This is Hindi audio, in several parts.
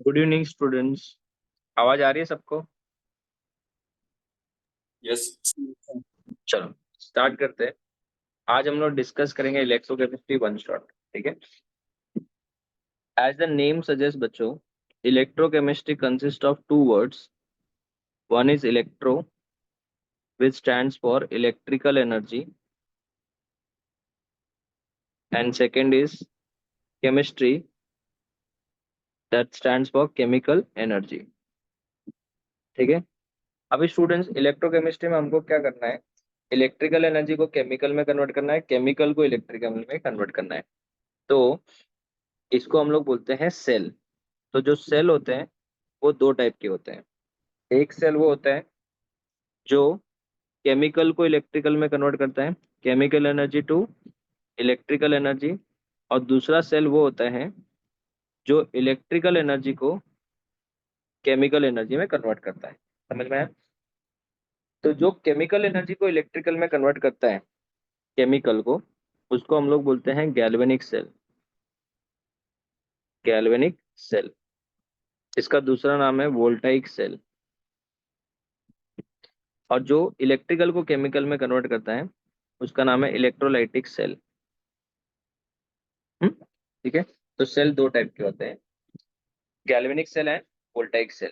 Good evening students. आवाज आ रही है सबको? यस। चलो स्टार्ट करते हैं। आज हम लोग डिस्कस करेंगे इलेक्ट्रोकेमिस्ट्री वन शॉट। ठीक है। एज द नेम सजेस्ट बच्चों, electrochemistry consist of two words. One is electro which stands for electrical energy, and second is chemistry that stands for chemical energy. ठीक है। अभी स्टूडेंट्स, इलेक्ट्रोकेमिस्ट्री में हमको क्या करना है? इलेक्ट्रिकल एनर्जी को केमिकल में कन्वर्ट करना है, केमिकल को इलेक्ट्रिकल में कन्वर्ट करना है। तो इसको हम लोग बोलते हैं सेल। तो जो सेल होते हैं वो दो टाइप के होते हैं। एक सेल वो होता है जो केमिकल को इलेक्ट्रिकल में कन्वर्ट करता है, chemical energy to electrical energy. और दूसरा सेल वो होता है जो इलेक्ट्रिकल एनर्जी को केमिकल एनर्जी में कन्वर्ट करता है। समझ में आया? तो जो केमिकल एनर्जी को इलेक्ट्रिकल में कन्वर्ट करता है, केमिकल को, उसको हम लोग बोलते हैं गैल्वेनिक सेल। Galvanic cell. इसका दूसरा नाम है वोल्टाइक सेल। और जो इलेक्ट्रिकल को केमिकल में कन्वर्ट करता है उसका नाम है इलेक्ट्रोलाइटिक सेल। ठीक है। तो सेल दो टाइप के होते हैं, galvanic cell and voltaic cell.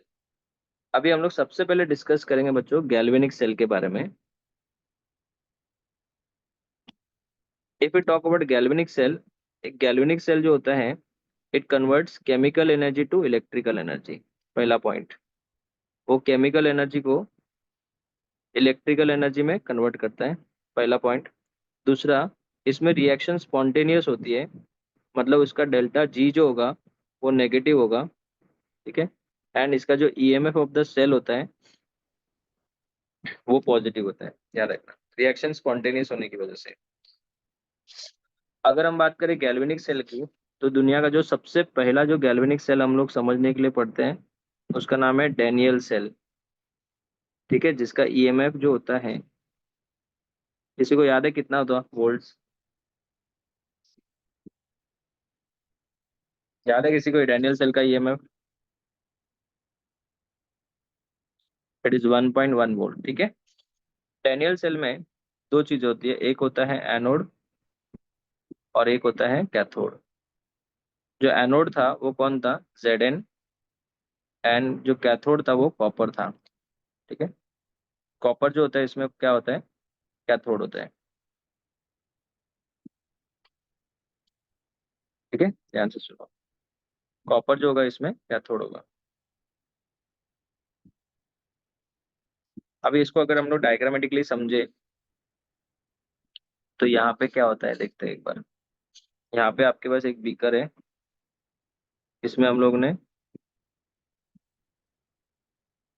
अभी हम लोग सबसे पहले डिस्कस करेंगे बच्चों गैल्वेनिक सेल के बारे में। If you talk about galvanic cell, एक गैल्वेनिक सेल जो होता है, it converts chemical energy to electrical energy. पहला पॉइंट, वो केमिकल एनर्जी को इलेक्ट्रिकल एनर्जी में कन्वर्ट करता है। पहला पॉइंट। दूसरा, इसमें रिएक्शन स्पॉन्टेनियस होती है, मतलब उसका डेल्टा जी जो होगा वो नेगेटिव होगा। ठीक है। एंड इसका जो ईएमएफ ऑफ द सेल होता है वो पॉजिटिव होता है। याद रखना, रिएक्शन स्पॉन्टेनियस होने की वजह से। अगर हम बात करें गैल्वेनिक सेल की, तो दुनिया का जो सबसे पहला जो गैल्वेनिक सेल हम लोग समझने के लिए पढ़ते हैं उसका नाम है डैनियल सेल। ठीक है। जिसका ईएमएफ जो होता है, किसी को याद है कितना होता है वोल्ट्स? याद है किसी को डैनियल सेल का ईएमएफ? It is 1.1 volt. ठीक है। डैनियल सेल में दो चीज होती है, एक होता है एनोड और एक होता है कैथोड। जो एनोड था वो कौन था? जेड एंड जो कैथोड था वो कॉपर था। ठीक है। कॉपर जो होता है इसमें क्या होता है? कैथोड होता है। ठीक है, ध्यान से सुनो। कॉपर जो होगा इसमें कैथोड होगा। अभी इसको अगर हम लोग डायग्रामेटिकली समझे तो यहाँ पे क्या होता है देखते हैं एक बार। यहाँ पे आपके पास एक बीकर है, इसमें हम लोग ने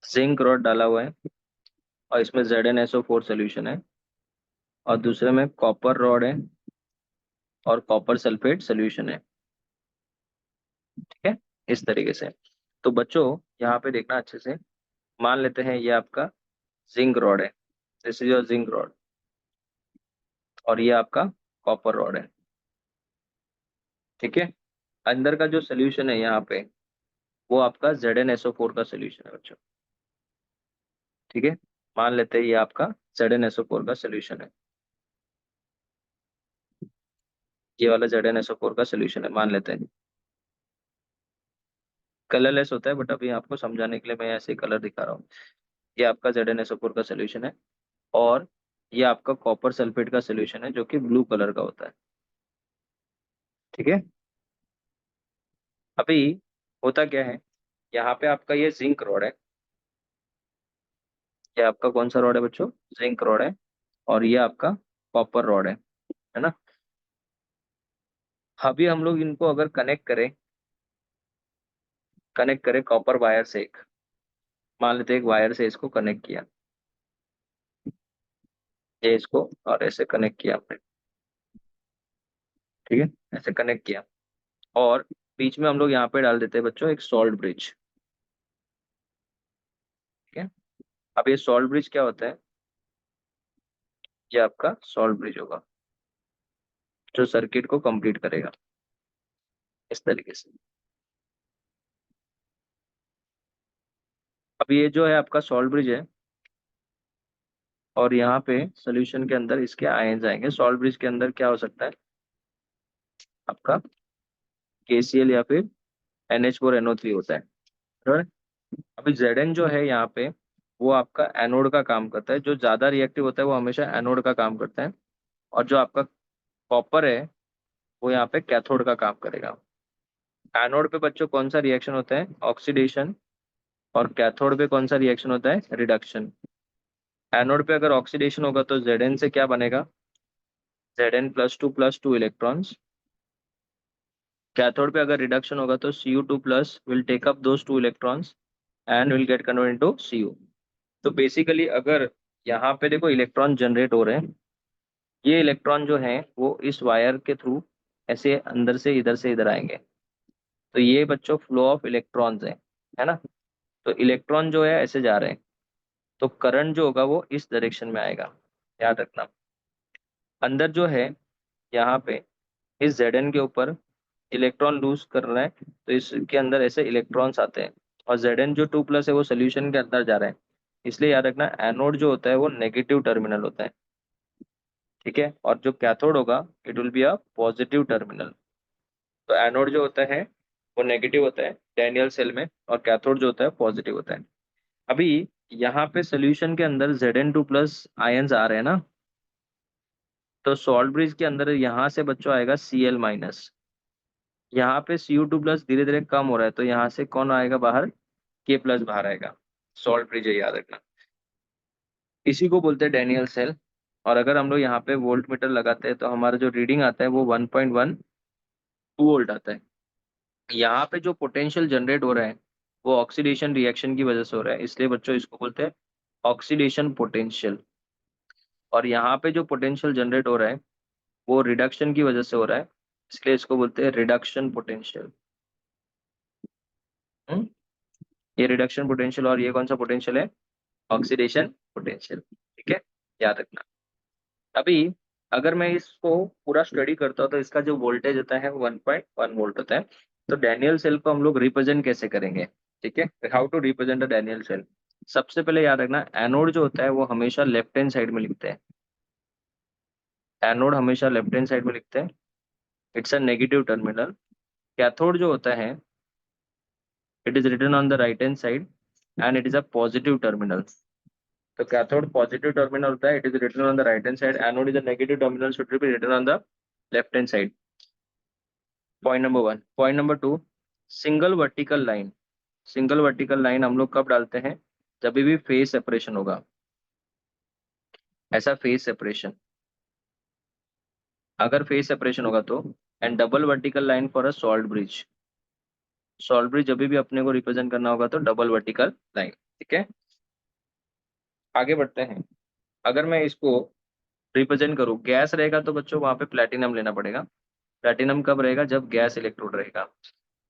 जिंक रॉड डाला हुआ है और इसमें ZnSO4 सोल्यूशन है, और दूसरे में कॉपर रॉड है और कॉपर सल्फेट सोल्यूशन है। ठीक है। इस तरीके से। तो बच्चों यहाँ पे देखना अच्छे से। मान लेते हैं ये आपका जिंक रॉड है, this is your zinc rod, और ये आपका कॉपर रॉड है। ठीक है। अंदर का जो सोल्यूशन है यहाँ पे वो आपका ZnSO4 का सोल्यूशन है बच्चों। ठीक है। मान लेते हैं ये आपका ZnSO4 का सोल्यूशन है, ये वाला ZnSO4 का सोल्यूशन है मान लेते हैं। कलरलेस होता है बट अभी आपको समझाने के लिए मैं ऐसे ही कलर दिखा रहा हूँ। ये आपका ZnSO4 का सोल्यूशन है, और ये आपका कॉपर सल्फेट का सोल्यूशन है जो कि ब्लू कलर का होता है। ठीक है। अभी होता क्या है, यहाँ पे आपका ये जिंक रॉड है, ये आपका कौन सा रॉड है बच्चों? जिंक रॉड है। और ये आपका कॉपर रॉड है ना। अभी हम लोग इनको अगर कनेक्ट करें कॉपर वायर से, एक मान लेते हैं एक वायर से इसको कनेक्ट किया, ये इसको और ऐसे कनेक्ट किया हमने। ठीक है। ऐसे कनेक्ट किया, और बीच में हम लोग यहाँ पे डाल देते हैं बच्चों एक सॉल्ट ब्रिज। ठीक है। अब ये सॉल्ट ब्रिज क्या होता है? ये आपका सॉल्ट ब्रिज होगा जो सर्किट को कंप्लीट करेगा इस तरीके से। अभी ये जो है आपका सॉल्ट ब्रिज है, और यहाँ पे सोल्यूशन के अंदर इसके आयंस आएंगे। सॉल्ट ब्रिज के अंदर क्या हो सकता है आपका, KCl या फिर NH4NO3 होता है। बराबर। अभी Zn जो है यहाँ पे, वो आपका एनोड का काम करता है। जो ज्यादा रिएक्टिव होता है वो हमेशा एनोड का काम करता है, और जो आपका कॉपर है वो यहाँ पे कैथोड का काम करेगा। एनोड पे बच्चों कौन सा रिएक्शन होता है, ऑक्सीडेशन, और कैथोड पे कौन सा रिएक्शन होता है, रिडक्शन। एनोड पे अगर ऑक्सीडेशन होगा तो Zn से क्या बनेगा, Zn+2 इलेक्ट्रॉन्स। कैथोड पे अगर रिडक्शन होगा तो Cu2+ will take up those 2 electrons and will get convert into Cu। तो बेसिकली अगर यहाँ पे देखो इलेक्ट्रॉन जनरेट हो रहे हैं, ये इलेक्ट्रॉन जो है वो इस वायर के थ्रू ऐसे अंदर से इधर आएंगे। तो ये बच्चों फ्लो ऑफ इलेक्ट्रॉन्स है ना। तो इलेक्ट्रॉन जो है ऐसे जा रहे हैं, तो करंट जो होगा वो इस डायरेक्शन में आएगा, याद रखना। अंदर जो है यहाँ पे इस Zn के ऊपर इलेक्ट्रॉन लूज कर रहा है, तो इसके अंदर ऐसे इलेक्ट्रॉन्स आते हैं, और Zn जो 2+ है वो सोल्यूशन के अंदर जा रहा है। इसलिए याद रखना एनोड जो होता है वो नेगेटिव टर्मिनल होता है, ठीक है। और जो कैथोड होगा it will be a positive terminal. तो एनोड जो होता है वो नेगेटिव होता है डैनियल सेल में, और कैथोड जो होता है पॉजिटिव होता है। अभी यहाँ पे सोल्यूशन के अंदर Zn2+ आयंस आ रहे हैं ना, तो सॉल्ट ब्रिज के अंदर यहाँ से बच्चों आएगा Cl-। यहाँ पे Cu2+ धीरे धीरे कम हो रहा है, तो यहाँ से कौन आएगा बाहर, K+ बाहर आएगा। सॉल्ट ब्रिज है, याद रखना। इसी को बोलते हैं डैनियल सेल। और अगर हम लोग यहाँ पे वोल्ट मीटर लगाते हैं तो हमारा जो रीडिंग आता है वो 1.12 वोल्ट आता है। यहाँ पे जो पोटेंशियल जनरेट हो रहा है वो ऑक्सीडेशन रिएक्शन की वजह से हो रहा है, इसलिए बच्चों इसको बोलते हैं ऑक्सीडेशन पोटेंशियल। और यहाँ पे जो पोटेंशियल जनरेट हो रहा है वो रिडक्शन की वजह से हो रहा है, इसलिए इसको बोलते हैं रिडक्शन पोटेंशियल। ये रिडक्शन पोटेंशियल, और ये कौन सा पोटेंशियल है, ऑक्सीडेशन पोटेंशियल, ठीक है, याद रखना। अभी अगर मैं इसको पूरा स्टडी करता हूँ तो इसका जो वोल्टेज होता है 1.1 वोल्ट होता है। तो डैनियल सेल को हम लोग रिप्रेजेंट कैसे करेंगे, ठीक है, how to represent a Daniell cell. सबसे पहले याद रखना एनोड जो होता है वो हमेशा लेफ्ट हैंड साइड में लिखते हैं। एनोड हमेशा लेफ्ट हैंड साइड में लिखते हैं, it's a negative terminal. Cathode जो होता है it is written on the right hand side and it is a positive terminal. तो कैथोड पॉजिटिव टर्मिनल होता है, it is written on the right hand side. Anode is a negative terminal, should be written on the left hand side. Point number 1। Point number 2, single vertical line. Single vertical line हम लोग कब डालते हैं, जब भी फेज सेपरेशन होगा, ऐसा फेज सेपरेशन, अगर फेज सेपरेशन होगा तो। And double vertical line for a salt bridge. Salt bridge जब भी अपने को रिप्रेजेंट करना होगा तो डबल वर्टिकल लाइन, ठीक है। आगे बढ़ते हैं। अगर मैं इसको रिप्रेजेंट करूँ, गैस रहेगा तो बच्चों वहां पे प्लेटिनम लेना पड़ेगा। प्लेटिनम कब रहेगा, जब गैस इलेक्ट्रोड रहेगा।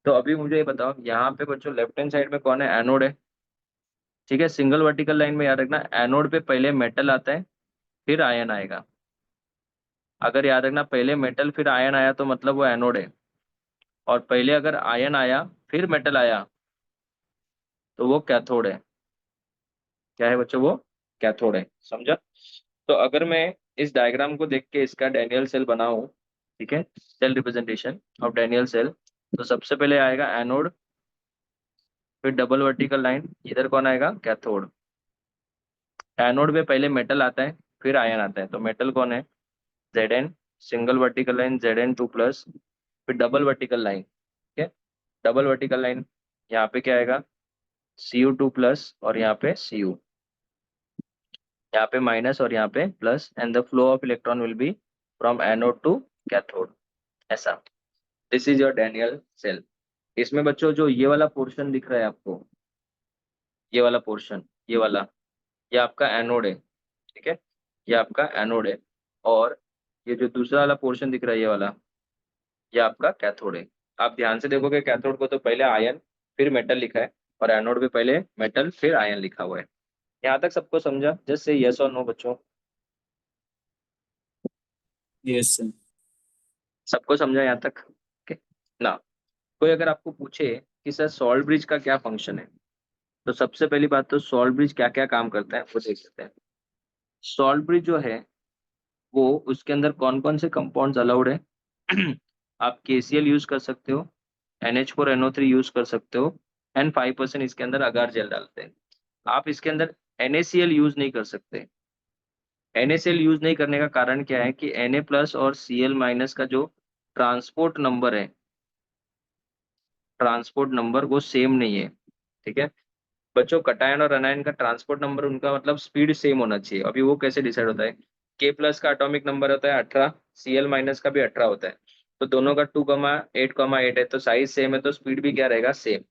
तो अभी मुझे ये बताओ यहाँ पे बच्चों लेफ्ट हैंड साइड में कौन है, एनोड है, ठीक है। सिंगल वर्टिकल लाइन में याद रखना एनोड पे पहले मेटल आता है फिर आयन आएगा। अगर याद रखना पहले मेटल फिर आयन आया तो मतलब वो एनोड है, और पहले अगर आयन आया फिर मेटल आया तो वो कैथोड है। क्या है बच्चों, वो कैथोड है, समझा। तो अगर मैं इस डायग्राम को देख के इसका डैनियल सेल बनाऊं, ठीक है, cell representation of Daniell cell, तो सबसे पहले आएगा एनोड, फिर डबल वर्टिकल लाइन, इधर कौन आएगा, कैथोड। एनोड में पहले मेटल आता है फिर आयन आता है, तो मेटल कौन है, Zn। Single vertical line Zn2+, फिर डबल वर्टिकल लाइन, ठीक है। डबल वर्टिकल लाइन यहाँ पे क्या आएगा, Cu2+, और यहाँ पे Cu, यहाँ पे माइनस और यहाँ पे plus, and the flow of electron will be from anode to cathode, ऐसा। This is your Daniel cell. इसमें बच्चों जो ये वाला पोर्शन दिख रहा है आपको, ये वाला पोर्शन, ये वाला, ये आपका एनोड है, ठीक है, ये आपका एनोड है। और ये जो दूसरा वाला पोर्शन दिख रहा है ये वाला, ये आपका कैथोड है। आप ध्यान से देखोगे कैथोड को तो पहले आयन फिर मेटल लिखा है, और एनोड पे पहले मेटल फिर आयन लिखा हुआ है। यहाँ तक सबको समझा, जस्ट से यस और नो बच्चों, यस सर। सबको समझा यहाँ तक, ओके ना। कोई अगर आपको पूछे कि सर सॉल्ट ब्रिज का क्या फंक्शन है, तो सबसे पहली बात तो सॉल्ट ब्रिज क्या क्या काम करता है वो देख सकते हैं। सॉल्ट ब्रिज जो है वो उसके अंदर कौन कौन से कंपाउंड्स अलाउड है। आप KCl यूज कर सकते हो, NH4NO3 यूज कर सकते हो, एंड 5% इसके अंदर अगार जेल डालते हैं। आप इसके अंदर NaCl यूज नहीं कर सकते। NaCl यूज नहीं करने का कारण क्या है कि Na+ और Cl- का जो ट्रांसपोर्ट नंबर है, ट्रांसपोर्ट नंबर वो सेम नहीं है। ठीक है बच्चों, कटायन और अनायन का ट्रांसपोर्ट नंबर उनका मतलब स्पीड सेम होना चाहिए। अभी वो कैसे डिसाइड होता है? K+ का एटॉमिक नंबर होता है 18, Cl- का भी 18 होता है। तो दोनों का 2,8,8 है, तो साइज सेम है तो स्पीड भी क्या रहेगा? सेम।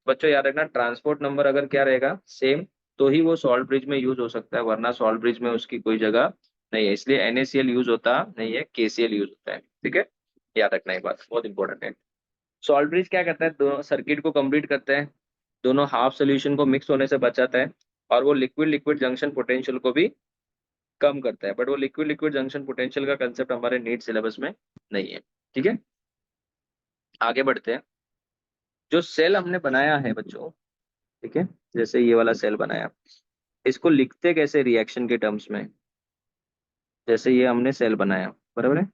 बच्चों याद रखना, ट्रांसपोर्ट नंबर अगर क्या रहेगा? सेम, तो ही वो सॉल्ट ब्रिज में यूज हो सकता है, वरना सॉल्ट ब्रिज में उसकी कोई जगह नहीं है। इसलिए NaCl यूज होता नहीं है, KCl यूज होता है। ठीक है, याद रखना, ये बात बहुत इंपॉर्टेंट है। सॉल्ट ब्रिज क्या करता है? दोनों सर्किट को कंप्लीट करता है, दोनों हाफ सोल्यूशन को मिक्स होने से बचाता है, और वो लिक्विड लिक्विड जंक्शन पोटेंशियल को भी कम करता है। बट वो लिक्विड लिक्विड जंक्शन पोटेंशियल का कंसेप्ट हमारे नीट सिलेबस में नहीं है। ठीक है, आगे बढ़ते हैं। जो सेल हमने बनाया है बच्चों, ठीक है, जैसे ये वाला सेल बनाया, इसको लिखते कैसे रिएक्शन के टर्म्स में? जैसे ये हमने सेल बनाया, बराबर है,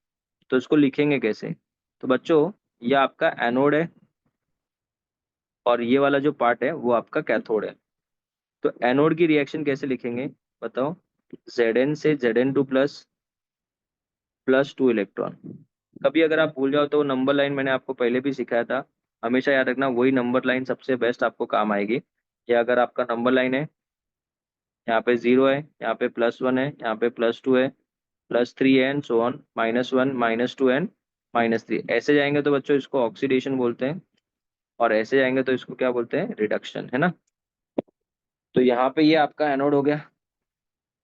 तो इसको लिखेंगे कैसे? तो बच्चों, ये आपका एनोड है और ये वाला जो पार्ट है वो आपका कैथोड है। तो एनोड की रिएक्शन कैसे लिखेंगे बताओ? Zn से Zn2+ +2 इलेक्ट्रॉन। कभी अगर आप भूल जाओ तो नंबर लाइन मैंने आपको पहले भी सिखाया था, हमेशा याद रखना वही नंबर लाइन सबसे बेस्ट आपको काम आएगी। या अगर आपका नंबर लाइन है, यहाँ पे 0 है, यहाँ पे +1 है, यहाँ पे +2 है, +3 है, एंड सो ऑन, -1, -2 एंड -3, ऐसे जाएंगे तो बच्चों इसको ऑक्सीडेशन बोलते हैं, और ऐसे जाएंगे तो इसको क्या बोलते हैं? रिडक्शन, है ना। तो यहाँ पे ये आपका एनोड हो गया,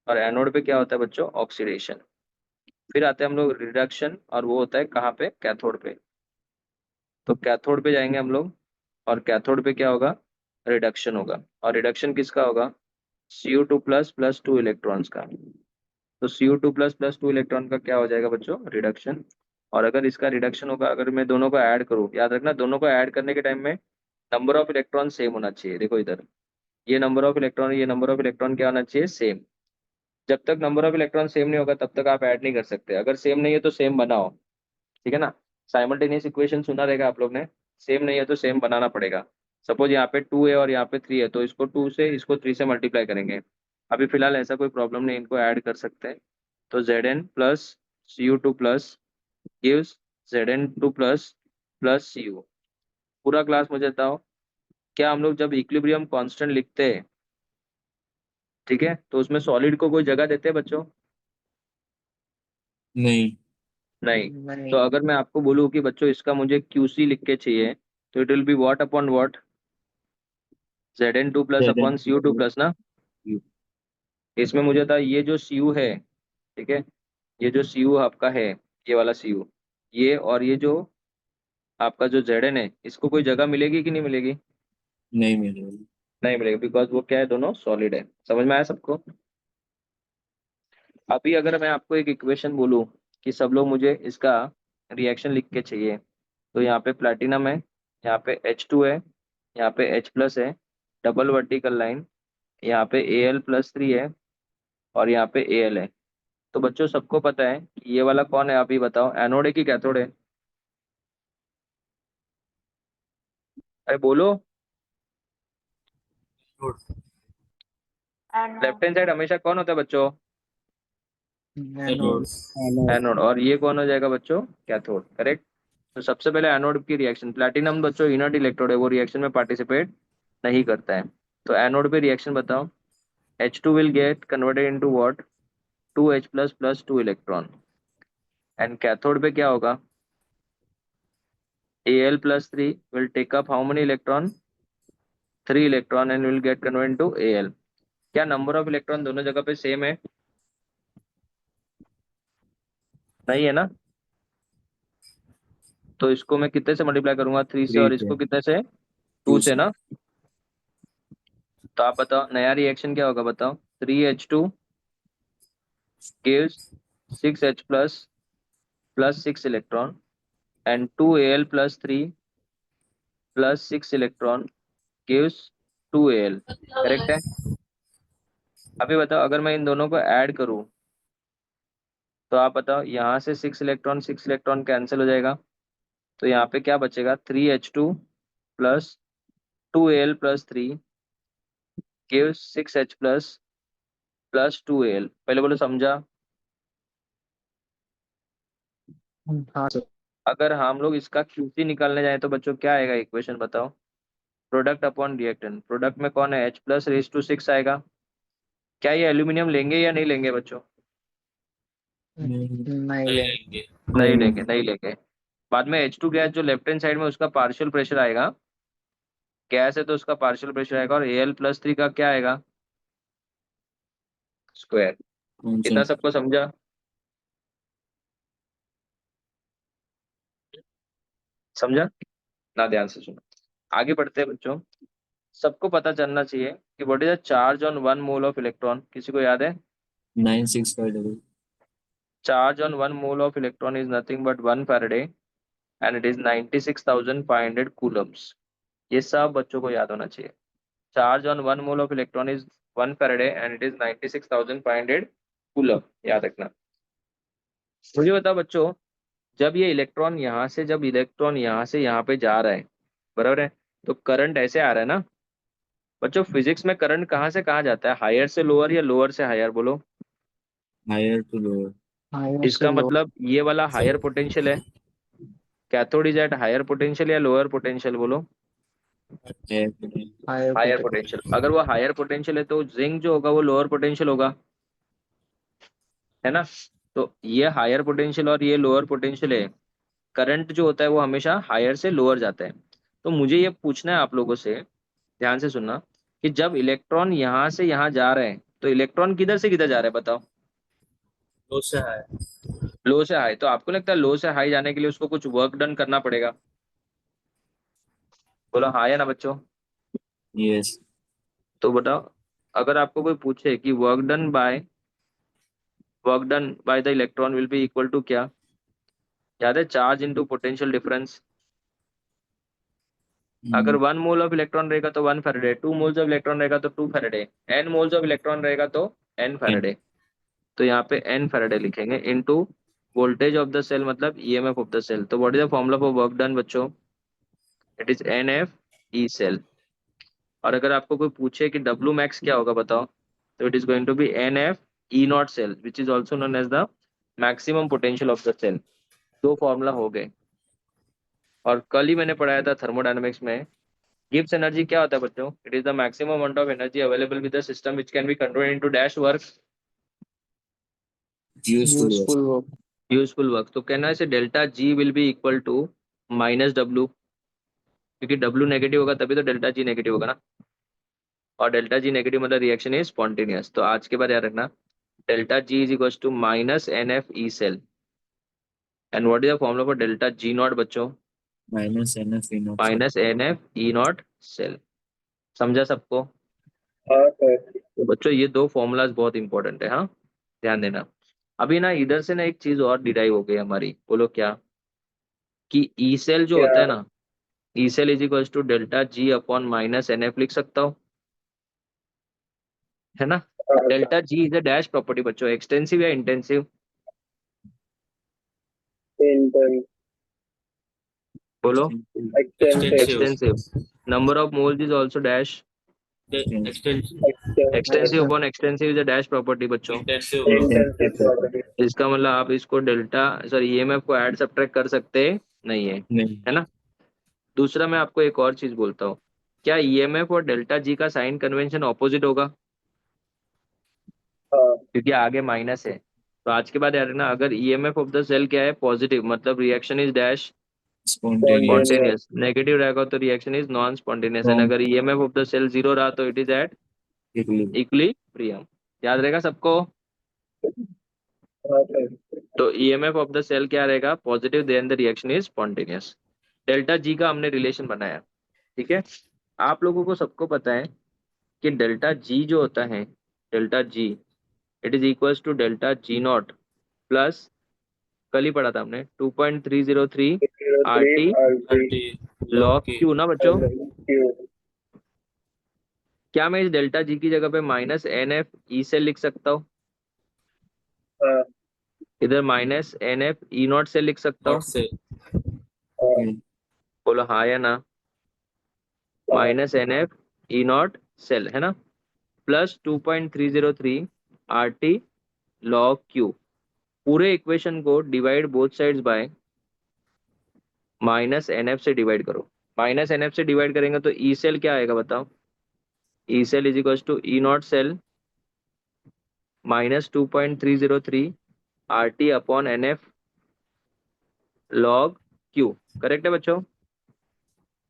और एनोड पे क्या होता है बच्चों? ऑक्सीडेशन। फिर आते हैं हम लोग रिडक्शन, और वो होता है कहाँ पे? कैथोड पे। तो कैथोड पे जाएंगे हम लोग, और कैथोड पे क्या होगा? रिडक्शन होगा। और रिडक्शन किसका होगा? Cu2+ +2 इलेक्ट्रॉन्स का। तो Cu2+ +2 इलेक्ट्रॉन का क्या हो जाएगा बच्चों? रिडक्शन। और अगर इसका रिडक्शन होगा, अगर मैं दोनों को ऐड करूँ, याद रखना दोनों को ऐड करने के टाइम में नंबर ऑफ इलेक्ट्रॉन सेम होना चाहिए। देखो इधर, ये नंबर ऑफ इलेक्ट्रॉन, ये नंबर ऑफ इलेक्ट्रॉन क्या होना चाहिए? सेम। जब तक नंबर ऑफ इलेक्ट्रॉन सेम नहीं होगा तब तक आप ऐड नहीं कर सकते। अगर सेम नहीं है तो सेम बनाओ, ठीक है ना। साइमल्टेनियस इक्वेशन सुना रहेगा आप लोग ने, सेम नहीं है तो सेम बनाना पड़ेगा। सपोज यहाँ पे 2 है और यहाँ पे 3 है, तो इसको 2 से, इसको 3 से मल्टीप्लाई करेंगे। अभी फिलहाल ऐसा कोई प्रॉब्लम नहीं, इनको ऐड कर सकते हैं। तो Zn+Cu2+ गिव्स Zn2+ Cu। पूरा क्लास मुझे बताओ, क्या हम लोग जब इक्विलिब्रियम कांस्टेंट लिखते हैं, ठीक है, तो उसमें सॉलिड को कोई जगह देते हैं बच्चों? नहीं। नहीं। तो नहीं। अगर मैं आपको बोलूँ कि बच्चों इसका मुझे QC लिख के चाहिए, तो it will be what upon what? Zn2+ Zn upon Cu2+ ना। इसमें मुझे था ये जो Cu है, ठीक है, ये जो Cu आपका है, ये वाला Cu, ये और ये जो आपका जो Zn है, इसको कोई जगह मिलेगी कि नहीं मिलेगी? नहीं मिलेगा। नहीं मिलेगी, बिकॉज वो क्या है? दोनों सॉलिड है। समझ में आया सबको? अभी अगर मैं आपको एक इक्वेशन बोलूँ कि सब लोग मुझे इसका रिएक्शन लिख के चाहिए, तो यहाँ पे प्लैटिनम है, यहाँ पे H2 है, यहाँ पे H+ है, डबल वर्टिकल लाइन, यहाँ पे Al+3 है, और यहाँ पे Al है। तो बच्चों सबको पता है कि ये वाला कौन है? आप ही बताओ, एनोड है कि कैथोड है? अरे बोलो। लेफ्ट हैंड साइड हमेशा कौन होता है बच्चों? एनोड। एनोड। और ये कौन हो जाएगा बच्चों? Cathode, correct. तो सबसे पहले एनोड की रिएक्शन, प्लैटिनम बच्चों इनर्ट इलेक्ट्रोड है, वो रिएक्शन में पार्टिसिपेट नहीं करता है। तो एनोड पे रिएक्शन बताओ। H2 will get converted into what? 2H+ +2 electron. And cathode पे क्या होगा? Al+3 will take up how many electron? 3 electron, and will get converted into Al। क्या नंबर ऑफ इलेक्ट्रॉन दोनों जगह पे सेम है? नहीं है ना। तो इसको मैं कितने से मल्टीप्लाई करूंगा? 3 से, 3 और से इसको कितने से? 2 2 से से। ना। तो आप बताओ नया रिएक्शन क्या होगा बताओ? 3H2 gives 6H+ +6 electron, and 2Al+3 +6 electron gives 2Al, correct है। अभी बताओ अगर मैं इन दोनों को ऐड करूं तो आप बताओ, यहाँ से 6 इलेक्ट्रॉन कैंसिल हो जाएगा, तो यहाँ पे क्या बचेगा, 3H2 plus 2Al plus 3 give 6H plus 2Al। पहले बोलो समझा। हाँ सर। अगर हम लोग इसका QC निकालने जाए तो बच्चों क्या आएगा इक्वेशन बताओ, प्रोडक्ट अपॉन रिएक्टेंट, प्रोडक्ट में कौन है, H+6 आएगा। क्या ये एल्यूमिनियम लेंगे या नहीं लेंगे बच्चों? नहीं नहीं ले। लेंगे। नहीं नहीं। लेंगे, नहीं लेंगे। बाद में H2 गैस जो लेफ्ट हैंड साइड में उसका पार्शियल प्रेशर आएगा, गैस है तो उसका पार्शियल प्रेशर आएगा, और Al+3 का क्या आएगा, स्क्वायर। कौन सा? इतना सबको समझा? समझा ना, ध्यान से सुनो। आगे बढ़ते हैं बच्चों। सबको पता चलना चाहिए कि what is the charge on 1 mole of electron, किसी को याद है? 9652। Charge on 1 mole of electron is nothing but 1 Faraday and it is 96,500 Coulomb's. ये सब बच्चों को याद होना चाहिए। Charge on 1 mole of electron is 1 Faraday and it is 96,500 coulomb, याद रखना। मुझे बताओ बच्चों, जब इलेक्ट्रॉन यहाँ से यहाँ पे जा रहा है, बराबर है, तो करंट ऐसे आ रहा है ना बच्चों। फिजिक्स में करंट कहाँ से कहाँ जाता है, हायर से लोअर या लोअर से हायर, बोलो। Higher to lower. हायर से इसका लो। मतलब ये वाला हायर पोटेंशियल है, cathode is at higher potential या लोअर पोटेंशियल, बोलो। Higher to lower. Higher higher potential. Potential. अगर वो हायर पोटेंशियल है तो जिंक जो होगा वो लोअर पोटेंशियल होगा, है ना। तो ये हायर पोटेंशियल और ये लोअर पोटेंशियल है, करंट जो होता है वो हमेशा हायर से लोअर जाता है। तो मुझे ये पूछना है आप लोगों से, ध्यान से सुनना, कि जब इलेक्ट्रॉन यहाँ से यहाँ जा रहे हैं तो इलेक्ट्रॉन किधर से किधर जा रहे हैं बताओ। लो से हायर। लो से हाई, तो आपको लगता है लो से हाई जाने के लिए उसको कुछ वर्क डन करना पड़ेगा, बोलो हाँ या ना बच्चों। यस। तो बताओ, अगर आपको कोई पूछे कि work done by the electron will be equal to क्या, याद है, चार्ज इनटू पोटेंशियल डिफरेंस। अगर 1 मोल ऑफ इलेक्ट्रॉन रहेगा तो 1 फैराडे, 2 मोल्स ऑफ इलेक्ट्रॉन रहेगा तो 2 faraday, N moles of electron रहेगा तो N फैराडे। तो यहाँ पे N फैराडे लिखेंगे into voltage of the cell, मतलब EMF ऑफ द सेल। तो what is the formula for work done बच्चों, it is NF E cell. और अगर आपको कोई पूछे कि W max क्या होगा बताओ, तो it is going to be NF E0 cell which is also known as the maximum potential of the cell. दो फॉर्मूला हो गए। और कल ही मैंने पढ़ाया था थर्मोडायनेमिक्स में, गिब्स एनर्जी क्या होता है बच्चों, it is the maximum amount of energy available with the system which can be converted into dash work, useful work. Useful work. Useful work. तो कहना है delta G will be equal to minus W, क्योंकि डब्ल्यू नेगेटिव होगा तभी तो डेल्टा जी नेगेटिव होगा ना। और डेल्टा जी नेगेटिव मतलब रिएक्शन इज स्पॉन्टेनियस। तो आज के बाद याद रखना, delta G is equal to minus NF E cell. And what is the formula for delta G not बच्चों, -NF E0 से। Minus NF E0 cell. समझा सबको? हाँ सर। तो बच्चों ये दो फॉर्मूलाज बहुत इंपॉर्टेंट है, हाँ, ध्यान देना। अभी ना इधर से ना एक चीज और डिराइव हो गई हमारी, बोलो क्या, कि ई सेल जो क्या? होता है ना, E cell is equal to delta G upon minus NF लिख सकता हूँ, है ना। Delta G is a dash property बच्चों, एक्सटेंसिव या इंटेंसिव, इंटेंस। बोलो। Extensive. Extensive. Number of moles is also dash, extensive. Extensive upon extensive is a dash property बच्चों। इंटेंसिव। Intensive property. इसका मतलब आप इसको डेल्टा, सॉरी, EMF को ऐड सब्ट्रैक्ट कर सकते नहीं है, नहीं। है ना। दूसरा मैं आपको एक और चीज बोलता हूँ, क्या EMF और डेल्टा जी का साइन कन्वेंशन ऑपोजिट होगा, हाँ। क्योंकि आगे माइनस है। तो आज के बाद यार ना, अगर EMF ऑफ द सेल क्या है, पॉजिटिव, मतलब reaction is dash spontaneous. Spontaneous। Spontaneous, negative रहेगा तो reaction is non spontaneous, and non अगर EMF of the cell zero रहा तो it is at equilibrium. Equilibrium. याद रहेगा सबको? हाँ सर। तो EMF ऑफ द सेल क्या रहेगा, positive, then the reaction is spontaneous. Delta G का हमने रिलेशन बनाया, ठीक है। आप लोगों को सबको पता है कि डेल्टा जी जो होता है, delta G, it is equals to delta G not plus, कल ही पढ़ा था हमने, 2.303 03 RT RT RT log log K। Q ना बच्चों। Q। क्या मैं इस डेल्टा जी की जगह पे minus N F E cell लिख सकता हूँ? हाँ इधर minus N F E not cell लिख सकता नॉट हूँ? से हाँ बोलो हाँ या ना। हाँ minus N F E not cell है ना, plus 2.303 R T log Q. पूरे इक्वेशन को divide both sides by minus N F से डिवाइड करो। माइनस एन एफ से डिवाइड करेंगे तो ई सेल क्या आएगा बताओ? E cell is equal to E not cell minus 2.303 R T upon N F log Q. Correct है बच्चों?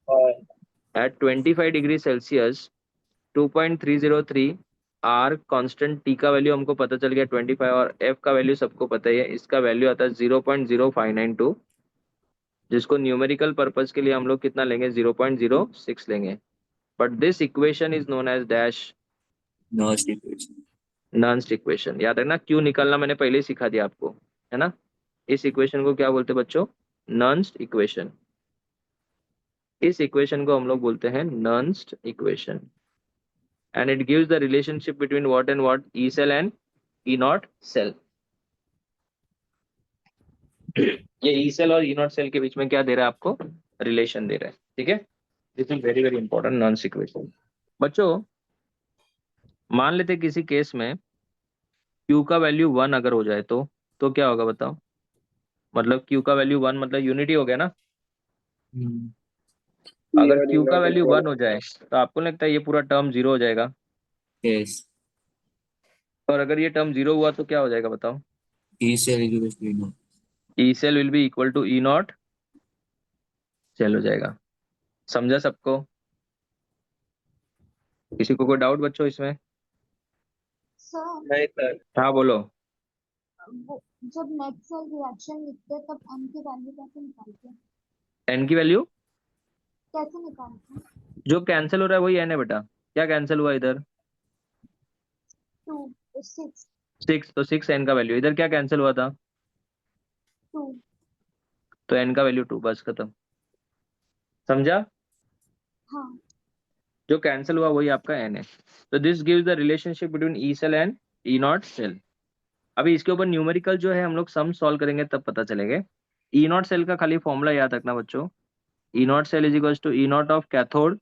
हाँ at 25 degree Celsius 2.303 are constant, T का वैल्यू हमको पता चल गया 25, और एफ का वैल्यू सबको पता ही है, इसका वैल्यू आता है 0.0592, जिसको न्यूमेरिकल पर्पस के लिए हम लोग कितना लेंगे? 0.06 लेंगे। But this equation is known as dash not equation. Nernst equation. याद रखना, क्यू निकालना मैंने पहले ही सिखा दिया आपको, है ना। इस इक्वेशन को क्या बोलते हैं बच्चों? Nernst equation. इस इक्वेशन को हम लोग बोलते हैं Nernst equation, and it gives the relationship between what and what, E cell and E not cell. ये ई सेल और ई नॉट सेल के बीच में क्या दे रहा है आपको? रिलेशन दे रहा है, ठीक है। This is very very important, Nernst equation. बच्चों, मान लेते किसी केस में Q का वैल्यू 1 अगर हो जाए तो क्या होगा बताओ? मतलब Q का वैल्यू 1 मतलब यूनिटी हो गया ना। ई अगर और ई Q का नॉट वैल्यू इक्वल। 1 हो जाए तो आपको लगता है ये पूरा टर्म जीरो हो जाएगा? यस। और अगर ये टर्म जीरो हुआ तो क्या हो जाएगा बताओ? E cell is equal to not. E cell will be equal to E not cell हो जाएगा। समझा सबको? किसी को कोई डाउट बच्चों इसमें? सर नहीं सर। हाँ बोलो। वो जब नेट सेल रिएक्शन लिखते हैं तब n की वैल्यू कैसे निकालते हैं? एन की वैल्यू कैसे निकालते हैं? जो कैंसिल हो रहा है वही एन है बेटा। क्या कैंसिल हुआ इधर? 2 6 6, तो 6 एन का वैल्यू। इधर क्या कैंसिल हुआ था? 2। तो एन का वैल्यू 2, बस खत्म। समझा? हाँ जो कैंसिल हुआ वही आपका एन है। तो this gives the relationship between E cell and E not cell. अभी इसके ऊपर न्यूमेरिकल जो है हम लोग सम सॉल्व करेंगे तब पता चलेगा। ई नॉट सेल का खाली फॉर्मूला याद रखना बच्चों। E not cell is equal to E not of cathode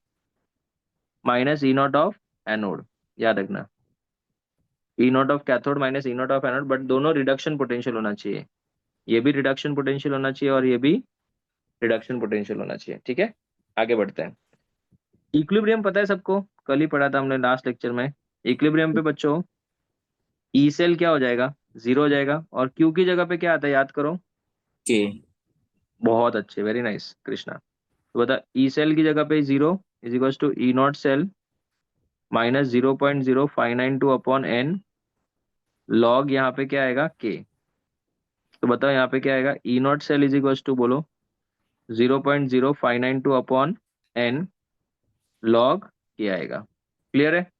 minus E not of anode. याद रखना, E not of cathode minus E not of anode, but दोनों रिडक्शन पोटेंशियल होना चाहिए। ये भी रिडक्शन पोटेंशियल होना चाहिए और ये भी रिडक्शन पोटेंशियल होना चाहिए, ठीक है। आगे बढ़ते हैं। इक्विलिब्रियम पता है सबको, कल ही पढ़ा था हमने लास्ट लेक्चर में। इक्विलिब्रियम पे बच्चों ई सेल क्या हो जाएगा? जीरो हो जाएगा, और क्यू की जगह पे क्या आता है याद करो? के। बहुत अच्छे, वेरी नाइस कृष्णा। तो बता, ई सेल की जगह पे zero is equal to E not cell minus 0.0592 upon N log, यहाँ पे क्या आएगा? के। तो बताओ यहाँ पे क्या आएगा? E not cell is equal to बोलो 0.0592 अपॉन एन लॉग के आएगा। क्लियर है?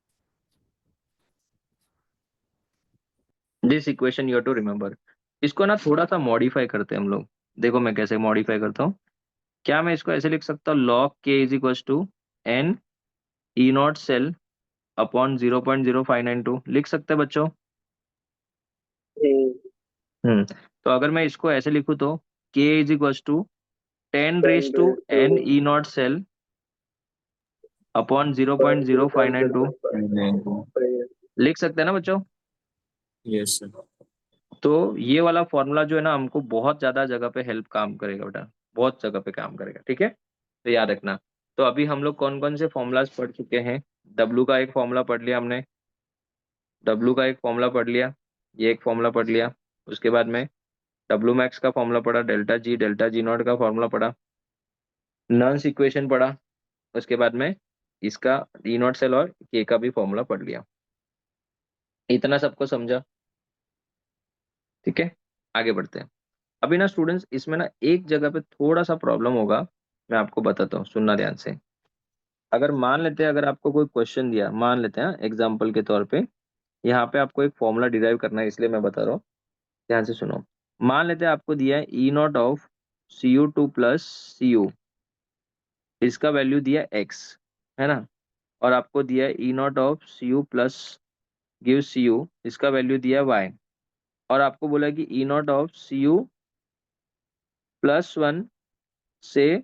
This equation you have to remember. इसको ना थोड़ा सा मॉडिफाई करते हैं हम लोग। देखो मैं कैसे मॉडिफाई करता हूँ। क्या मैं इसको ऐसे लिख सकता हूँ? Log K is equal to N E not cell upon 0.0592 लिख सकते हैं बच्चों? हम्म। हम्म। तो अगर मैं इसको ऐसे लिखूँ तो K is equal to 10 raise 10 to raised N to E not cell upon 0.0592 0.05. लिख सकते हैं ना बच्चों? Yes sir. तो ये वाला फॉर्मूला जो है ना हमको बहुत ज्यादा जगह पे हेल्प काम करेगा बेटा, बहुत जगह पे काम करेगा, ठीक है। तो याद रखना। तो अभी हम लोग कौन कौन से फॉर्मूलाज पढ़ चुके हैं? डब्लू का एक फॉर्मूला पढ़ लिया हमने, डब्लू का एक फॉर्मूला पढ़ लिया, ये एक फॉर्मूला पढ़ लिया। उसके बाद में डब्लू मैक्स का फॉर्मूला पढ़ा, डेल्टा जी नॉट का फॉर्मूला पढ़ा, नॉन्स इक्वेशन पढ़ा। उसके बाद में इसका ई नॉट सेल और के का भी फॉर्मूला पढ़ लिया। इतना सबको समझा? ठीक है, आगे बढ़ते हैं। अभी ना स्टूडेंट्स, इसमें ना एक जगह पे थोड़ा सा प्रॉब्लम होगा, मैं आपको बताता हूँ, सुनना ध्यान से। अगर मान लेते हैं, अगर आपको कोई क्वेश्चन दिया, मान लेते हैं एग्जाम्पल के तौर पे, यहाँ पे आपको एक फॉर्मूला डिराइव करना है, इसलिए मैं बता रहा हूँ, ध्यान से सुनो। मान लेते हैं आपको दिया है E not of Cu2 plus Cu, इसका वैल्यू दिया x, है ना। और आपको दिया है E not of C U plus give C U, इसका वैल्यू दिया है वाई, और आपको बोला कि E not of C U plus one से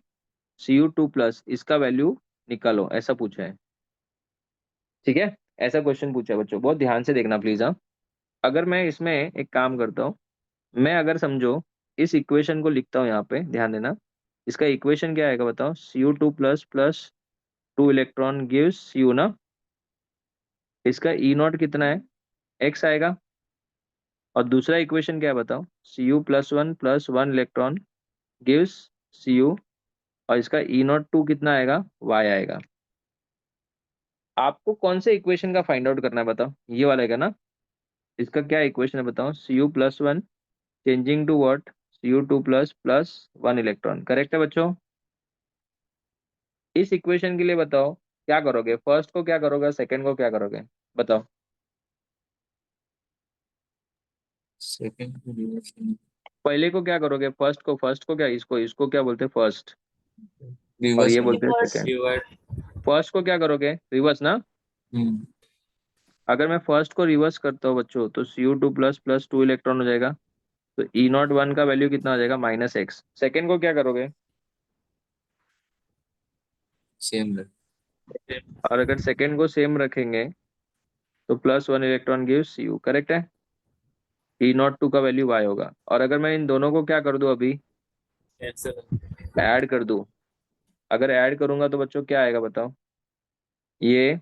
सी यू टू प्लस, इसका वैल्यू निकालो, ऐसा पूछा है। ठीक है, ऐसा क्वेश्चन पूछा है बच्चों, बहुत ध्यान से देखना प्लीज। हाँ, अगर मैं इसमें एक काम करता हूँ, मैं अगर समझो इस इक्वेशन को लिखता हूँ यहाँ पे, ध्यान देना, इसका इक्वेशन क्या आएगा बताओ, C U two plus plus two electron gives C U ना, इसका ई नॉट कितना है, एक्स आएगा, और दूसरा इक्वेशन क्या है बताओ, C U plus one electron gives C U, और इसका ई नॉट टू कितना आएगा, वाई आएगा। आपको कौन से इक्वेशन का फाइंड आउट करना है बताओ, ये वाला है ना, इसका क्या इक्वेशन है बताओ, C U plus one changing to what, C U two plus plus one electron, correct है बच्चों। इस इक्वेशन के लिए बताओ क्या करोगे, फर्स्ट को क्या करोगे, सेकंड को क्या करोगे, बताओ। सेकंड को रिवर्स करना, पहले को क्या करोगे, फर्स्ट को क्या, इसको इसको क्या बोलते हैं फर्स्ट, और रिवर्स ये करना, बोलते हैं सेकंड। रिवर्स। फर्स्ट को क्या करोगे, रिवर्स ना, अगर मैं फर्स्ट को रिवर्स करता हूँ बच्चों, तो C U two plus plus two electron हो जाएगा, तो ई नॉट वन का वैल्यू कितना हो जाएगा, माइनस एक्स। सेकेंड को क्या करोगे, सेम रख। और अगर सेकेंड को सेम रखेंगे तो plus one electron give C U, correct है, ई नॉट टू का वैल्यू वाई होगा। और अगर मैं इन दोनों को क्या कर दूं, अभी ऐड कर दूं, अगर ऐड करूंगा तो बच्चों क्या आएगा बताओ, ये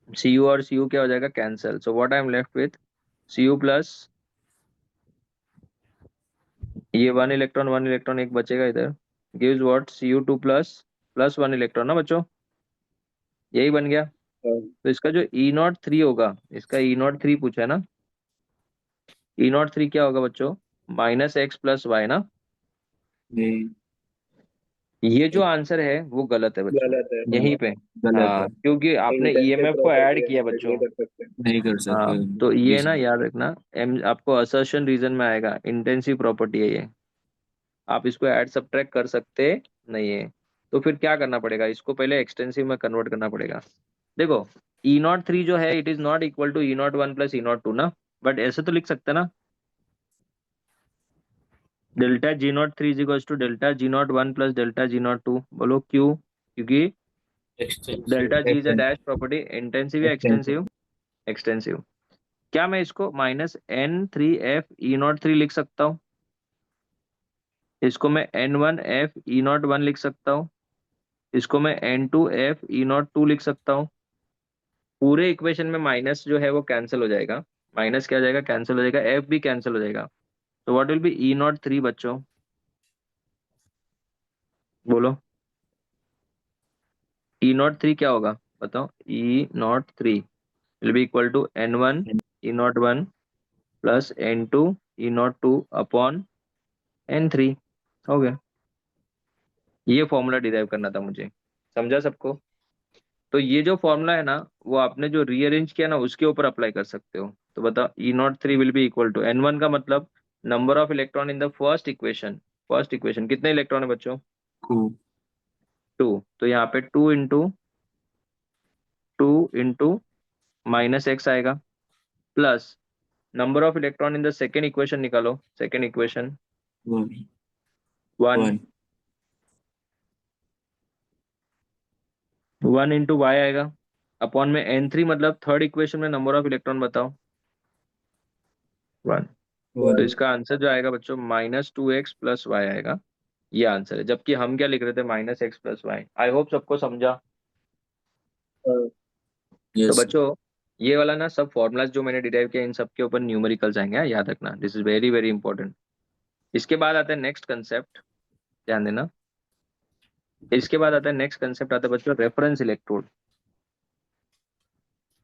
सी यू और सी यू क्या हो जाएगा, cancel, so what I am left with, C U plus ये वन इलेक्ट्रॉन एक बचेगा इधर, gives what, C U two plus plus one electron ना बच्चों, यही बन गया। तो इसका जो ई नॉट थ्री होगा, इसका ई नॉट थ्री पूछा है ना, ई नॉट थ्री क्या होगा बच्चों, माइनस एक्स प्लस वाई ना। नहीं, ये जो आंसर है वो गलत है बच्चों, गलत है। यहीं पे। गलत हाँ, है, क्योंकि आपने इंटेंसिव ईएमएफ को प्रॉपर्टी ऐड है, किया ऐड बच्चों। नहीं कर सकते। नहीं कर हाँ, सकते। तो ये बीच ना में याद रखना, आपको असर्शन रीजन में आएगा, इंटेंसिव प्रॉपर्टी है ये, आप इसको ऐड सब्ट्रैक्ट कर सकते नहीं है। तो फिर क्या करना पड़ेगा, इसको पहले एक्सटेंसिव में कन्वर्ट करना पड़ेगा। देखो, ई नॉट थ्री जो है, it is not equal to E not one plus E not two ना, बट ऐसे तो लिख सकते ना, delta G not three is equal to delta G not one plus delta G not two, बोलो क्यों, क्योंकि delta G is a dash property, intensive या एक्सटेंसिव। एक्सटेंसिव, एक्सटेंसिव। क्या मैं इसको minus N three F E not three लिख सकता हूँ, इसको मैं N one F E not one लिख सकता हूँ, इसको मैं N two F E not two लिख सकता हूँ। पूरे इक्वेशन में माइनस जो है वो कैंसिल हो जाएगा, माइनस क्या हो जाएगा, कैंसिल हो जाएगा, एफ भी कैंसिल हो जाएगा, तो what will be E not three बच्चों, बोलो ई नॉट थ्री क्या होगा बताओ, E not three will be equal to n one E not one plus n two E not two upon n three, हो गया। ये फॉर्मूला डिराइव करना था मुझे, समझा सबको। तो ये जो फॉर्मूला है ना, वो आपने जो रीअरेंज किया ना उसके ऊपर अप्लाई कर सकते हो। तो बताओ E not three will be equal to n one का मतलब number of electron in the first equation, first equation कितने इलेक्ट्रॉन है बच्चों, टू। टू, तो यहाँ पे टू इंटू माइनस एक्स आएगा, plus number of electron in the second equation निकालो, second equation one. One, one. One into Y आएगा, अपॉन में एन थ्री, मतलब थर्ड इक्वेशन में नंबर ऑफ इलेक्ट्रॉन बताओ, वन। तो वन। इसका आंसर जो आएगा बच्चों minus two X plus Y आएगा, ये आंसर है। जबकि हम क्या लिख रहे थे, minus X plus Y. I hope सबको समझा। तो यस। बच्चों ये वाला ना सब फॉर्मूलाज जो मैंने डिराइव किया, इन सब के ऊपर न्यूमेरिकल्स आएंगे, हाँ, याद रखना, this is very very important. इसके बाद आता है नेक्स्ट कंसेप्ट, ध्यान देना, इसके बाद आता है नेक्स्ट कंसेप्ट, आता है बच्चों रेफरेंस इलेक्ट्रोड।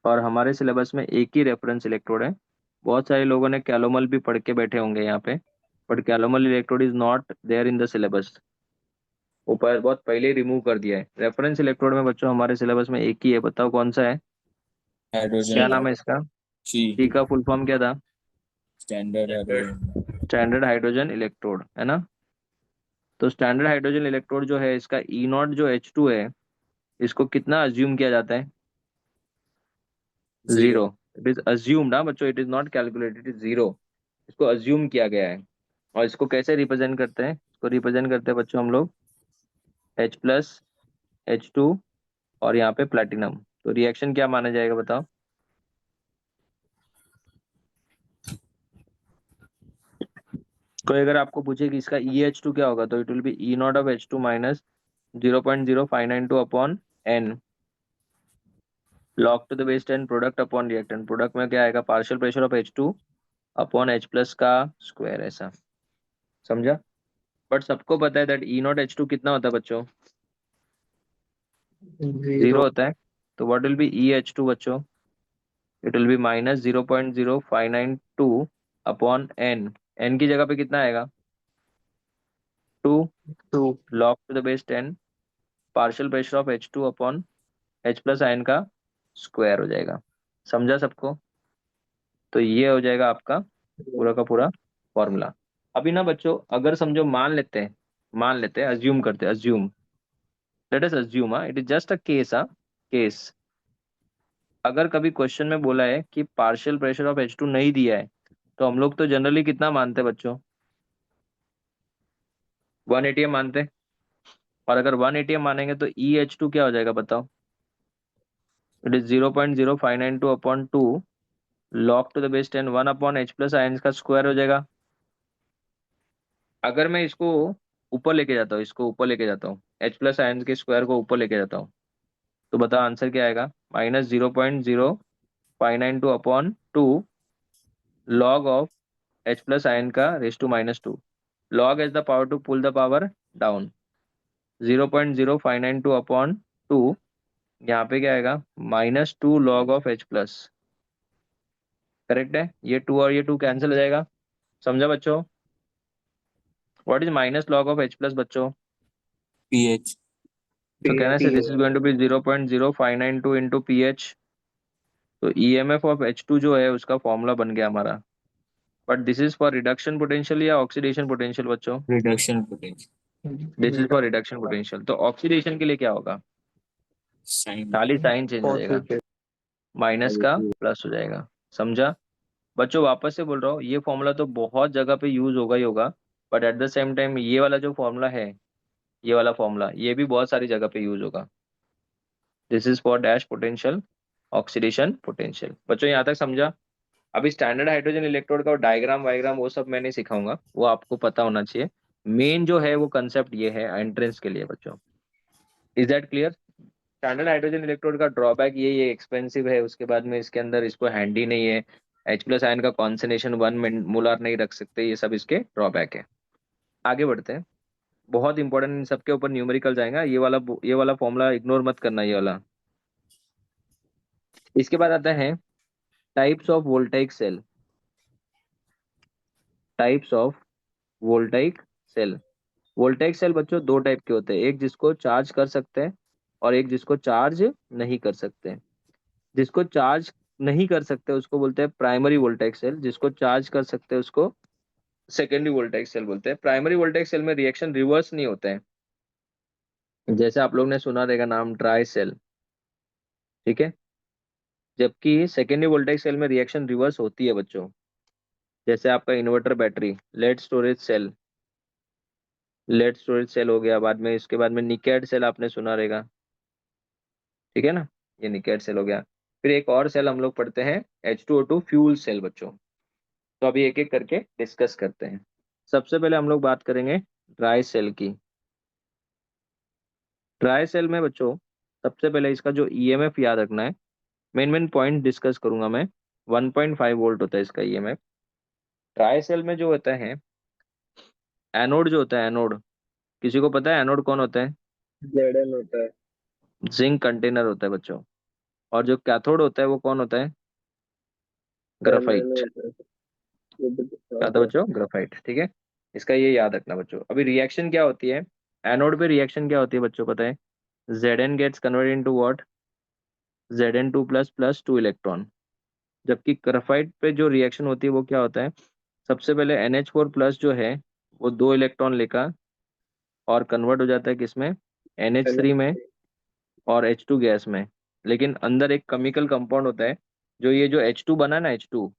और हमारे सिलेबस में एक ही रेफरेंस इलेक्ट्रोड है, बहुत सारे लोगों ने कैलोमल भी पढ़ के बैठे होंगे यहाँ पे, but calomel electrode is not there in the syllabus, ऊपर बहुत पहले ही रिमूव कर दिया है। रेफरेंस इलेक्ट्रोड में बच्चों हमारे सिलेबस में एक ही है, बताओ कौन सा है, क्या हाइड्रोजन। नाम है इसका, सी। सी का फुल फॉर्म क्या था, standard hydrogen. Standard hydrogen electrode है ना। तो स्टैंडर्ड हाइड्रोजन इलेक्ट्रोड जो है, इसका ई नॉट जो एच टू है, इसको कितना अज्यूम किया जाता है? Zero. 0। इट इज अज्यूम्ड ना बच्चों, it is not calculated, it is 0। इसको अज्यूम किया गया है। और इसको कैसे रिप्रेजेंट करते हैं? इसको रिप्रेजेंट करते हैं बच्चों हम लोग H+H2 और यहाँ पे प्लेटिनम। तो रिएक्शन क्या माना जाएगा बताओ? कोई अगर आपको पूछे कि इसका EH2 क्या होगा, तो it will be E0 of H2 minus 0.0592 upon N log to the base 10 product upon reactant. Product में क्या आएगा? Partial pressure of H2 upon H plus का स्क्वायर, ऐसा। समझा? बट सबको पता है दैट E0 H2 कितना होता है बच्चों? 0 होता है। तो व्हाट विल बी EH2 बच्चों? It will be minus 0.0592 upon N की जगह पे कितना आएगा? 2 2 log to the base 10 partial pressure of H2 upon H plus ion का स्क्वायर हो जाएगा। समझा सबको? तो ये हो जाएगा आपका पूरा का पूरा फॉर्मूला। अभी ना बच्चों, अगर समझो मान लेते हैं अज्यूम करते हैं, assume, let us assume, it is just a case, case. अगर कभी क्वेश्चन में बोला है कि पार्शियल प्रेशर ऑफ H2 नहीं दिया है, तो हम लोग तो जनरली कितना मानते हैं बच्चों? 1 atm मानते हैं। और अगर 1 atm मानेंगे तो EH2 क्या हो जाएगा बताओ? It is 0.0592 upon 2 log to the base 10 1 upon H plus ion का स्क्वायर हो जाएगा। अगर मैं इसको ऊपर लेके जाता हूँ, इसको ऊपर लेके जाता हूँ, H प्लस आयन के स्क्वायर को ऊपर लेके जाता हूँ, तो बताओ आंसर क्या आएगा? Minus 0.0592 upon 2 log of H plus ion का raise to -2। Log as the power to pull the power down. 0.0592 upon 2, यहाँ पे क्या आएगा? -2 log of H plus. Correct है? ये 2 और ये 2 कैंसिल हो जाएगा। समझा बच्चों? What is minus log of H plus बच्चों? pH. तो कहने से this is going to be 0.0592 into pH. तो EMF ऑफ H2 जो है उसका फॉर्मूला बन गया हमारा। But this is for reduction potential या ऑक्सीडेशन पोटेंशियल बच्चों? Reduction potential. This is for reduction potential. तो ऑक्सीडेशन के लिए क्या होगा? Sign. खाली साइन चेंज हो जाएगा, पॉजिटिव माइनस का प्लस हो जाएगा। समझा? बच्चों वापस से बोल रहा हूँ, ये फॉर्मूला तो बहुत जगह पे यूज होगा ही होगा, but at the same time ये वाला जो फॉर्मूला है, ये वाला फॉर्मूला, ये भी बहुत सारी जगह पे यूज होगा। This is for dash potential, oxidation potential. बच्चों यहाँ तक समझा? अभी स्टैंडर्ड हाइड्रोजन इलेक्ट्रोड का डायग्राम वायग्राम वो सब मैं नहीं सिखाऊंगा, वो आपको पता होना चाहिए। मेन जो है वो कंसेप्ट ये है एंट्रेंस के लिए बच्चों। Is that clear? Standard hydrogen electrode का ड्रॉबैक ये एक्सपेंसिव है, उसके बाद में इसके अंदर इसको हैंडी नहीं है, H प्लस आयन का कॉन्सेंट्रेशन 1 मोलर नहीं रख सकते, ये सब इसके ड्रॉबैक है। आगे बढ़ते हैं। बहुत इंपॉर्टेंट, इन सबके ऊपर न्यूमेरिकल जाएगा। ये वाला फॉर्मूला इग्नोर मत करना, ये वाला। इसके बाद आता है types of voltaic cell. Types of voltaic cell. Voltaic cell बच्चों दो टाइप के होते हैं, एक जिसको चार्ज कर सकते हैं और एक जिसको चार्ज नहीं कर सकते। जिसको चार्ज नहीं कर सकते उसको बोलते हैं प्राइमरी वोल्टाइक सेल, जिसको चार्ज कर सकते हैं उसको सेकेंडरी वोल्टाइक सेल बोलते हैं। प्राइमरी वोल्टाइक सेल में रिएक्शन रिवर्स नहीं होते हैं, जैसे आप लोग ने सुना रहेगा नाम ट्राई सेल, ठीक है। जबकि सेकेंडरी वोल्टाइक सेल में रिएक्शन रिवर्स होती है बच्चों, जैसे आपका inverter battery, lead storage cell, lead storage cell हो गया। बाद में इसके बाद में निकेड सेल आपने सुना रहेगा, ठीक है ना, ये निकेड सेल हो गया। फिर एक और सेल हम लोग पढ़ते हैं H2O2 फ्यूल सेल बच्चों। तो अभी एक एक करके डिस्कस करते हैं। सबसे पहले हम लोग बात करेंगे ड्राई सेल की। ड्राई सेल में बच्चों सबसे पहले इसका जो EMF याद रखना है, मेन मेन पॉइंट डिस्कस करूंगा मैं। 1.5 वोल्ट होता है इसका EMF। ड्राई सेल में जो होता है एनोड, जो होता है एनोड, किसी को पता है एनोड कौन होता है? जेडन होता है जिंक कंटेनर होता है बच्चों। और जो कैथोड होता है वो कौन होता है? Terminal graphite. होता है ये भी क्या दिखा था था बच्चों? ग्राफाइट, ठीक है। इसका ये याद रखना बच्चों। अभी रिएक्शन क्या होती है एनोड पे? रिएक्शन क्या होती है बच्चों पता है? Zn gets converted into what? Zn2 plus plus 2 electron. जबकि ग्राफाइट पे जो रिएक्शन होती है वो क्या होता है? सबसे पहले NH4 प्लस जो है वो 2 इलेक्ट्रॉन लेकर और कन्वर्ट हो जाता है किसमें? NH3 में। और H2 गैस में, लेकिन अंदर एक केमिकल कंपाउंड होता है, जो ये जो H2 बना ना H2,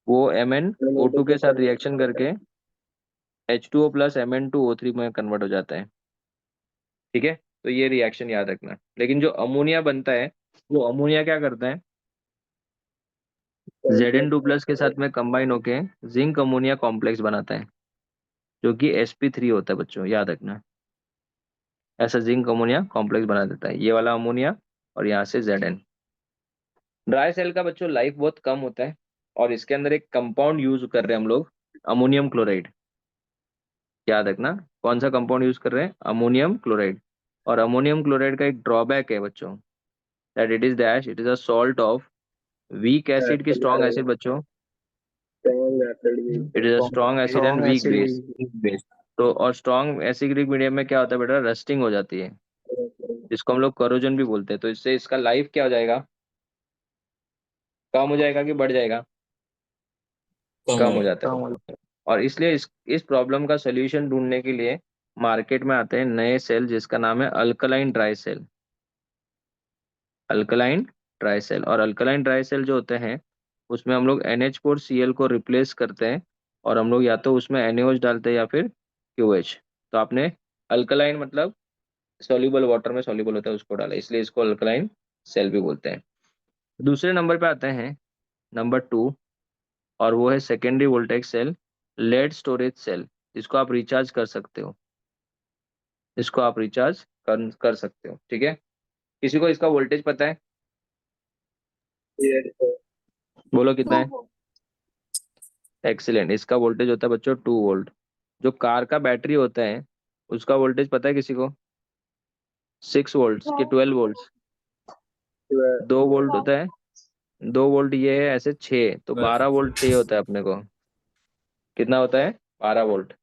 वो MnO2 के साथ रिएक्शन करके H2O प्लस Mn2O3 में कन्वर्ट हो जाता है। ठीक है, तो ये रिएक्शन याद रखना। लेकिन जो अमोनिया बनता है, वो अमोनिया क्या करता है, Zn2 प्लस के साथ में कंबाइन होके जिंक अमोनिया कॉम्प्लेक्स बनाता है, जो कि sp3 होता है बच्चों, याद रखना। ऐसा जिंक अमोनिया कॉम्प्लेक्स बना देता है ये वाला अमोनिया, और यहाँ से Zn। ड्राई सेल का बच्चों लाइफ बहुत कम होता है, और इसके अंदर एक कंपाउंड यूज कर रहे हैं हम लोग, अमोनियम क्लोराइड। याद रखना, कौन सा कंपाउंड यूज कर रहे हैं, अमोनियम क्लोराइड। और अमोनियम क्लोराइड का एक ड्रॉबैक है बच्चों, that it is dash, it is a salt of weak acid की स्ट्रॉन्ग एसिड बच्चों, स्ट्रॉन्ग एसिड भी। It is a strong acid and Strong weak acid base. is best. तो और स्ट्रॉन्ग एसिडिक मीडियम में क्या होता है बेटा, रस्टिंग हो जाती है, जिसको हम लोग करोजन भी बोलते हैं। तो इससे इसका लाइफ क्या हो जाएगा, कम हो जाएगा कि बढ़ जाएगा, कम कम हो हो जाता जाता है। और इसलिए इस प्रॉब्लम का सोल्यूशन ढूंढने के लिए मार्केट में आते हैं नए सेल, जिसका नाम है alkaline dry cell. Alkaline dry cell, और अल्कलाइन ड्राई सेल जो होते हैं, उसमें हम लोग NH4Cl को रिप्लेस करते हैं, और हम लोग या तो उसमें NaOH डालते हैं या फिर QH। तो आपने अल्कलाइन मतलब सॉल्युबल वाटर में सॉल्युबल होता है उसको डाला, इसलिए इसको अल्कलाइन सेल भी बोलते हैं। दूसरे नंबर पे आते हैं, नंबर 2, और वो है secondary voltage cell, lead storage cell, जिसको आप रिचार्ज कर सकते हो, इसको आप रिचार्ज कर सकते हो। ठीक है, किसी को इसका वोल्टेज पता है, Yes, sir. बोलो कितना 2 है। volt. एक्सीलेंट, इसका वोल्टेज होता है बच्चों 2 वोल्ट। जो कार का बैटरी होता है, उसका वोल्टेज पता है किसी को, 6 वोल्ट कि 12 वोल्ट, 2 वोल्ट होता है। 2 वोल्ट ये है ऐसे 6, तो 12 वोल्ट चाहिए होता है अपने को। कितना होता है, 12 वोल्ट।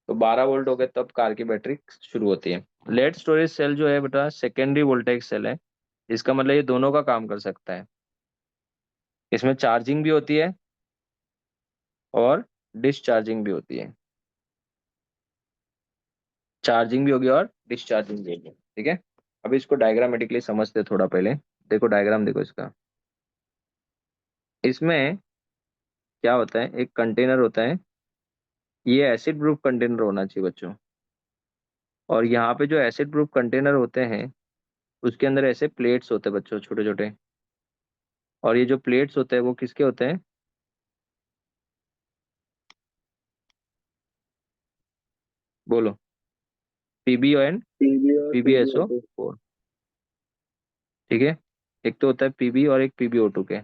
तो 12 वोल्ट हो गए तब कार की बैटरी शुरू होती है। लेड स्टोरेज सेल जो है बेटा सेकेंडरी वोल्टेज सेल है, इसका मतलब ये दोनों का काम कर सकता है। इसमें चार्जिंग भी होती है और डिस्चार्जिंग भी होती है, चार्जिंग भी होगी और डिस्चार्जिंग भी होगी। ठीक है, अभी इसको डायग्रामेटिकली समझते हैं थोड़ा पहले। देखो डायग्राम देखो इसका, इसमें क्या होता है, एक कंटेनर होता है, ये एसिड प्रूफ कंटेनर होना चाहिए बच्चों। और यहाँ पे जो एसिड प्रूफ कंटेनर होते हैं, उसके अंदर ऐसे प्लेट्स होते हैं बच्चों, छोटे छोटे। और ये जो प्लेट्स होते हैं वो किसके होते हैं, बोलो, पीबी एंड पीबी और पीबीएसओ पीबीओ2। 4। ठीक है, एक तो होता है पीबी और एक PbO2 के,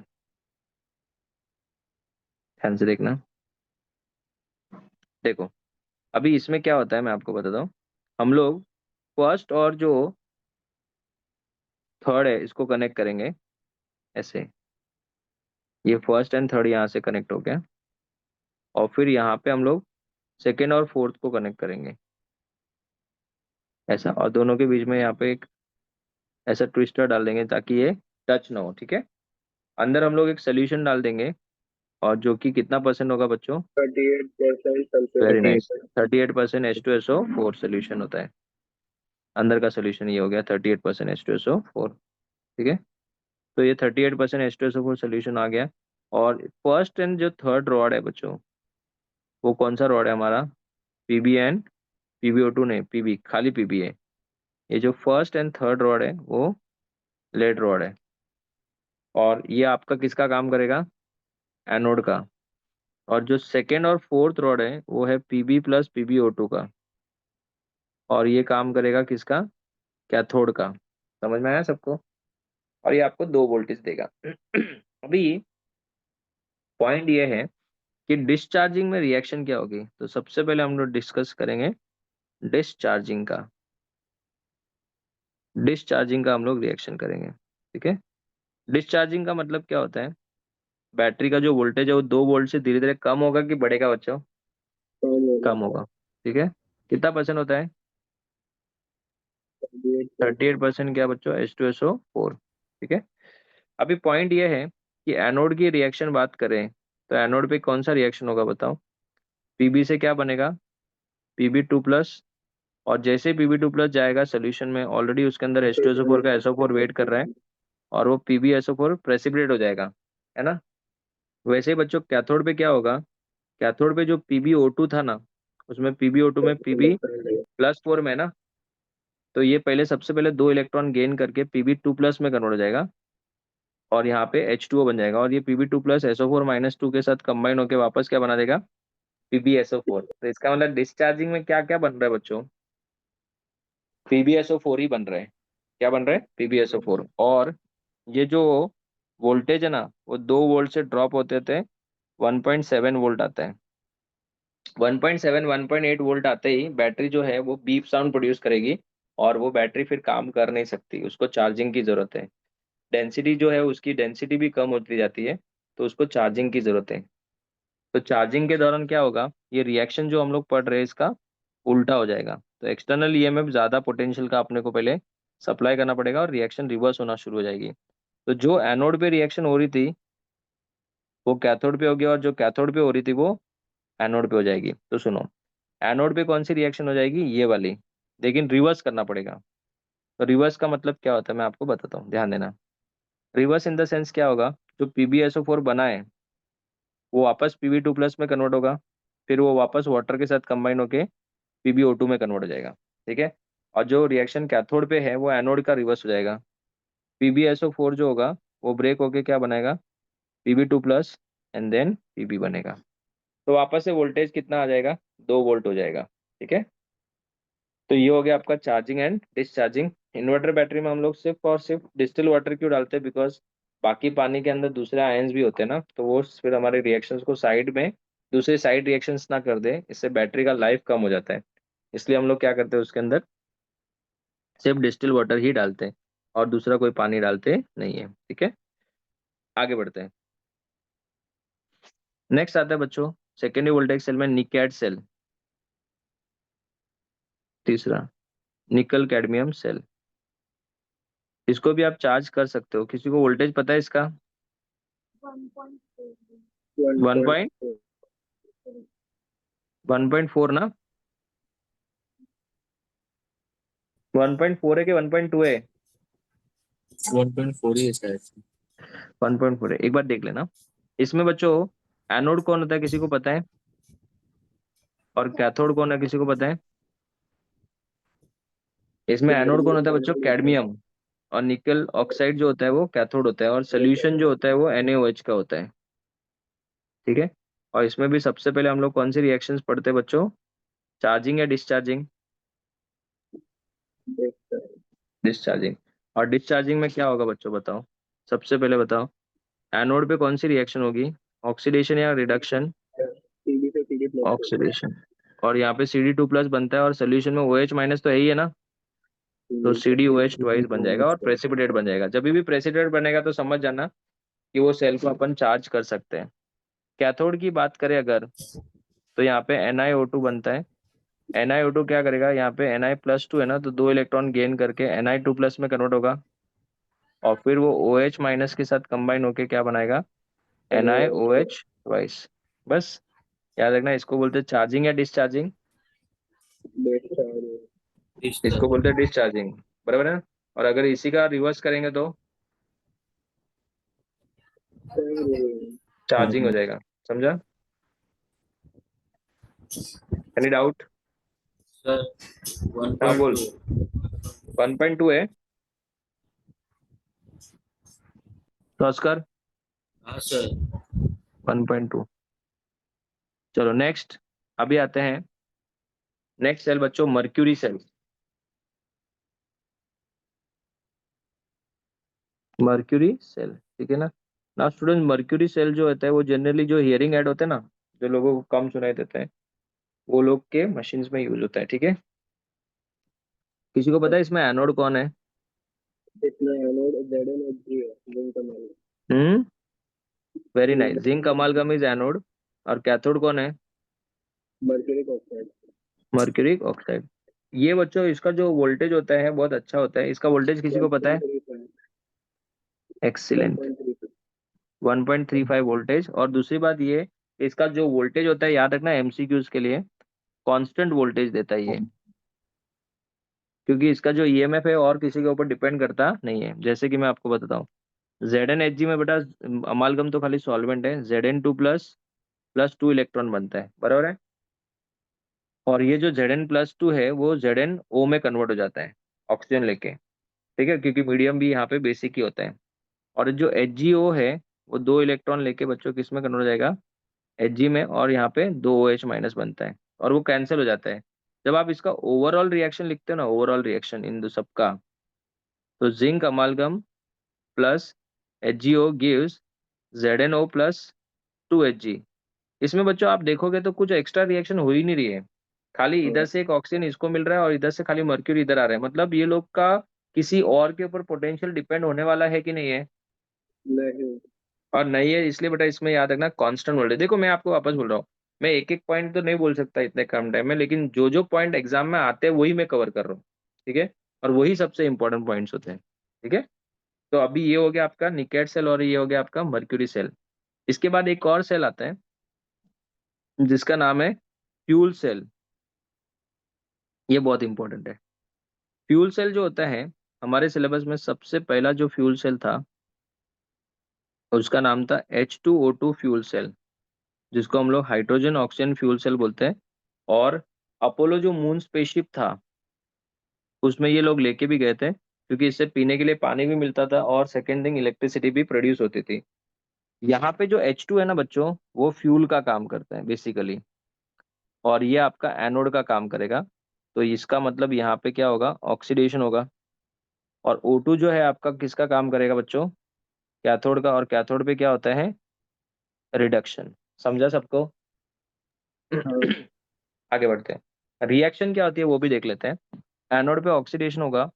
ध्यान से देखना। देखो अभी इसमें क्या होता है मैं आपको बताता हूँ। हम लोग फर्स्ट और जो थर्ड है इसको कनेक्ट करेंगे ऐसे, ये फर्स्ट एंड थर्ड यहाँ से कनेक्ट हो गया, और फिर यहाँ पे हम लोग सेकेंड और फोर्थ को कनेक्ट करेंगे ऐसा, और दोनों के बीच में यहाँ पे एक ऐसा ट्विस्टर डाल देंगे ताकि ये टच ना हो। ठीक है, अंदर हम लोग एक सोल्यूशन डाल देंगे, और जो कि कितना परसेंट होगा बच्चों, 38% very sulphuric 38. Nice, acid. 38% H2SO4 solution होता है। अंदर का सोल्यूशन ये हो गया 38% H2SO4। ठीक है, तो ये 38% H2SO4 सोल्यूशन आ गया। और फर्स्ट एंड जो थर्ड रॉड है बच्चों, वो कौन सा रॉड है हमारा, पीबी एंड PbO2 नहीं, पीबी खाली पीबी है। ये जो फर्स्ट एंड थर्ड रॉड है वो लेड रॉड है, और ये आपका किसका काम करेगा, एनोड का। और जो सेकेंड और फोर्थ रॉड है वो है पीबी प्लस PbO2 का, और ये काम करेगा किसका, कैथोड का। समझ में आया सबको, और ये आपको 2 वोल्टेज देगा। अभी पॉइंट ये है कि डिस्चार्जिंग में रिएक्शन क्या होगी, तो सबसे पहले हम लोग डिस्कस करेंगे डिस्चार्जिंग का। डिस्चार्जिंग का हम लोग रिएक्शन करेंगे। ठीक है, डिस्चार्जिंग का मतलब क्या होता है, बैटरी का जो वोल्टेज है वो 2 वोल्ट से धीरे धीरे कम होगा कि बढ़ेगा बच्चों, कम होगा। कम होगा। ठीक है, कितना परसेंट होता है, 38%। 38% क्या बच्चों, H2SO4। ठीक है, अभी पॉइंट ये है कि एनोड की रिएक्शन बात करें, तो एनोड पे कौन सा रिएक्शन होगा बताओ, पीबी से क्या बनेगा, PB2 प्लस और जैसे Pb2+ जाएगा सोल्यूशन में, ऑलरेडी उसके अंदर H2SO4 का SO4 वेट कर रहा है और वो PbSO4 प्रेसिपिटेट हो जाएगा, है ना। वैसे ही बच्चों कैथोड पे क्या होगा, कैथोड पे जो PbO2 था ना, उसमें PbO2 में Pb+4 में ना, तो ये पहले सबसे पहले 2 इलेक्ट्रॉन गेन करके Pb2+ में कन्वर्ट हो जाएगा और यहाँ पे H2O बन जाएगा और ये Pb2+ SO4-2 के साथ कंबाइन होकर वापस क्या बना देगा, PbSO4। तो इसका मतलब डिस्चार्जिंग में क्या क्या बन रहा है बच्चों, PbSO4 ही बन रहा है। क्या बन रहा है, PbSO4। और ये जो वोल्टेज है ना, वो 2 वोल्ट से ड्रॉप होते थे 1.7 वोल्ट आता है। 1.7 1.8 वोल्ट आते ही बैटरी जो है वो बीप साउंड प्रोड्यूस करेगी और वो बैटरी फिर काम कर नहीं सकती, उसको चार्जिंग की जरूरत है। डेंसिटी जो है उसकी डेंसिटी भी कम होती जाती है, तो उसको चार्जिंग की जरूरत है। तो चार्जिंग के दौरान क्या होगा, ये रिएक्शन जो हम लोग पढ़ रहे हैं इसका उल्टा हो जाएगा। तो एक्सटर्नल ईएमएफ ज्यादा पोटेंशियल का अपने को पहले सप्लाई करना पड़ेगा और रिएक्शन रिवर्स होना शुरू हो जाएगी। तो जो एनोड पे रिएक्शन हो रही थी वो कैथोड पे होगी और जो कैथोड पे हो रही थी वो एनोड पे हो जाएगी। तो सुनो, एनोड पे कौन सी रिएक्शन हो जाएगी, ये वाली, लेकिन रिवर्स करना पड़ेगा। तो रिवर्स का मतलब क्या होता है मैं आपको बताता हूँ, ध्यान देना। रिवर्स इन द सेंस क्या होगा, जो PbSO4 बना है वो वापस Pb2+ में कन्वर्ट होगा, फिर वो वापस वाटर के साथ कंबाइन होके PbO2 में कन्वर्ट हो जाएगा, ठीक है। और जो रिएक्शन कैथोड पे है वो एनोड का रिवर्स हो जाएगा। PbSO4 जो होगा वो ब्रेक होके क्या बनाएगा, Pb2+ एंड देन Pb बनेगा। तो वापस से वोल्टेज कितना आ जाएगा, 2 वोल्ट हो जाएगा, ठीक है। तो ये हो गया आपका charging and discharging. Inverter battery में हम लोग सिर्फ और सिर्फ डिस्टिल वाटर क्यों डालते हैं, बिकॉज बाकी पानी के अंदर दूसरे आयंस भी होते हैं ना, तो वो फिर हमारे रिएक्शंस को साइड में दूसरे साइड रिएक्शंस ना कर दे, इससे बैटरी का लाइफ कम हो जाता है। इसलिए हम लोग क्या करते हैं उसके अंदर सिर्फ डिस्टिल वाटर ही डालते हैं और दूसरा कोई पानी डालते नहीं है, ठीक है। आगे बढ़ते हैं। नेक्स्ट आता है बच्चों सेकेंडरी वोल्टेज सेल में निकैड सेल। तीसरा निकल कैडमियम सेल। इसको भी आप चार्ज कर सकते हो। किसी को वोल्टेज पता है इसका, 1.4 वन पॉइंट 1.4 ना, 1.4 है कि 1.2 है, 1.4 ही है शायद से। 1.4 है, एक बार देख लेना। इसमें बच्चों एनोड कौन होता है किसी को पता है, और कैथोड कौन है किसी को पता है। इसमें एनोड कौन होता है बच्चों, कैडमियम, और निकल ऑक्साइड जो होता है वो कैथोड होता है, और सोल्यूशन जो होता है वो NaOH का होता है, ठीक है। और इसमें भी सबसे पहले हम लोग कौन सी रिएक्शंस पढ़ते हैं बच्चों, चार्जिंग या डिस्चार्जिंग, डिस्चार्जिंग। और डिस्चार्जिंग में क्या होगा बच्चों बताओ, सबसे पहले बताओ, एनोड पे कौन सी रिएक्शन होगी, ऑक्सीडेशन या रिडक्शन, Pb से Pb+ ऑक्सीडेशन। और यहाँ पे CD2+ बनता है और सोल्यूशन में OH- तो है ही है ना, तो CdOH ट्वाइस बन जाएगा और प्रेसिपिटेट बन जाएगा। जब भी प्रेसिपिटेट बनेगा तो समझ जाना कि वो सेल को अपन चार्ज कर सकते हैं। कैथोड की बात करें अगर, तो यहाँ पे NiO2 बनता है। NiO2 क्या करेगा, यहाँ पे Na+2 है ना, तो 2 इलेक्ट्रॉन गेन करके Na2+ में कन्वर्ट होगा और फिर वो OH- के साथ कंबाइन होके क्या बनाएगा, NiOH ट्वाइस। बस याद रखना, इसको बोलते हैं चार्जिंग या डिस्चार्जिंग, इसको बोलते हैं डिस्चार्जिंग, बराबर है ना। और अगर इसी का रिवर्स करेंगे तो चार्जिंग हो जाएगा, समझा। एनी डाउट, सर हाँ बोल। 1.2। 1.2 है तो ऑस्कर, हाँ सर। 1.2। चलो नेक्स्ट, अभी आते हैं नेक्स्ट सेल बच्चों, मर्क्यूरी सेल। मर्क्यूरी सेल, ठीक है ना। ना स्टूडेंट, मर्क्यूरी सेल जो होता है वो जनरली जो हियरिंग ऐड होते हैं ना, जो लोगों को कम सुनाई देते हैं, वो लोग के मशीन्स में यूज होता है, ठीक है। किसी को पता है इसमें एनोड कौन है, इसमें एनोड ZnO3 है, जिंक कमाल, hmm, very nice, zinc amalgam is anode. और कैथोड कौन है, मर्क्यूरिक ऑक्साइड मर्क्यूरिक ऑक्साइड। ये बच्चों इसका जो वोल्टेज होता है बहुत अच्छा होता है। इसका वोल्टेज किसी को पता है, 1.35 एक्सीलेंट, 1.35 1.35 वोल्टेज। और दूसरी बात ये, इसका जो वोल्टेज होता है याद रखना MCQs के लिए, कांस्टेंट वोल्टेज देता है ये, क्योंकि इसका जो ईएमएफ है और किसी के ऊपर डिपेंड करता नहीं है। जैसे कि मैं आपको बताता हूँ, Zn Hg में बेटा अमालगम तो खाली सॉल्वेंट है, Zn2 प्लस प्लस 2 इलेक्ट्रॉन बनता है, बराबर है। और ये जो Zn+2 है वो Zn O में कन्वर्ट हो जाता है ऑक्सीजन लेके, ठीक है, क्योंकि मीडियम भी यहाँ पे बेसिक ही होता है। और जो HgO है वो 2 इलेक्ट्रॉन लेके बच्चों किस में कन्वर्ट हो जाएगा, Hg में, और यहाँ पे 2OH- बनता है और वो कैंसिल हो जाता है। जब आप इसका ओवरऑल रिएक्शन लिखते हो ना, ओवरऑल रिएक्शन इन दो सबका, तो zinc अमालगम plus HgO gives ZnO plus 2Hg। इसमें बच्चों आप देखोगे तो कुछ एक्स्ट्रा रिएक्शन हो ही नहीं रही है, खाली इधर से एक ऑक्सीजन इसको मिल रहा है और इधर से खाली मर्क्यूरी इधर आ रहा है। मतलब ये लोग का किसी और के ऊपर पोटेंशियल डिपेंड होने वाला है कि नहीं है, नहीं। और नहीं है, इसलिए बेटा इसमें याद रखना कांस्टेंट वोल्टेज। देखो मैं आपको वापस बोल रहा हूँ, मैं एक एक पॉइंट तो नहीं बोल सकता इतने कम टाइम में, लेकिन जो जो पॉइंट एग्जाम में आते हैं वही मैं कवर कर रहा हूँ, ठीक है, और वही सबसे इंपॉर्टेंट पॉइंट्स होते हैं, ठीक है। तो अभी ये हो गया आपका निकेट सेल और ये हो गया आपका मर्क्यूरी सेल। इसके बाद एक और सेल आता है जिसका नाम है फ्यूल सेल। ये बहुत इंपॉर्टेंट है। फ्यूल सेल जो होता है, हमारे सिलेबस में सबसे पहला जो फ्यूल सेल था उसका नाम था H2O2 फ्यूल सेल, जिसको हम लोग हाइड्रोजन ऑक्सीजन फ्यूल सेल बोलते हैं। और अपोलो जो मून स्पेसशिप था उसमें ये लोग लेके भी गए थे, क्योंकि इससे पीने के लिए पानी भी मिलता था और सेकेंड थिंग इलेक्ट्रिसिटी भी प्रोड्यूस होती थी। यहाँ पे जो H2 है ना बच्चों, वो फ्यूल का काम करता है बेसिकली, और ये आपका एनोड का काम करेगा। तो इसका मतलब यहाँ पे क्या होगा, ऑक्सीडेशन होगा। और O2 जो है आपका किसका काम करेगा बच्चों, कैथोड का, और कैथोड पे क्या होता है, रिडक्शन। समझा सबको? हाँ। आगे बढ़ते हैं, रिएक्शन क्या होती है वो भी देख लेते हैं। एनोड पे ऑक्सीडेशन होगा।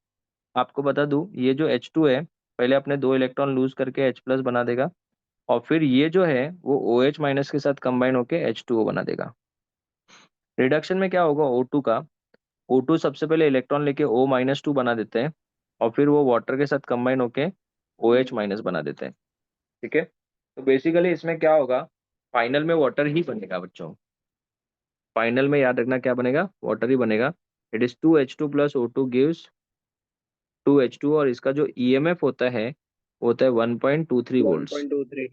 आपको बता दूं, ये जो H2 है पहले अपने 2 इलेक्ट्रॉन लूज करके H+ बना देगा, और फिर ये जो है वो OH- के साथ कंबाइन होके H2O बना देगा। रिडक्शन में क्या होगा, O2 का, O2 सबसे पहले इलेक्ट्रॉन लेके O-2 बना देते हैं, और फिर वो वाटर के साथ कंबाइन होके OH- बना देते हैं, ठीक है। तो बेसिकली इसमें क्या होगा, फाइनल में वाटर ही बनेगा बच्चों। फाइनल में याद रखना क्या बनेगा, वाटर ही बनेगा। It is 2H2 plus O2 gives 2H2, और इसका जो ईएमएफ होता है वो होता है 1.23 वोल्ट्स। 1.23।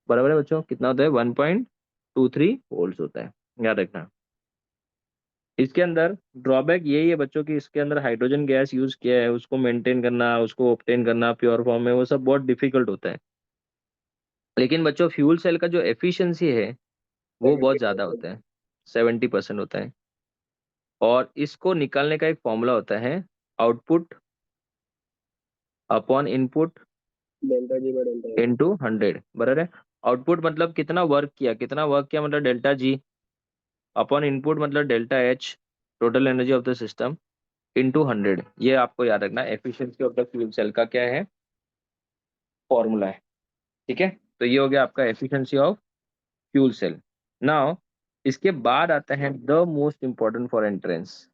बराबर है बच्चों, कितना होता है, 1.23 वोल्ट्स होता है, याद रखना। इसके अंदर ड्रॉबैक यही है बच्चों की, इसके अंदर हाइड्रोजन गैस यूज किया है, उसको मेंटेन करना, उसको ऑब्टेन करना प्योर फॉर्म में, वो सब बहुत डिफिकल्ट होता है। लेकिन बच्चों फ्यूल सेल का जो एफिशिएंसी है वो बहुत ज्यादा 70%। होता है, 70% होता है। और इसको निकालने का एक फॉर्मूला होता है, output upon input delta G by delta H. Into 100, बराबर है। आउटपुट मतलब कितना वर्क किया, कितना वर्क किया मतलब डेल्टा जी, अपॉन इनपुट मतलब delta H, total energy of the system, into 100। ये आपको याद रखना efficiency of the fuel cell का क्या है, फॉर्मूला है, ठीक है। तो ये हो गया आपका efficiency of fuel cell. Now इसके बाद आता है the most important for entrance,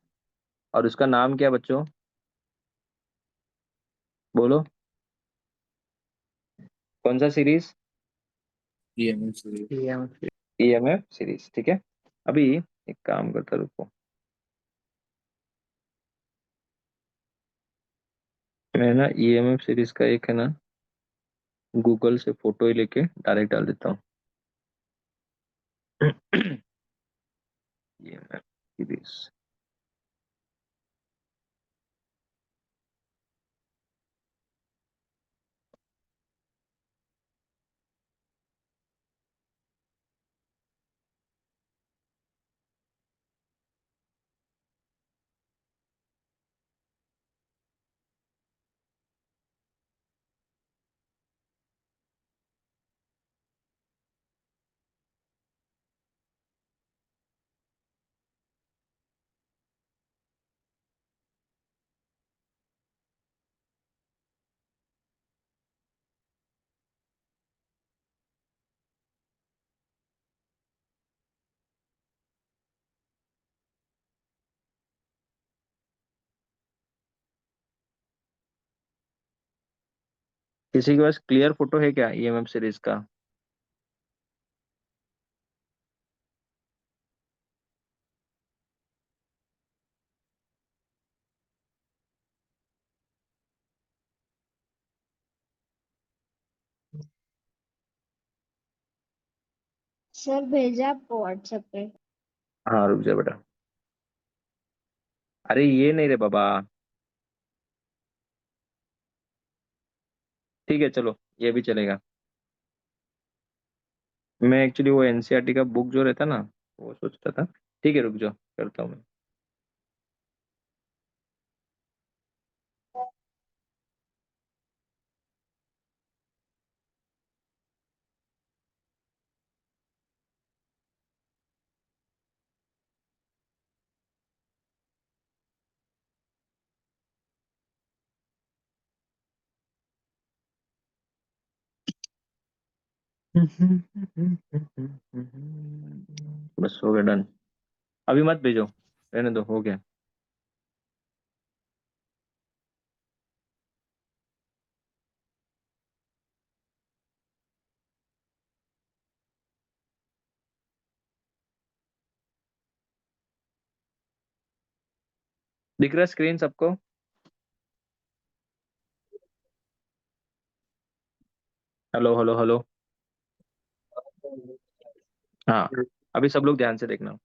और उसका नाम क्या है बच्चों, बोलो, कौन सा सीरीज, EMS ईएमएफ सीरीज, ठीक है। अभी एक काम करता, रुको, मैं ना ईएमएफ सीरीज का एक है ना गूगल से फोटो ही लेके डायरेक्ट डाल देता हूँ। ईएमएफ सीरीज, किसी के पास क्लियर फोटो है क्या ईएमएफ सीरीज का? सर भेजा आपको व्हाट्सएप पे। हाँ रुक जा बेटा। अरे ये नहीं रे बाबा। ठीक है चलो, ये भी चलेगा। मैं एक्चुअली वो एनसीईआरटी का बुक जो रहता ना, वो सोच रहा था। ठीक है रुक जाओ, करता हूँ मैं। बस हो गया, डन। अभी मत भेजो, रहने दो, हो गया। दिख रहा है स्क्रीन सबको? Hello hello hello. हाँ, अभी सब लोग ध्यान से देखना।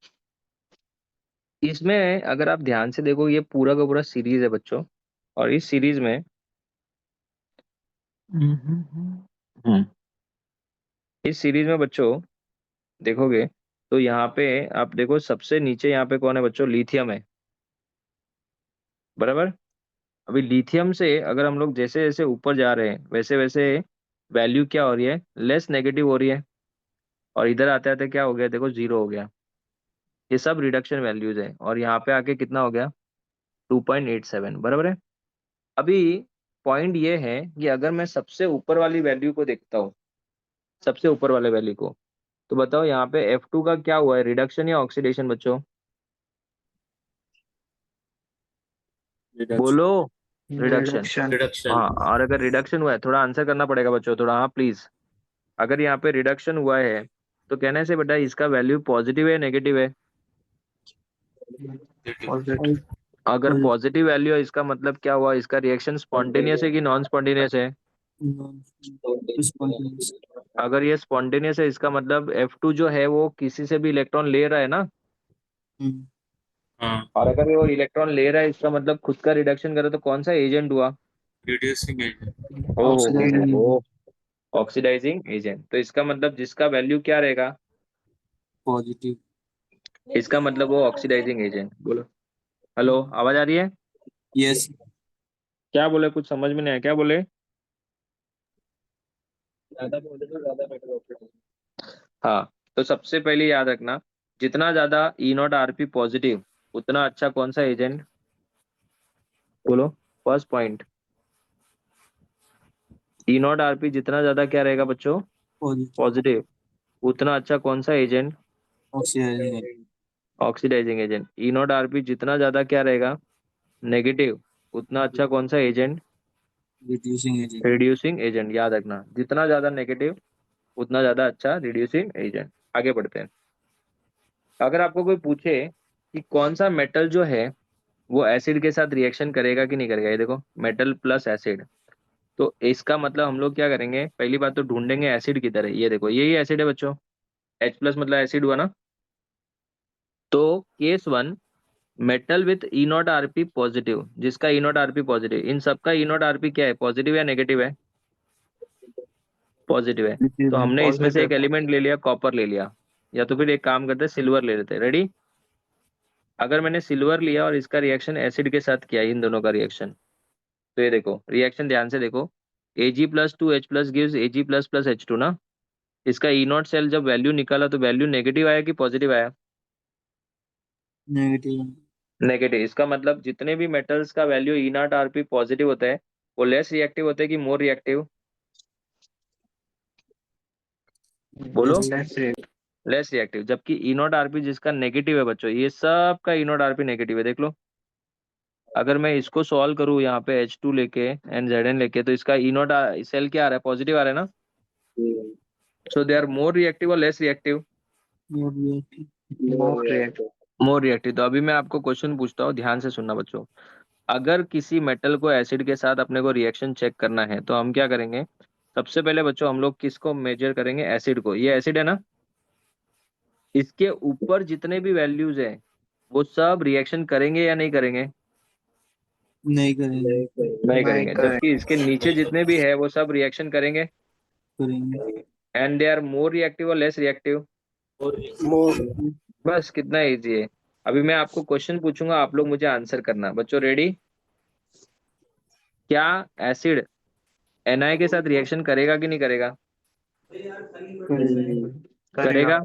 इसमें अगर आप ध्यान से देखो, ये पूरा का पूरा सीरीज है बच्चों। और इस सीरीज में हम्म, इस सीरीज में बच्चों देखोगे तो यहाँ पे आप देखो, सबसे नीचे यहाँ पे कौन है बच्चों? लिथियम है, बराबर। अभी लिथियम से अगर हम लोग जैसे जैसे ऊपर जा रहे हैं, वैसे वैसे वैल्यू क्या हो रही है? लेस नेगेटिव हो रही है। और इधर आते आते क्या हो गया? देखो, जीरो हो गया। ये सब रिडक्शन वैल्यूज है। और यहाँ पे आके कितना हो गया? 2.87, बराबर है। अभी पॉइंट ये है कि अगर मैं सबसे ऊपर वाली वैल्यू को देखता हूँ, सबसे ऊपर वाले वैल्यू को, तो बताओ यहाँ पे F2 का क्या हुआ है? रिडक्शन या ऑक्सीडेशन बच्चों? Reduction. बोलो। रिडक्शन। Reduction. हाँ, और अगर रिडक्शन हुआ है, थोड़ा आंसर करना पड़ेगा बच्चों, थोड़ा, हाँ प्लीज। अगर यहाँ पे रिडक्शन हुआ है तो कहने से बेटा इसका वैल्यू पॉजिटिव है, नेगेटिव है? Positive. अगर पॉजिटिव वैल्यू है, इसका मतलब क्या हुआ? इसका रिएक्शन स्पॉन्टेनियस है कि नॉन स्पॉन्टेनियस है? Spontaneous. अगर ये स्पॉन्टेनियस है, इसका मतलब F2 जो है वो किसी से भी इलेक्ट्रॉन ले रहा है ना। हाँ. और अगर वो इलेक्ट्रॉन ले रहा है, इसका मतलब खुद का रिडक्शन करे, तो कौन सा एजेंट हुआ? Reducing agent. ओ Oxidizing agent. Oxidizing agent. तो इसका मतलब जिसका वैल्यू क्या रहेगा? Positive. इसका मतलब वो ऑक्सीडाइजिंग एजेंट। बोलो। हेलो, आवाज आ रही है? Yes. क्या बोले? कुछ समझ में नहीं आया, क्या बोले? ज्यादा पॉजिटिव ज्यादा बेटर ऑप्शन। हाँ, तो सबसे पहले याद रखना, जितना ज्यादा ई नॉट आरपी पॉजिटिव, उतना अच्छा कौन सा एजेंट? बोलो। फर्स्ट पॉइंट, ई नॉट आरपी जितना ज्यादा क्या रहेगा बच्चों? Positive. पॉजिटिव, उतना अच्छा कौन सा agent? Oxidizing agent. Oxidizing agent. E naught RP जितना ज्यादा क्या रहेगा? नेगेटिव, उतना अच्छा कौन सा agent? Reducing agent. Reducing agent. याद रखना, जितना ज्यादा नेगेटिव, उतना ज्यादा अच्छा रिड्यूसिंग एजेंट। आगे बढ़ते हैं। अगर आपको कोई पूछे कि कौन सा मेटल जो है वो एसिड के साथ रिएक्शन करेगा कि नहीं करेगा, ये देखो, मेटल प्लस एसिड, तो इसका मतलब हम लोग क्या करेंगे? पहली बात तो ढूंढेंगे एसिड की तरह। ये देखो, यही एसिड है बच्चों। H प्लस मतलब एसिड हुआ ना। तो case one, metal with E naught RP positive, जिसका ई नॉट आरपी पॉजिटिव, इन सबका ई नॉट आरपी क्या है? पॉजिटिव या नेगेटिव है? पॉजिटिव है। तो हमने इसमें से एक एलिमेंट ले लिया, कॉपर ले लिया, या तो फिर एक काम करते, सिल्वर ले लेते। रेडी? अगर मैंने सिल्वर लिया और इसका रिएक्शन एसिड के साथ किया, इन दोनों का रिएक्शन, तो ये देखो रिएक्शन, ध्यान से देखो, Ag+2H+ गिव्स Ag++H2 ना। इसका ई नॉट सेल जब वैल्यू निकाला तो वैल्यू नेगेटिव आया कि पॉजिटिव आया? Negative. नेगेटिव। इसका मतलब जितने भी मेटल्स का वैल्यू ई नॉट आरपी पॉजिटिव होता है, वो लेस रिएक्टिव होते हैं कि मोर रिएक्टिव? बोलो। Less reactive. जबकि ई नॉट आरपी जिसका नेगेटिव है बच्चों, ये सब का ई नॉट आरपी नेगेटिव है, देख लो। अगर मैं इसको सॉल्व करूँ यहाँ पे H2 लेके एंड Zn लेके, तो इसका ई नॉट सेल क्या आ रहा है? पॉजिटिव आ रहा है ना। सो दे आर मोर रिएक्टिव और less reactive? More reactive. More reactive. तो अभी मैं आपको क्वेश्चन पूछता हूँ, ध्यान से सुनना बच्चों। अगर किसी मेटल को एसिड के साथ अपने को रिएक्शन चेक करना है, तो हम क्या करेंगे? सबसे पहले बच्चों हम लोग किसको मेजर करेंगे? एसिड को। ये एसिड है ना। इसके ऊपर जितने भी वैल्यूज हैं वो सब रिएक्शन करेंगे या नहीं करेंगे? नहीं करेंगे। नहीं करेंगे। जबकि इसके नीचे जितने भी है वो सब रिएक्शन करेंगे। करेंगे। And they are more reactive और लेस रिएक्टिव। बस कितना इजी है। अभी मैं आपको क्वेश्चन पूछूंगा, आप लोग मुझे आंसर करना। बच्चों रेडी? क्या एसिड Na के साथ रिएक्शन करेगा कि नहीं करेगा? करेगा।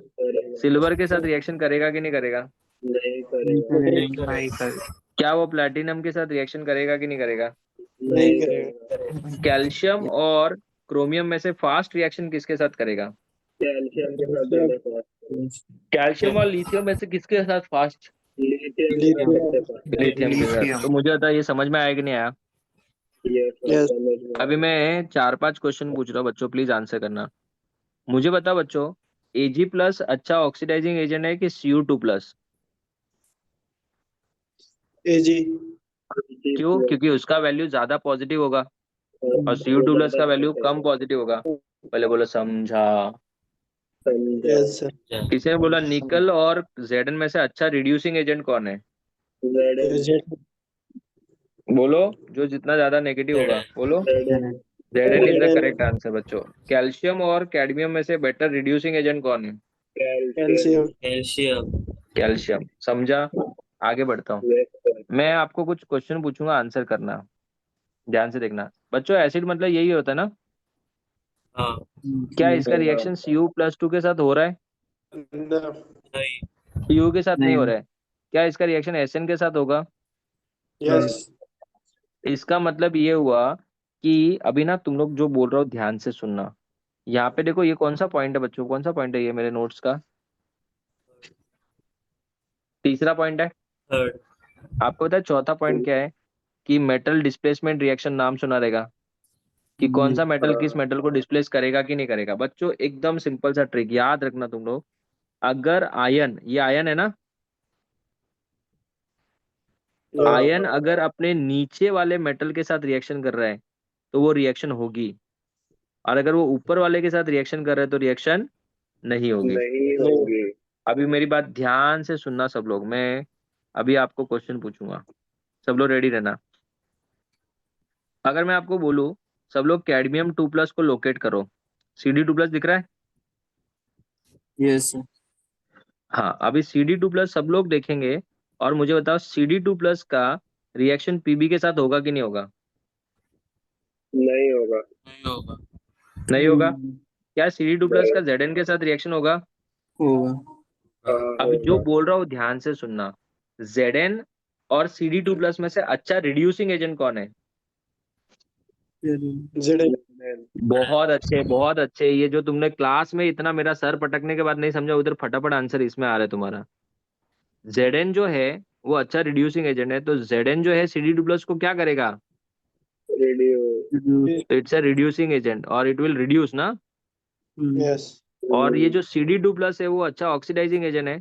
सिल्वर के साथ रिएक्शन करेगा कि नहीं करेगा? नहीं नहीं करेगा। करेंगे। क्या वो प्लैटिनम के साथ रिएक्शन करेगा कि नहीं करेगा? नहीं करेगा। कैल्शियम और क्रोमियम में से फास्ट रिएक्शन किसके साथ करेगा? कैल्शियम के साथ ज्यादा फास्ट। कैल्शियम और लिथियम में से किसके साथ फास्ट? लिथियम के साथ सबसे फास्ट। लिथियम के साथ। तो मुझे बता, ये समझ में आया कि नहीं आया? यस समझ में अभी मैं 4-5 क्वेश्चन पूछ रहा हूँ बच्चों, प्लीज आंसर करना। मुझे बता बच्चों, Ag+ अच्छा ऑक्सीडाइजिंग एजेंट है कि Cu2+? एजी। क्यों? क्योंकि उसका वैल्यू ज्यादा पॉजिटिव होगा और Cu2+ का वैल्यू कम पॉजिटिव होगा। पहले बोलो समझा। यस किसी ने बोला निकल और Zn में से अच्छा रिड्यूसिंग एजेंट कौन है? सर। बोलो, जो जितना ज्यादा नेगेटिव होगा बोलो। Zn is the correct answer बच्चों। कैल्शियम और कैडमियम में से बेटर रिड्यूसिंग एजेंट कौन है? कैल्शियम। कैल्शियम। समझा? आगे बढ़ता हूँ। मैं आपको कुछ क्वेश्चन पूछूंगा, आंसर करना। ध्यान से देखना बच्चों। एसिड मतलब यही होता है ना? क्या इसका रिएक्शन Cu+2 के साथ हो रहा है? Cu के साथ नहीं हो नहीं। रहा है। क्या इसका रिएक्शन Sn के साथ होगा? यस। इसका मतलब ये हुआ कि अभी ना तुम लोग जो बोल रहे हो ध्यान से सुनना। यहाँ पे देखो, ये कौन सा पॉइंट है बच्चों? कौन सा पॉइंट है ये मेरे नोट्स का? तीसरा पॉइंट है। आपको पता है चौथा पॉइंट क्या है? कि मेटल डिस्प्लेसमेंट रिएक्शन नाम सुना रहेगा कि कौन सा मेटल किस मेटल को डिस्प्लेस करेगा कि नहीं करेगा। बच्चों एकदम सिंपल सा ट्रिक याद रखना तुम लोग। अगर आयन, ये आयन है ना, आयन अगर अपने नीचे वाले मेटल के साथ रिएक्शन कर रहा है तो वो रिएक्शन होगी, और अगर वो ऊपर वाले के साथ रिएक्शन कर रहा है तो रिएक्शन नहीं होगी। नहीं होगी। अभी मेरी बात ध्यान से सुनना सब लोग। मैं अभी आपको क्वेश्चन पूछूंगा, सब लोग रेडी रहना। अगर मैं आपको बोलूं सब लोग Cd2+ को लोकेट करो, Cd2+ दिख रहा है? यस। हाँ, अभी Cd2+ सब लोग देखेंगे और मुझे बताओ Cd2+ का रिएक्शन Pb के साथ होगा कि नहीं होगा? नहीं होगा। नहीं होगा। क्या Cd2+ का Zn के साथ रिएक्शन होगा? होगा। अभी जो बोल रहा हूँ ध्यान से सुनना। Zn और Cd2+ में से अच्छा रिड्यूसिंग एजेंट कौन है? जेड। बहुत अच्छे, बहुत अच्छे। ये जो तुमने क्लास में इतना मेरा सर पटकने के बाद नहीं समझा, उधर फटाफट आंसर इसमें आ रहा है तुम्हारा। Zn जो है वो अच्छा रिड्यूसिंग एजेंट है, तो Zn जो है Cd2+ को क्या करेगा? Radio. It's a reducing agent और इट विल रिड्यूस ना। यस। और ये जो Cd2+ है वो अच्छा ऑक्सीडाइजिंग एजेंट है,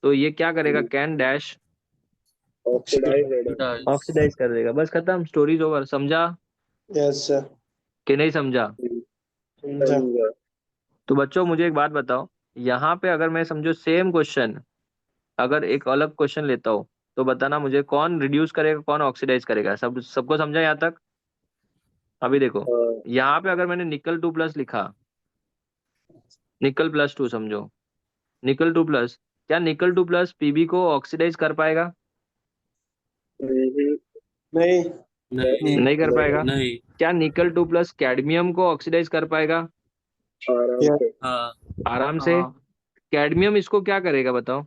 तो ये क्या करेगा? Can dash oxidise. ऑक्सीडाइज कर देगा। बस खत्म, स्टोरीज ओवर। समझा यस सर। कि नहीं समझा? समझा। तो बच्चों मुझे एक बात बताओ, यहाँ पे अगर मैं समझो सेम क्वेश्चन, अगर एक अलग क्वेश्चन लेता हूँ तो बताना मुझे कौन रिड्यूस करेगा कौन ऑक्सीडाइज करेगा। सबको समझा यहाँ तक? अभी देखो, हाँ। यहाँ पे अगर मैंने Ni2+ लिखा, Ni+2 समझो, Ni2+, क्या Ni2+ Pb को ऑक्सीडाइज कर पाएगा? नहीं। नहीं कर पाएगा। क्या Ni2+ कैडमियम को ऑक्सीडाइज कर पाएगा? आराम से। आराम से। कैडमियम इसको क्या करेगा बताओ?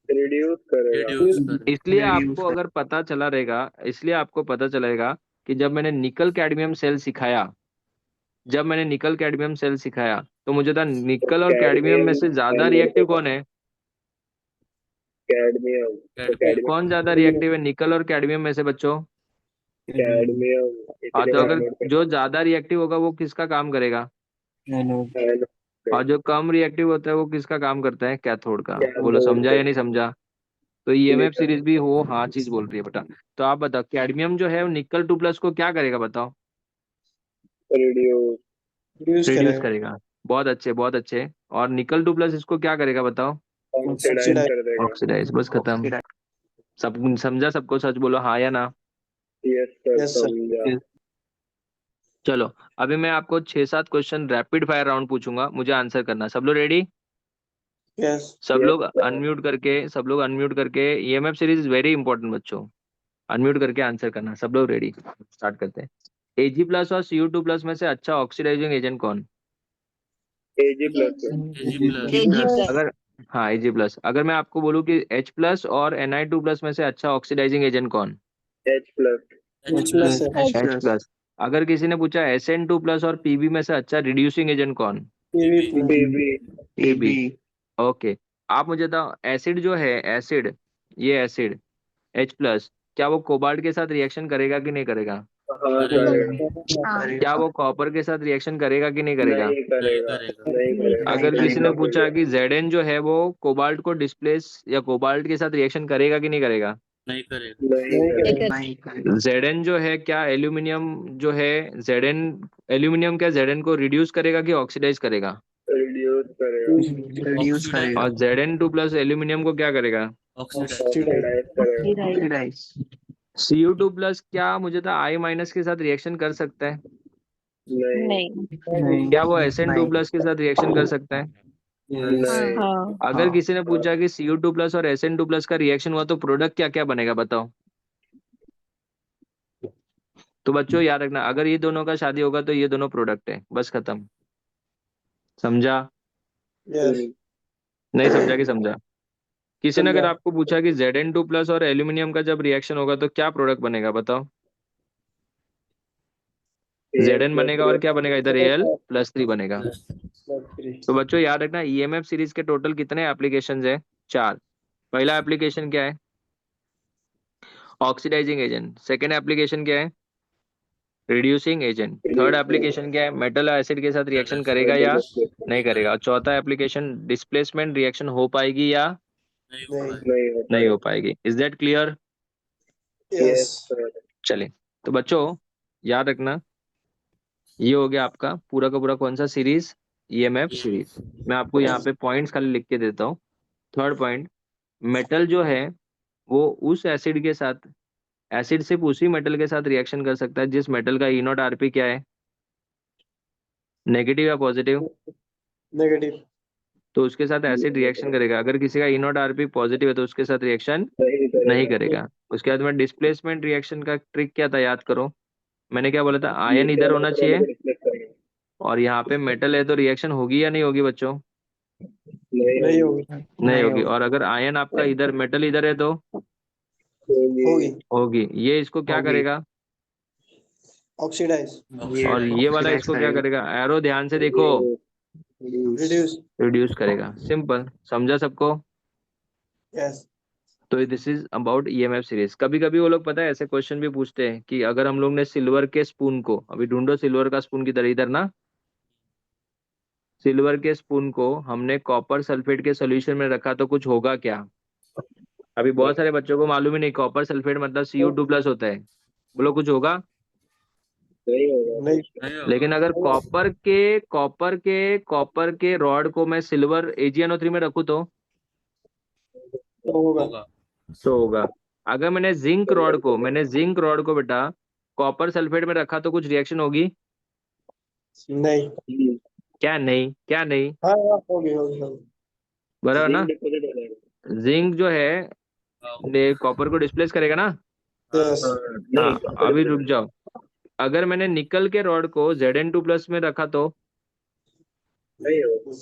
रिड्यूस करेगा। इसलिए आपको अगर पता चला रहेगा, इसलिए आपको पता चलेगा कि जब मैंने निकल कैडमियम सेल सिखाया तो मुझे था निकल और कैडमियम में कैडमियम से ज्यादा एनोड रिएक्टिव पे। कौन है? कैडमियम। तो कौन ज्यादा रिएक्टिव है निकल और कैडमियम में से बच्चों? कैडमियम और इसलिए तो अगर एनोड जो ज्यादा रिएक्टिव होगा वो किसका काम करेगा? एनोड। एनोड पे। और जो कम रिएक्टिव होता है वो किसका काम करता है? कैथोड का। बोलो कैथोड समझा पे। या नहीं समझा? तो ईएमएफ सीरीज भी हो, हाँ चीज बोल रही है बेटा। तो आप बताओ कैडमियम जो है वो Ni2+ को क्या करेगा बताओ? रिड्यूस। रिड्यूस करेगा। बहुत अच्छे बहुत अच्छे। और निकल 2+ इसको क्या करेगा बताओ? ऑक्सीडाइज कर देगा। ऑक्सीडाइज, बस खत्म। सब समझा? सबको सच बोलो हाँ या ना। Yes sir, Yes, sir. समझा। Yes. चलो अभी मैं आपको 6-7 क्वेश्चन रैपिड फायर राउंड पूछूंगा, मुझे आंसर करना। सब लोग रेडी? Yes. सब Yes, लोग sir. अनम्यूट करके, सब लोग अनम्यूट करके, EMF series is very important बच्चों। अनम्यूट करके आंसर करना। सब लोग रेडी? स्टार्ट करते हैं। Ag+ और Cu2+ में से अच्छा ऑक्सीडाइजिंग एजेंट कौन? Ag plus है। Plus. अगर हाँ Ag+, अगर मैं आपको बोलूँ कि H+ और Ni2+ में से अच्छा ऑक्सीडाइजिंग एजेंट कौन? H plus। H plus. H+। अगर किसी ने पूछा Sn2+ और Pb में से अच्छा रिड्यूसिंग एजेंट कौन? Pb। Pb। ओके। आप मुझे बताओ, एसिड जो है, एसिड, ये एसिड H+, क्या वो कोबाल्ट के साथ रिएक्शन करेगा कि नहीं करेगा? हाँ करेगा। हाँ क्या वो कॉपर के साथ रिएक्शन करेगा कि नहीं करेगा? नहीं करेगा। नहीं करेगा। अगर किसी ने पूछा कि Zn जो है वो कोबाल्ट को डिस्प्लेस या कोबाल्ट के साथ रिएक्शन करेगा कि नहीं करेगा? नहीं करेगा। Zn जो है क्या एल्यूमिनियम जो है, Zn एल्यूमिनियम क्या Zn को रिड्यूस करेगा कि ऑक्सीडाइज करेगा? रिड्यूस करेगा। और Zn2+ एल्यूमिनियम को क्या करेगा? ऑक्सीडाइज करेगा। Cu2+ क्या मुझे था I- के साथ रिएक्शन कर सकता है? नहीं। नहीं. क्या वो Sn2+ के साथ रिएक्शन कर सकता है? Yes. नहीं। अगर किसी ने पूछा कि Cu2+ और Sn2+ का रिएक्शन हुआ तो प्रोडक्ट क्या क्या बनेगा बताओ? तो बच्चों याद रखना, अगर ये दोनों का शादी होगा तो ये दोनों प्रोडक्ट है, बस खत्म। समझा? Yes. नहीं समझा कि समझा? किसी ने अगर समझा. आपको पूछा कि Zn2+ और एल्यूमिनियम का जब रिएक्शन होगा तो क्या प्रोडक्ट बनेगा बताओ? Al Zn plus बनेगा और क्या reaction। बनेगा इधर? Al+3 बनेगा। Three. तो बच्चों याद रखना, ईएमएफ सीरीज के टोटल कितने एप्लीकेशंस है? 4। पहला एप्लीकेशन क्या है? Oxidising agent. सेकेंड एप्लीकेशन क्या है? Reducing agent. थर्ड एप्लीकेशन क्या है? मेटल एसिड के साथ रिएक्शन करेगा या नहीं करेगा? और चौथा एप्लीकेशन डिस्प्लेसमेंट रिएक्शन हो पाएगी या नहीं. नहीं हो नहीं हो पाएगा। पाएगी? Is that clear? Yes Yes. Sir. चलिए, तो बच्चों याद रखना, ये हो गया आपका पूरा का पूरा कौन सा सीरीज? EMF series. मैं आपको यहाँ पे पॉइंट्स खाली लिख के देता हूँ। थर्ड पॉइंट, मेटल जो है वो उस एसिड के साथ, एसिड सिर्फ उसी मेटल के साथ रिएक्शन कर सकता है जिस मेटल का E0 आरपी क्या है? नेगेटिव या पॉजिटिव? Negative. तो उसके साथ एसिड रिएक्शन करेगा। अगर किसी का E0 आरपी पॉजिटिव है तो उसके साथ रिएक्शन नहीं नहीं करेगा। करेगा। उसके बाद में डिस्प्लेसमेंट रिएक्शन का ट्रिक क्या था याद करो। मैंने क्या बोला था? आयन इधर न्यूट्रल होना इलेक्ट्रॉन चाहिए को रिप्लेस करेगा। और यहाँ पे मेटल है तो रिएक्शन होगी या नहीं होगी बच्चों? नहीं नहीं होगी। होगी. नहीं होगी। और अगर आयन आपका इधर, मेटल इधर है तो होगी। होगी. होगी। ये इसको क्या करेगा? Oxidize. और ये वाला इसको क्या करेगा? एरो ध्यान से देखो। Reduce. रिड्यूस करेगा। सिंपल, समझा सबको? Yes. तो this is about EMF series. कभी कभी वो लोग पता है ऐसे क्वेश्चन भी पूछते हैं कि अगर हम लोग ने सिल्वर के स्पून को, अभी ढूंढो सिल्वर का स्पून किधर, इधर ना, सिल्वर के स्पून को हमने कॉपर सल्फेट के सॉल्यूशन में रखा तो कुछ होगा क्या? अभी बहुत सारे बच्चों को मालूम ही नहीं कॉपर सल्फेट मतलब Cu2+ होता है। बोलो कुछ होगा? नहीं होगा। नहीं. लेकिन अगर कॉपर के रॉड को मैं सिल्वर AgNO3 में रखूं तो होगा. तो होगा। अगर मैंने जिंक रॉड को बेटा कॉपर सल्फेट में रखा तो कुछ रिएक्शन होगी? नहीं. क्या नहीं? क्या नहीं? हाँ हाँ, होगी. बराबर ना? जिंक डिपॉजिट हो जाएगा। जिंक जो है ने कॉपर को डिस्प्लेस करेगा ना? Yes. हाँ। नहीं, हाँ, अभी रुक जाओ। अगर मैंने निकल के रॉड को Zn2+ में रखा तो नहीं होगा।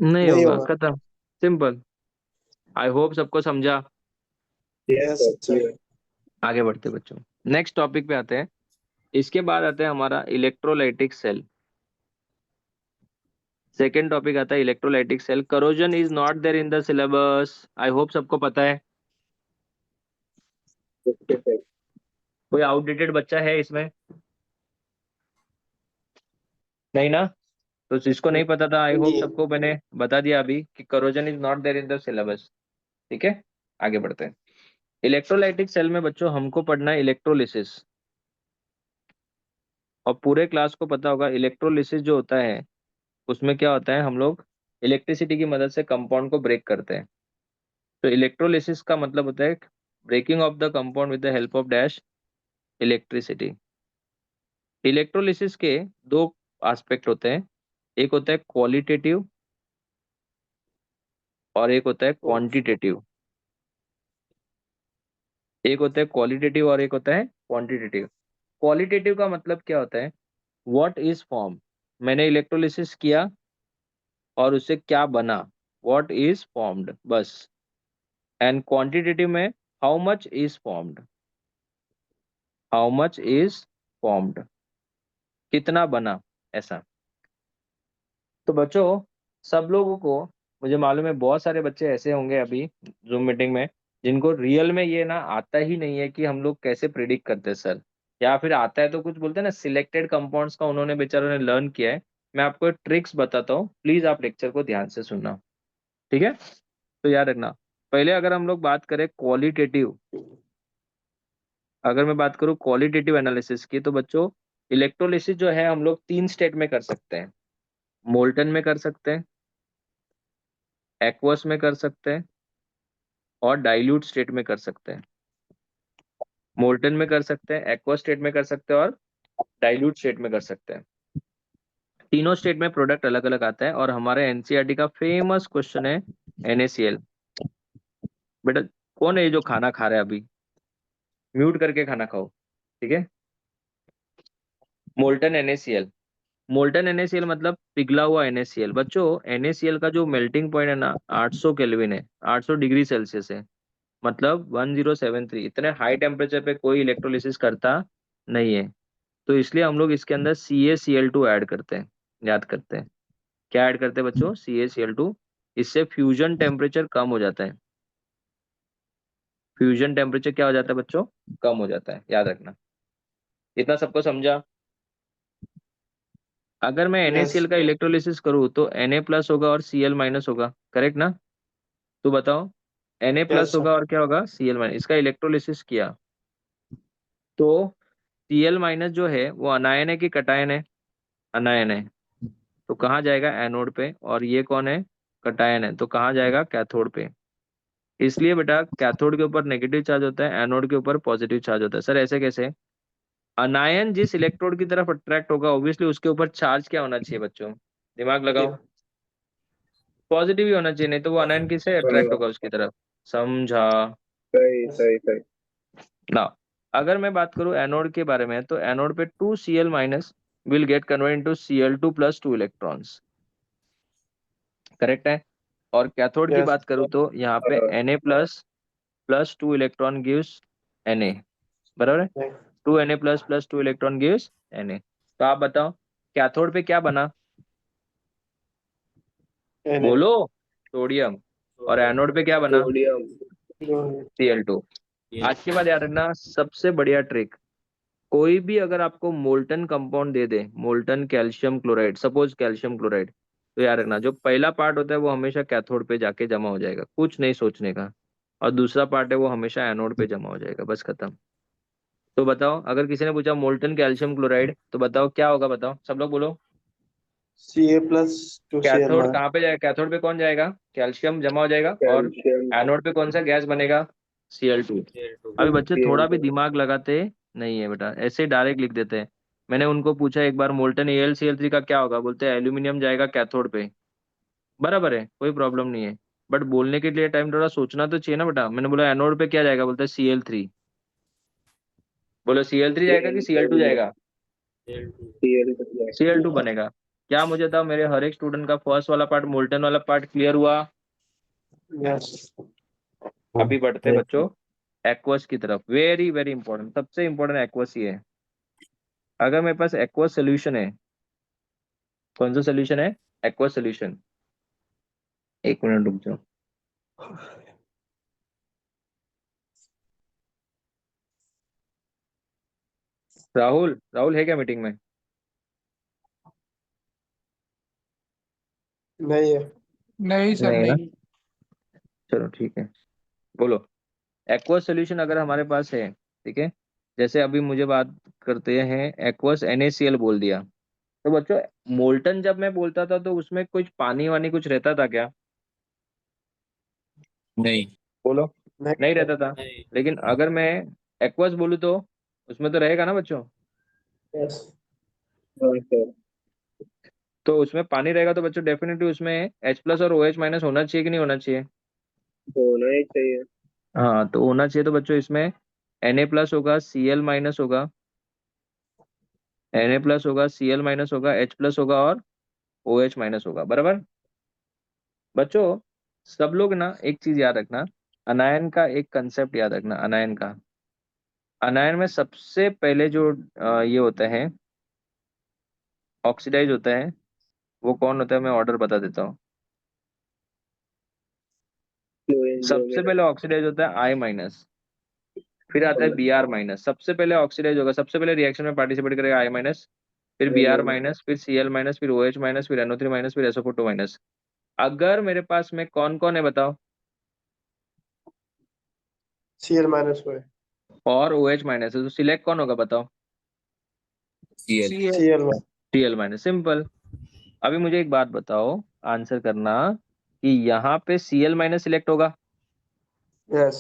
नहीं नहीं होगा। होगा. खत्म। सिंपल। आई होप सबको समझा। Yes Yes, sir, sir. Clear. आगे बढ़ते बच्चों, नेक्स्ट टॉपिक पे आते हैं। इसके बाद आता है हमारा इलेक्ट्रोलाइटिक सेल। सेकेंड टॉपिक आता है electrolytic cell. Corrosion is not there in the syllabus. I hope सबको पता है। Okay sir. कोई आउटडेटेड बच्चा है इसमें? नहीं ना? तो जिसको नहीं पता था, आई होप नहीं. सबको मैंने बता दिया अभी कि corrosion is not there in the syllabus. ठीक है, आगे बढ़ते हैं। इलेक्ट्रोलाइटिक सेल में बच्चों हमको पढ़ना है इलेक्ट्रोलिसिस। और पूरे क्लास को पता होगा इलेक्ट्रोलिसिस जो होता है उसमें क्या होता है, हम लोग इलेक्ट्रिसिटी की मदद से कंपाउंड को ब्रेक करते हैं। तो इलेक्ट्रोलिसिस का मतलब होता है breaking of the compound with the help of dash electricity. Electrolysis के दो एस्पेक्ट होते हैं, एक होता है क्वालिटेटिव और एक होता है क्वांटिटेटिव। एक होता है क्वालिटेटिव और एक होता है क्वांटिटेटिव। क्वालिटेटिव का मतलब क्या होता है, व्हाट इज फॉर्म, मैंने इलेक्ट्रोलिसिस किया और उससे क्या बना, व्हाट इज फॉर्म्ड बस। एंड क्वांटिटेटिव में how much is formed, how much is formed, कितना बना, ऐसा। तो बच्चों, सब लोगों को, मुझे मालूम है बहुत सारे बच्चे ऐसे होंगे अभी जूम मीटिंग में जिनको रियल में ये ना आता ही नहीं है कि हम लोग कैसे प्रिडिक्ट करते हैं सर, या फिर आता है तो कुछ बोलते हैं ना सिलेक्टेड कंपाउंड्स का उन्होंने बेचारों ने लर्न किया है। मैं आपको ट्रिक्स बताता हूँ, प्लीज आप लेक्चर को ध्यान से सुनना, ठीक है। तो याद रखना, पहले अगर हम लोग बात करें क्वालिटेटिव, अगर मैं बात करूँ क्वालिटेटिव एनालिसिस की, तो बच्चों इलेक्ट्रोलिसिस जो है हम लोग 3 स्टेट में कर सकते हैं। मोल्टन में कर सकते हैं, एक्वस में कर सकते हैं और डाइल्यूट स्टेट में कर सकते हैं। मोल्टन में कर सकते हैं, एक्वस स्टेट में कर सकते हैं और डाइल्यूट स्टेट में कर सकते हैं। तीनों स्टेट में प्रोडक्ट अलग अलग आता है। और हमारे एनसीईआरटी का फेमस क्वेश्चन है NaCl। बेटा कौन है ये जो खाना खा रहा है अभी, म्यूट करके खाना खाओ, ठीक है। मोल्टन NaCl, मोल्टन NaCl मतलब पिघला हुआ NaCl। बच्चों NaCl का जो मेल्टिंग पॉइंट है ना 800 केल्विन है, 800 डिग्री सेल्सियस है, मतलब 1073। इतने हाई टेम्परेचर पे कोई इलेक्ट्रोलिसिस करता नहीं है। तो इसलिए हम लोग इसके अंदर CaCl2 ऐड करते हैं, याद करते हैं। क्या ऐड करते हैं बच्चों, CaCl2। इससे फ्यूजन टेम्परेचर कम हो जाता है, फ्यूजन टेम्परेचर क्या हो जाता है बच्चों, कम हो जाता है, याद रखना। इतना सबको समझा। अगर मैं यस NaCl का इलेक्ट्रोलिसिस करूँ तो Na+ होगा और Cl- होगा, करेक्ट ना। तो बताओ, Na+ यस सर होगा और क्या होगा, Cl-। इसका इलेक्ट्रोलिसिस किया तो Cl- जो है वो अनायन है कि कटायन है, अनायन है। तो कहाँ जाएगा, एनोड पे। और ये कौन है, कटायन है, तो कहाँ जाएगा, कैथोड पे। इसलिए बेटा कैथोड के ऊपर नेगेटिव चार्ज होता है, एनोड के ऊपर पॉजिटिव चार्ज होता है। सर ऐसे कैसे, अनायन जिस इलेक्ट्रोड की तरफ अट्रैक्ट होगा ऑब्वियसली उसके ऊपर चार्ज क्या होना चाहिए बच्चों, दिमाग लगाओ, पॉजिटिव ही होना चाहिए, नहीं तो वो अनायन किससे अट्रैक्ट होगा उसकी तरफ, समझा सही सही सही। ना। अगर मैं बात करूं एनोड के बारे में, तो एनोड पे 2Cl- will get convert into Cl2 + 2 electrons, correct है। और कैथोड की यस बात करूं तो यहाँ पे Na+ + 2 इलेक्ट्रॉन गिव्स Na, बराबर है। 2Na++ 2 electron gives Na। तो आप बताओ कैथोड पे क्या बना, एन बोलो, सोडियम। और एनोड पे क्या बना, सोडियम। Cl2। आज के बाद याद रखना सबसे बढ़िया ट्रिक, कोई भी अगर आपको मोल्टन कंपाउंड दे दे, molten calcium chloride, suppose calcium chloride, तो याद रखना जो पहला पार्ट होता है वो हमेशा कैथोड पे जाके जमा हो जाएगा, कुछ नहीं सोचने का। और दूसरा पार्ट है वो हमेशा एनोड पे जमा हो जाएगा, बस खत्म। तो बताओ अगर किसी ने पूछा मोल्टन कैल्शियम क्लोराइड तो बताओ क्या होगा, बताओ सब लोग बोलो। Ca+2Cl कैथोड कहाँ पे जाएगा, कैथोड पे कौन जाएगा, कैल्शियम जमा हो जाएगा। और कैल्शियम। एनोड पे कौन सा गैस बनेगा, Cl2। अभी बच्चे थोड़ा भी Cl2। दिमाग लगाते नहीं है बेटा, ऐसे डायरेक्ट लिख देते हैं। मैंने उनको पूछा एक बार मोल्टन AlCl3 का क्या होगा, बोलते हैं एल्यूमिनियम जाएगा कैथोड पे, बराबर है, कोई प्रॉब्लम नहीं है। बट बोलने के लिए टाइम थोड़ा सोचना तो चाहिए ना बेटा। मैंने बोला एनोड पे क्या जाएगा, बोलता है Cl3। बोलो Cl3 जाएगा कि Cl2 जाएगा, Cl2। Cl2 बनेगा। क्या मुझे था, मेरे हर एक स्टूडेंट का फर्स्ट वाला पार्ट, मोल्टन वाला पार्ट क्लियर हुआ। यस अभी बढ़ते बच्चों एक्वस की तरफ, वेरी वेरी इंपॉर्टेंट, सबसे इंपॉर्टेंट एक्वस ही है। अगर मेरे पास एक्वस सोल्यूशन है, कौन सा सोल्यूशन है, एक्वस सोल्यूशन। एक मिनट रुक जाओ, राहुल, राहुल है क्या मीटिंग में, नहीं है नहीं सर नहीं ना, नहीं। चलो ठीक है। बोलो, एक्वस सोल्यूशन अगर हमारे पास है, ठीक है। जैसे अभी मुझे बात करते हैं, एक्वस NaCl बोल दिया, तो बच्चों मोल्टन जब मैं बोलता था तो उसमें कुछ पानी वानी कुछ रहता था क्या? नहीं। बोलो। नहीं नहीं sir. रहता था। नहीं। लेकिन अगर मैं एक्वस बोलूँ तो उसमें तो रहेगा ना बच्चों। Yes. हाँ सर, तो उसमें पानी रहेगा तो बच्चों डेफिनेटली उसमें H प्लस और OH माइनस होना चाहिए कि नहीं होना चाहिए? होना ही चाहिए। हाँ तो होना चाहिए। तो बच्चों इसमें Na प्लस होगा, Cl माइनस होगा, Na प्लस होगा, Cl माइनस होगा, H प्लस होगा और OH माइनस होगा। बराबर बच्चों, सब लोग ना एक चीज याद रखना, अनायन का एक कंसेप्ट याद रखना। अनायन का, अनायन में सबसे पहले जो ये होते हैं ऑक्सीडाइज होता है, वो कौन होता है मैं ऑर्डर बता देता हूँ। क्लोरीन सबसे ब्रोमीन। पहले ऑक्सीडाइज होता है I माइनस, फिर आता है Br माइनस। सबसे पहले ऑक्सीडाइज होगा, सबसे पहले रिएक्शन में पार्टिसिपेट करेगा I माइनस, फिर Br माइनस, फिर Cl माइनस, फिर OH माइनस, फिर NO3 माइनस, फिर SO4 माइनस। अगर मेरे पास में कौन कौन है बताओ, Cl minus हुए. और OH माइनस है, तो सिलेक्ट कौन होगा बताओ? Cl। Cl minus. Cl minus. Simple. अभी मुझे एक बात बताओ, आंसर करना, कि यहाँ पे Cl माइनस सिलेक्ट होगा Yes.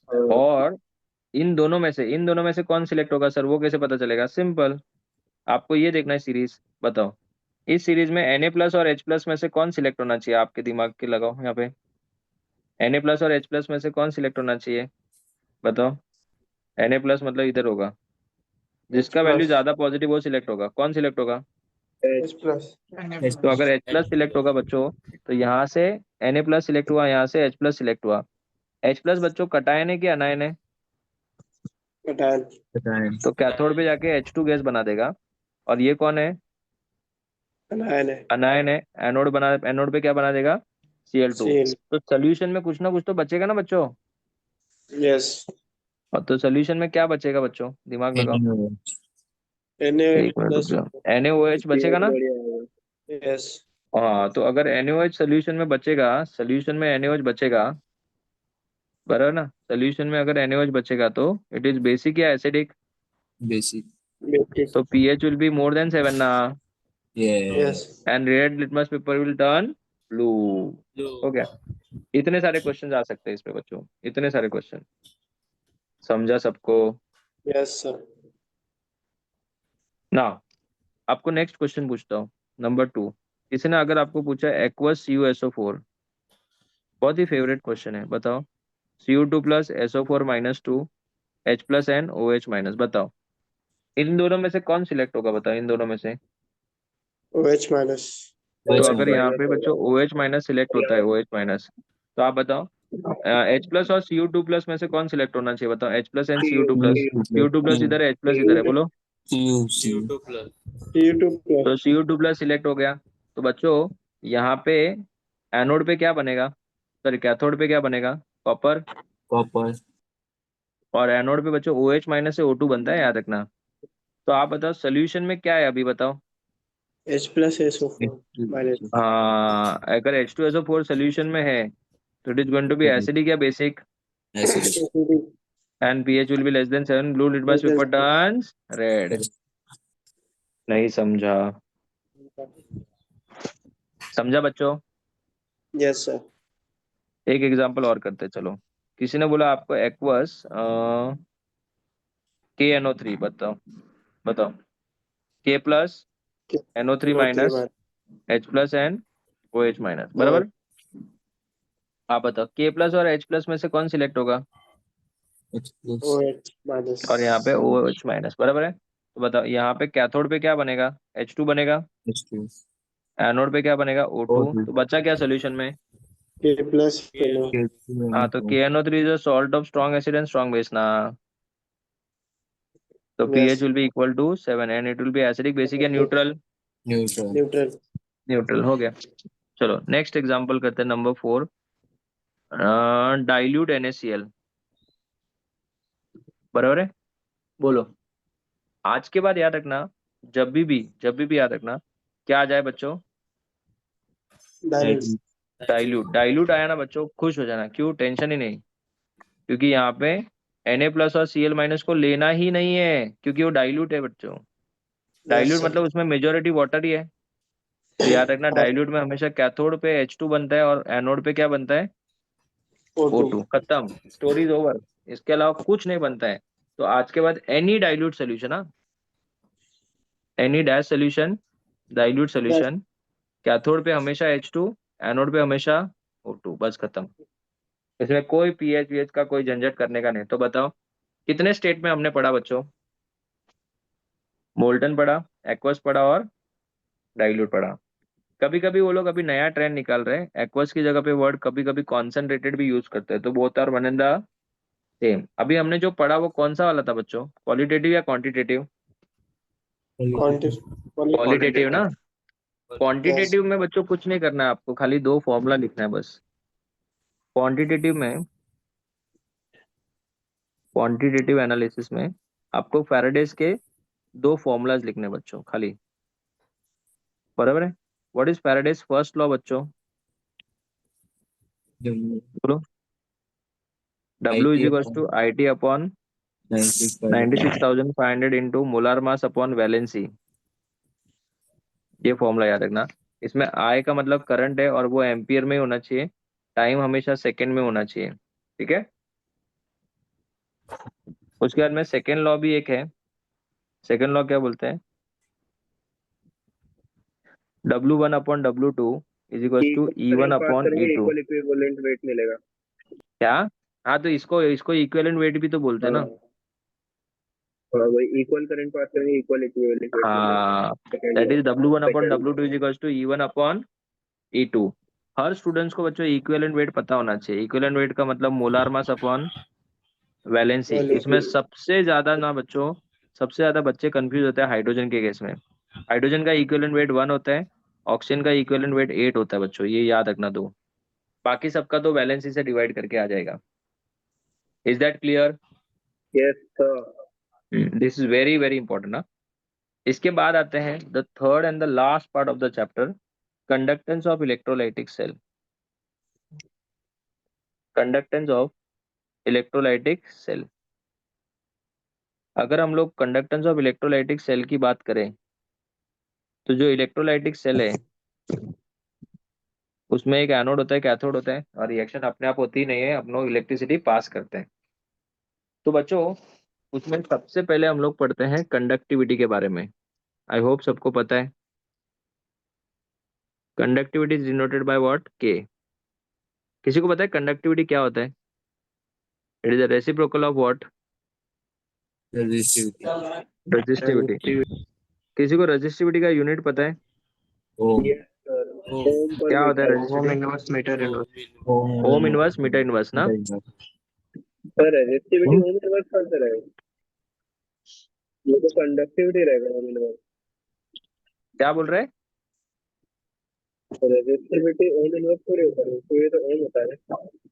और इन दोनों में से कौन सिलेक्ट होगा सर, वो कैसे पता चलेगा? सिंपल, आपको ये देखना है सीरीज। बताओ इस सीरीज में Na प्लस और H प्लस में से कौन सिलेक्ट होना चाहिए? आपके दिमाग के लगाओ यहाँ पे, Na प्लस और H प्लस में से कौन सिलेक्ट होना चाहिए? बताओ। Na प्लस मतलब इधर होगा, H जिसका वैल्यू plus. ज्यादा पॉजिटिव वो सिलेक्ट होगा। कौन सिलेक्ट होगा? H plus. H तो अगर plus। H प्लस सिलेक्ट होगा बच्चों, तो यहाँ से Na प्लस सिलेक्ट हुआ, यहाँ से H प्लस सिलेक्ट हुआ। H प्लस बच्चों कटायन है कि अनायन है? Cation. Cation। तो कैथोड पे जाके H2 गैस बना देगा। और ये कौन है? Anion है. अनायन है। एनोड पे क्या बना देगा? Cl2। Cl. तो सोल्यूशन में कुछ ना कुछ तो बचेगा ना बच्चों। Yes. और तो सोल्यूशन में क्या बचेगा बच्चों, दिमाग लगाओ। NaOH। NaOH एक मिनट रुक plus. जाओ। NaOH बचेगा ना? बढ़िया होगा। Yes. हाँ तो अगर NaOH सोल्यूशन में बचेगा, सोल्यूशन में NaOH बचेगा, बराबर ना, सोल्यूशन में अगर NaOH बचेगा तो इट इज बेसिक या एसिडिक? Basic। Basic. तो pH will be more than 7 ना, Yes। Yes. And red litmus paper will turn blue. हो गया। इतने सारे क्वेश्चन आ सकते हैं इस पे बच्चों, इतने सारे क्वेश्चन। समझा सबको? Yes sir. ना, आपको नेक्स्ट क्वेश्चन पूछता हूँ, नंबर 2। किसी ने अगर आपको पूछा एक्वस CuSO4, बहुत ही फेवरेट क्वेश्चन है, बताओ। Cu2 plus SO4 minus 2, H plus and OH minus, बताओ इन दोनों में से कौन सिलेक्ट होगा? बताओ इन दोनों में से। OH minus. तो OH अगर यहाँ minus। पे बच्चों OH माइनस सिलेक्ट होता है, OH माइनस, तो आप बताओ H प्लस और Cu2 प्लस में से कौन सिलेक्ट होना चाहिए? बताओ H plus and Cu2 plus. Cu2 plus इधर है, H प्लस इधर है, बोलो। Cu। Cu2 plus. तो Cu2 प्लस सिलेक्ट हो गया। तो बच्चों यहाँ पे एनोड पे क्या बनेगा, सॉरी कैथोड पे क्या बनेगा? कॉपर। Copper। और एनोड पे बच्चों OH माइनस से O2 बनता है, याद रखना। तो आप बताओ सोल्यूशन में क्या है अभी, बताओ। H plus SO4 minus. अगर H2SO4 सोल्यूशन में है तो it is going to be acidic या basic? Acidic। Acidic. And pH will be less than 7, blue litmus Less paper than. Turns red. नहीं समझा? समझा बच्चों? Yes sir. एक एग्जांपल और करते हैं, चलो। किसी ने बोला आपको एक्वस KNO3, बताओ। बताओ K plus NO3 NO3 minus minus. H plus and OH minus, OH. बराबर। आप बताओ K प्लस और H प्लस में से कौन सिलेक्ट होगा? H plus। OH minus. और यहाँ पे OH माइनस, बराबर है। तो बताओ यहाँ पे कैथोड पे क्या बनेगा? H2 बनेगा। H2। एनोड पे क्या बनेगा? O2। O2। तो बचा क्या सोल्यूशन में? K plus NO. हाँ तो KNO3 is a salt of strong acid and strong base ना। तो pH Yes. Will be equal to 7 and it will be acidic, basic या न्यूट्रल? Neutral। Neutral. न्यूट्रल हो गया। चलो नेक्स्ट एग्जांपल करते हैं, नंबर 4। डाइल्यूट NaCl, बराबर है। बोलो। आज के बाद याद रखना, जब भी याद रखना, क्या आ जाए बच्चों? Dilute. डाइल्यूट। डाइल्यूट आया ना बच्चों, खुश हो जाना, क्यों? टेंशन ही नहीं। क्योंकि यहाँ पे Na प्लस और Cl माइनस को लेना ही नहीं है, क्योंकि वो डाइल्यूट है बच्चों। Dilute sir. मतलब उसमें मेजोरिटी वाटर ही है, तो याद रखना हाँ, डाइल्यूट में हमेशा कैथोड पे H2 बनता है और एनोड पे क्या बनता है, O2. O2। खत्म, स्टोरी इज ओवर। इसके अलावा कुछ नहीं बनता है। तो आज के बाद एनी डाइल्यूट सोल्यूशन, हाँ, any dash solution, dilute Yes. Solution, cathode पे हमेशा H2, एनोड पे हमेशा O2, बस खत्म। इसमें कोई पीएच वीएच का कोई झंझट करने का नहीं। तो बताओ कितने स्टेट में हमने पढ़ा बच्चों, मोल्टन पढ़ा, एक्वस पढ़ा और डाइल्यूट पढ़ा। कभी कभी वो लोग अभी नया ट्रेंड निकाल रहे हैं, एक्वस की जगह पे वर्ड कभी कभी कॉन्सेंट्रेटेड भी यूज करते हैं, तो both are one and the same. अभी हमने जो पढ़ा वो कौन सा वाला था बच्चों, क्वालिटेटिव या क्वांटिटेटिव? क्वालिटेटिव ना। Yes. क्वांटिटेटिव में बच्चों कुछ नहीं करना है आपको, खाली दो फॉर्मूला लिखना है बस। क्वांटिटेटिव में, क्वांटिटेटिव एनालिसिस में आपको फैराडेज के दो फॉर्मूलाज लिखने हैं बच्चों खाली, बराबर है। What is Faraday's first law बच्चों, बोलो। W is equal to I T upon 96,500 into molar mass upon valency. ये फॉर्मूला याद रखना। इसमें I का मतलब करंट है और वो एम्पियर में ही होना चाहिए, टाइम हमेशा सेकंड में होना चाहिए, ठीक है। उसके बाद में सेकेंड लॉ भी एक है। सेकेंड लॉ क्या बोलते हैं, W1 upon W2 is equal to E1 current pass upon करेंगे E2। इक्वल इक्विवेलेंट वेट मिलेगा। क्या? हाँ, तो इसको इसको इक्विवेलेंट वेट भी तो बोलते हैं हाँ ना। हाँ, वही इक्वल करंट पास करेंगे इक्वल इक्विवेलेंट वेट मिलेगा। हाँ, second that law. Is W1 upon second law. W2 is equal to E1 upon E2। हर स्टूडेंट्स को बच्चों इक्विवेलेंट वेट पता होना चाहिए। इक्विवेलेंट वेट का मतलब molar mass upon valency. Value. इसमें सबसे ज्यादा ना बच्चों, सबसे ज्यादा बच्चे कंफ्यूज होते हैं हाइड्रोजन के केस में। हाइड्रोजन का इक्विवेलेंट वेट 1 होता है, ऑक्सीजन का इक्विवेलेंट वेट 8 होता है बच्चों, ये याद रखना दो। बाकी सबका तो वैलेंसी से डिवाइड करके आ जाएगा। Is that clear? Yes sir. This is very very important ना। इसके बाद आते हैं the third and the last part of the chapter, conductance of electrolytic cell. Conductance of electrolytic cell. अगर हम लोग कंडक्टेंस ऑफ इलेक्ट्रोलाइटिक सेल की बात करें, तो जो इलेक्ट्रोलाइटिक सेल है उसमें एक एनोड होता है, कैथोड होता है, और रिएक्शन अपने आप होती नहीं है, हम लोग इलेक्ट्रिसिटी पास करते हैं। तो बच्चों उसमें सबसे पहले हम लोग पढ़ते हैं कंडक्टिविटी के बारे में। आई होप सबको पता है। Conductivity is denoted by what, के। किसी को पता है कंडक्टिविटी क्या होता है? It is the reciprocal of what, resistivity. किसी को रेजिस्टिविटी का यूनिट पता है? यस सर, ओम पर क्या होता है मीटर। Ohm रेजिस्टिविटी? inverse meter inverse. Ohm inverse metre inverse ना। सर रेजिस्टिविटी ओम इनवर्स कौन सा रहेगा? ये तो कंडक्टिविटी रहेगा ओम इनवर्स। क्या बोल रहे हैं? रेजिस्टिविटी ओम इनवर्स थोड़ी होता है, तो ये तो ओम होता है ना।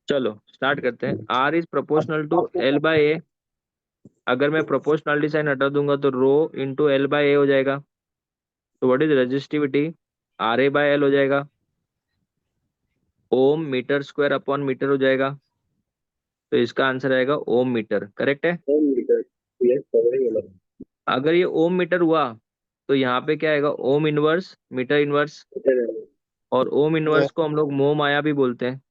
चलो स्टार्ट करते हैं। R is proportional to L by A. अगर मैं प्रोपोर्शनलिटी साइन हटा दूंगा तो rho into L by A हो जाएगा। तो व्हाट इज रेजिस्टिविटी, RA/L हो जाएगा। Ohm meter square upon meter हो जाएगा। तो इसका आंसर आएगा ओम मीटर, करेक्ट है। ओम मीटर। यस सर, वही बोला। अगर ये ओम मीटर हुआ तो यहाँ पे क्या आएगा, ohm inverse metre inverse. Metre रहेगा। और ओम Yes. इनवर्स को हम लोग मोह माया भी बोलते हैं,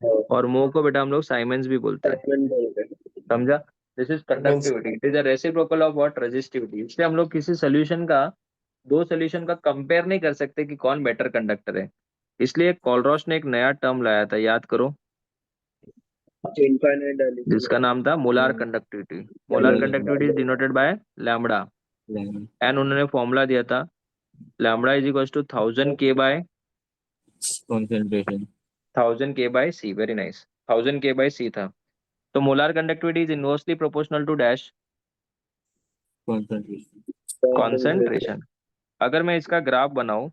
हाँ, और मोह को बेटा हम लोग साइमेंस भी बोलते हैं। सेगमेंट बोलते हैं। समझा? This is Means conductivity, it is a reciprocal of what, resistivity. इससे हम लोग किसी सोल्यूशन का, दो सोल्यूशन का कंपेयर नहीं कर सकते कि कौन बेटर कंडक्टर है। इसलिए कॉलरॉस ने एक नया टर्म लाया था, याद करो, इनफाइनाइट डायल्यूशन। जिसका नाम था molar conductivity. Molar conductivity is denoted by lambda. And उन्होंने फॉर्मूला दिया था, lambda is equal to 1000 K/1000 concentration K/c। Very nice, 1000 K/c था। तो molar conductivity is inversely proportional to dash, concentration concentration. Concentration. अगर मैं इसका ग्राफ बनाऊं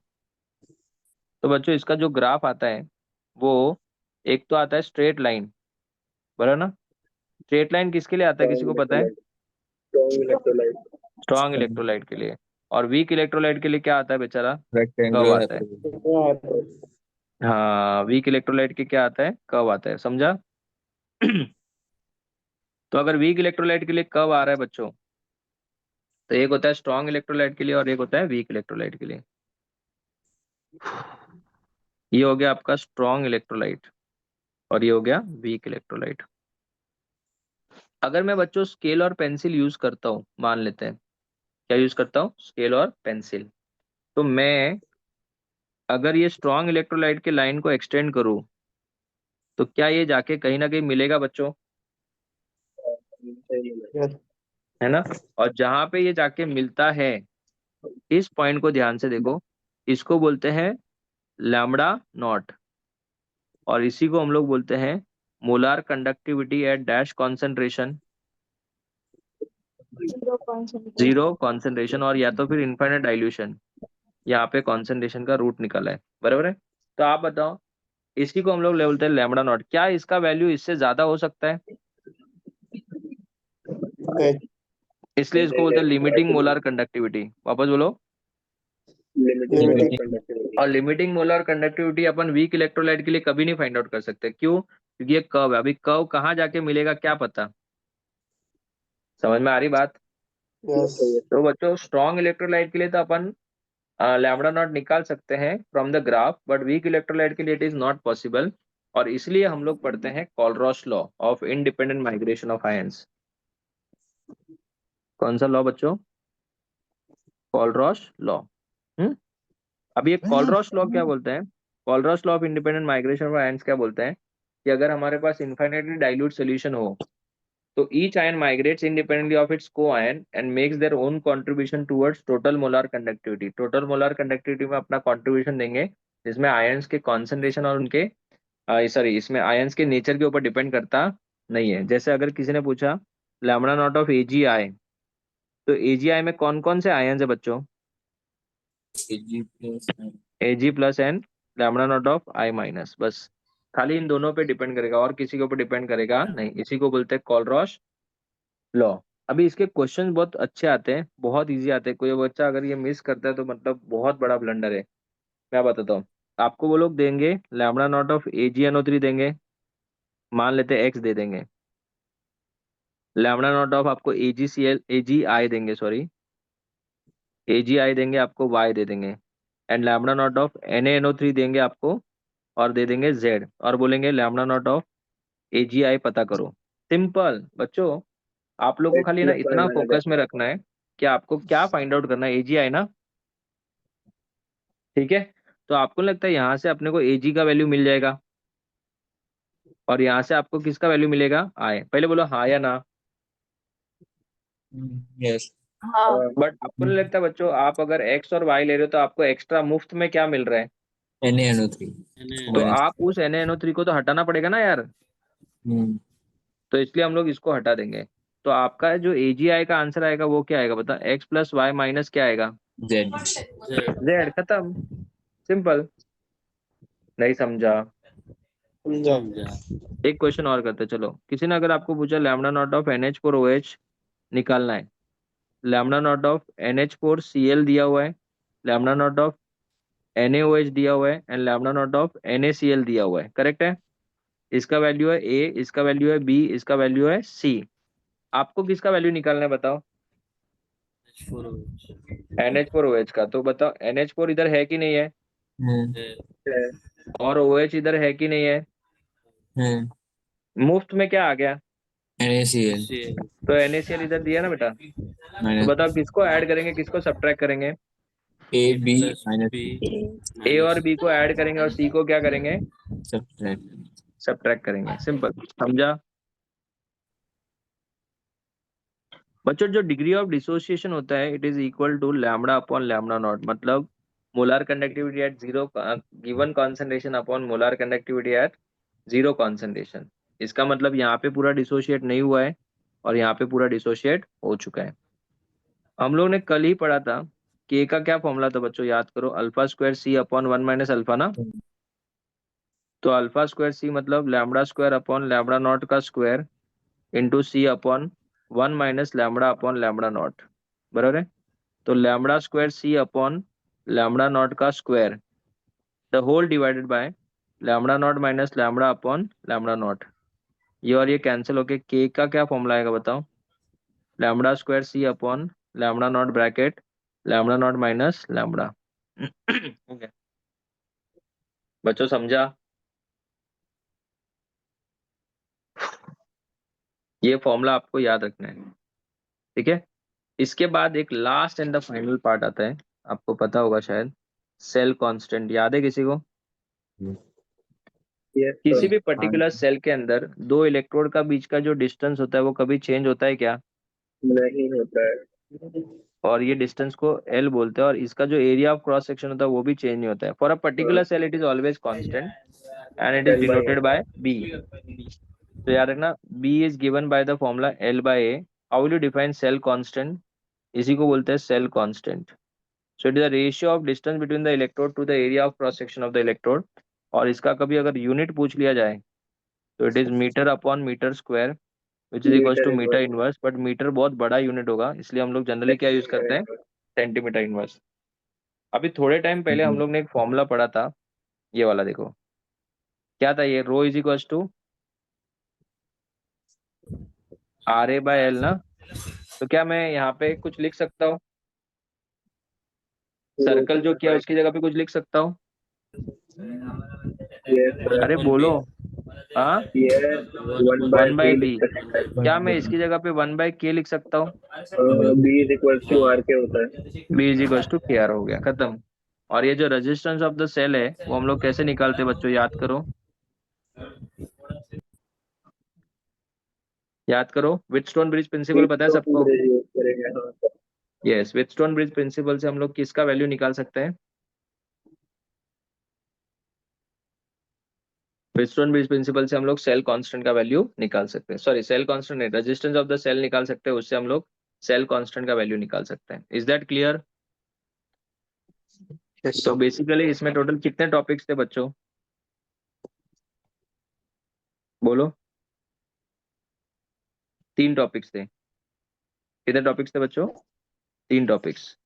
तो बच्चों इसका जो ग्राफ आता है वो, एक तो आता है स्ट्रेट लाइन, बराबर ना। स्ट्रेट लाइन किसके लिए आता है, किसी स्ट्रॉन्ग को पता है? Electrolyte. Strong electrolyte. Strong electrolyte के लिए। और वीक इलेक्ट्रोलाइट के लिए क्या आता है बेचारा, कर्व rectangular आता है। yeah. हाँ, वीक इलेक्ट्रोलाइट के क्या आता है, कर्व आता है, समझा? तो अगर वीक इलेक्ट्रोलाइट के लिए कर्व आ रहा है बच्चों, तो एक होता है स्ट्रॉन्ग इलेक्ट्रोलाइट के लिए और एक होता है वीक इलेक्ट्रोलाइट के लिए। ये हो गया आपका स्ट्रॉन्ग इलेक्ट्रोलाइट और ये हो गया वीक इलेक्ट्रोलाइट। अगर मैं बच्चों स्केल और पेंसिल यूज करता हूँ, मान लेते हैं क्या यूज करता हूँ, स्केल और पेंसिल, तो मैं अगर ये स्ट्रॉन्ग इलेक्ट्रोलाइट के लाइन को एक्सटेंड करूँ तो क्या ये जाके कहीं ना कहीं मिलेगा बच्चों, Yes. है ना। और जहां पे ये जाके मिलता है, इस पॉइंट को ध्यान से देखो, इसको बोलते हैं लैम्बडा नॉट, और इसी को हम लोग बोलते हैं molar conductivity eight dash concentration, 0.7 zero concentration, और या तो फिर इनफाइनाइट डाइल्यूशन। यहाँ पे कॉन्सेंट्रेशन का रूट निकला है, बराबर है। तो आप बताओ, इसी को हम लोग बोलते हैं लैम्बडा नॉट, क्या इसका वैल्यू इससे ज्यादा हो सकता है? Yes. इसलिए इसको बोलते हैं लिमिटिंग मोलार कंडक्टिविटी। वापस बोलो। Limiting Limiting. कंडक्टिविटी। और लिमिटिंग मोलर कंडक्टिविटी अपन वीक इलेक्ट्रोलाइट के लिए कभी नहीं फाइंड आउट कर सकते, क्यों? क्योंकि ये कर्व है, अभी कर्व कहाँ जाके मिलेगा क्या पता। समझ में आ रही बात? Yes. तो बच्चों स्ट्रॉन्ग इलेक्ट्रोलाइट के लिए तो अपन लैम्बडा नॉट निकाल सकते हैं from the graph, but weak electrolyte के लिए इट इज नॉट पॉसिबल। और इसलिए हम लोग पढ़ते हैं Kohlrausch law of independent migration of ions. कौन सा लॉ बच्चों? Kohlrausch law. अब ये कॉलरॉस लॉ क्या बोलते हैं? Kohlrausch law of independent migration of ions क्या बोलते हैं कि अगर हमारे पास इनफाइनाइटली डाइल्यूट सोल्यूशन हो, तो each ion migrates independently of its co-ion and makes their own contribution towards total molar conductivity। total molar conductivity में अपना contribution देंगे, जिसमें ions के concentration और उनके सॉरी इसमें ions के नेचर के ऊपर डिपेंड करता नहीं है। जैसे अगर किसी ने पूछा लैम्बडा नॉट ऑफ AgI, तो AgI में कौन कौन से आयन्स है बच्चों? Ag plus Ag plus and, lambda naught of I minus, बस खाली इन दोनों पे डिपेंड करेगा और किसी के ऊपर डिपेंड करेगा नहीं। इसी को बोलते हैं कॉलरॉस लॉ। अभी इसके क्वेश्चन बहुत अच्छे आते हैं, बहुत इजी आते हैं, कोई बच्चा अगर ये मिस करता है तो मतलब बहुत बड़ा ब्लंडर है। मैं बताता हूँ आपको। वो लोग देंगे लैम्बडा नॉट ऑफ AgNO3 देंगे, मान लेते हैं एक्स दे देंगे। लैम्बडा नॉट ऑफ आपको AgI देंगे, सॉरी AgI देंगे आपको, वाई दे देंगे। And lambda naught of NaNO3 देंगे आपको और दे देंगे जेड, और बोलेंगे लैम्बडा नॉट ऑफ AgI पता करो। सिंपल बच्चों, आप लोगों को एक्स खाली ना प्लस वाई इतना माइनस फोकस में रखना है कि आपको क्या फाइंड आउट करना है, AgI ना, ठीक है। तो आपको लगता है यहाँ से अपने को Ag का वैल्यू मिल जाएगा और यहाँ से आपको किसका वैल्यू मिलेगा, I। पहले बोलो हाँ या ना। yes हाँ बट आपको नहीं लगता बच्चों, आप अगर x और y ले रहे हो तो आपको एक्स्ट्रा मुफ्त में क्या मिल रहा है? NaNO3 तो minus आप उस NaNO3 को तो हटाना पड़ेगा ना यार, तो इसलिए हम लोग इसको हटा देंगे। तो आपका जो AgI का आंसर आएगा वो क्या आएगा बता, x प्लस वाई माइनस क्या आएगा, Z z। खत्म, सिंपल। नहीं समझा? समझा। एक क्वेश्चन और करते हैं, चलो। किसी ने अगर आपको पूछा लैम्बडा नॉट ऑफ NH4OH निकालना है, लैम्बडा नॉट ऑफ NH4Cl दिया हुआ है, लैम्बडा नॉट ऑफ NaOH दिया हुआ है, and lambda naught of NaCl दिया हुआ है, करेक्ट है। इसका वैल्यू है A, इसका वैल्यू है B, इसका वैल्यू है C। आपको किसका वैल्यू निकालना है बताओ? NH4OH का। तो बताओ NH4 इधर है कि नहीं है, है। और OH इधर है कि नहीं है? मुफ्त में क्या आ गया, NaCl तो NaCl इधर दिया ना बेटा। तो minus बताओ किसको ऐड करेंगे, किसको सब्ट्रैक्ट करेंगे? AB minus A और B को ऐड करेंगे और C को क्या करेंगे, subtract सब्ट्रैक्ट करेंगे। सिंपल, समझा? बच्चों जो डिग्री ऑफ डिसोसिएशन होता है it is equal to lambda upon lambda not, मतलब molar conductivity at zero given concentration upon molar conductivity at zero concentration. इसका मतलब यहाँ पे पूरा डिसोशिएट नहीं हुआ है और यहाँ पे पूरा डिसोशिएट हो चुका है। हम लोग ने कल ही पढ़ा था के का क्या फॉर्मूला था बच्चों, याद करो, alpha square C upon 1 minus alpha ना। तो अल्फा स्क्वायर C मतलब lambda square upon lambda not का square into C upon 1 minus lambda upon lambda not, बराबर है। तो lambda square C upon lambda not का square the whole divided by lambda not minus lambda upon lambda not. ये और ये कैंसिल होके के का क्या फॉर्मूला आएगा बताओ, lambda square C upon lambda naught bracket lambda not minus lambda. Okay बच्चों समझा? ये फॉर्मूला आपको याद रखना है, ठीक है। इसके बाद एक last and the final part आता है, आपको पता होगा शायद, सेल कांस्टेंट। याद है किसी को? यस किसी सर। भी पर्टिकुलर सेल के अंदर दो इलेक्ट्रोड का बीच का जो डिस्टेंस होता है वो कभी चेंज होता है क्या? नहीं होता है। और ये डिस्टेंस को एल बोलते हैं, और इसका जो एरिया ऑफ क्रॉस सेक्शन होता है वो भी चेंज नहीं होता है। For a particular cell it is always constant and it is L by denoted N. By B. तो याद रखना, B is given by the formula L by A. How will you define cell constant? इसी को बोलते हैं cell constant. So it is the ratio of distance between the electrode to the area of cross section of the electrode. और इसका कभी अगर यूनिट पूछ लिया जाए तो it is metre upon metre square which is equal metre to metre inverse. Inverse. But metre बहुत बड़ा यूनिट होगा, इसलिए हम लोग जनरली क्या यूज करते हैं? Centimetre inverse. अभी थोड़े टाइम पहले हम लोग ने एक फॉर्मूला पढ़ा था, ये वाला देखो, क्या था ये? Rho is equal to R A by L ना। तो क्या मैं यहाँ पे कुछ लिख सकता हूँ? सर्कल जो किया उसकी जगह पे कुछ लिख सकता हूँ? यस अरे बोलो। हाँ, yes 1 by one by B B. लिख सकते हैं। क्या मैं इसकी जगह पे वन बाई के लिख सकता हूँ? B is equals to R के होता है। बी इज इक्वल टू के आर, हो गया खत्म। और ये जो रेजिस्टेंस ऑफ द सेल है वो हम लोग कैसे निकालते हैं बच्चों? याद करो, याद करो। व्हिटस्टोन ब्रिज प्रिंसिपल पता है Wheatstone सबको? bridge use करेंगे हाँ सर। यस, व्हिटस्टोन ब्रिज प्रिंसिपल से हम लोग किसका वैल्यू निकाल सकते हैं? व्हिटस्टोन ब्रिज प्रिंसिपल से हम लोग सेल कांस्टेंट का वैल्यू निकाल सकते हैं। सॉरी, सेल कांस्टेंट नहीं, रेजिस्टेंस ऑफ द सेल निकाल सकते हैं, उससे हम लोग सेल कांस्टेंट का वैल्यू निकाल सकते हैं। Is that clear? Yes, तो sir. बेसिकली इसमें टोटल कितने टॉपिक्स थे बच्चों? बोलो। 3 टॉपिक्स थे। कितने टॉपिक्स थे बच्चों? 3 टॉपिक्स।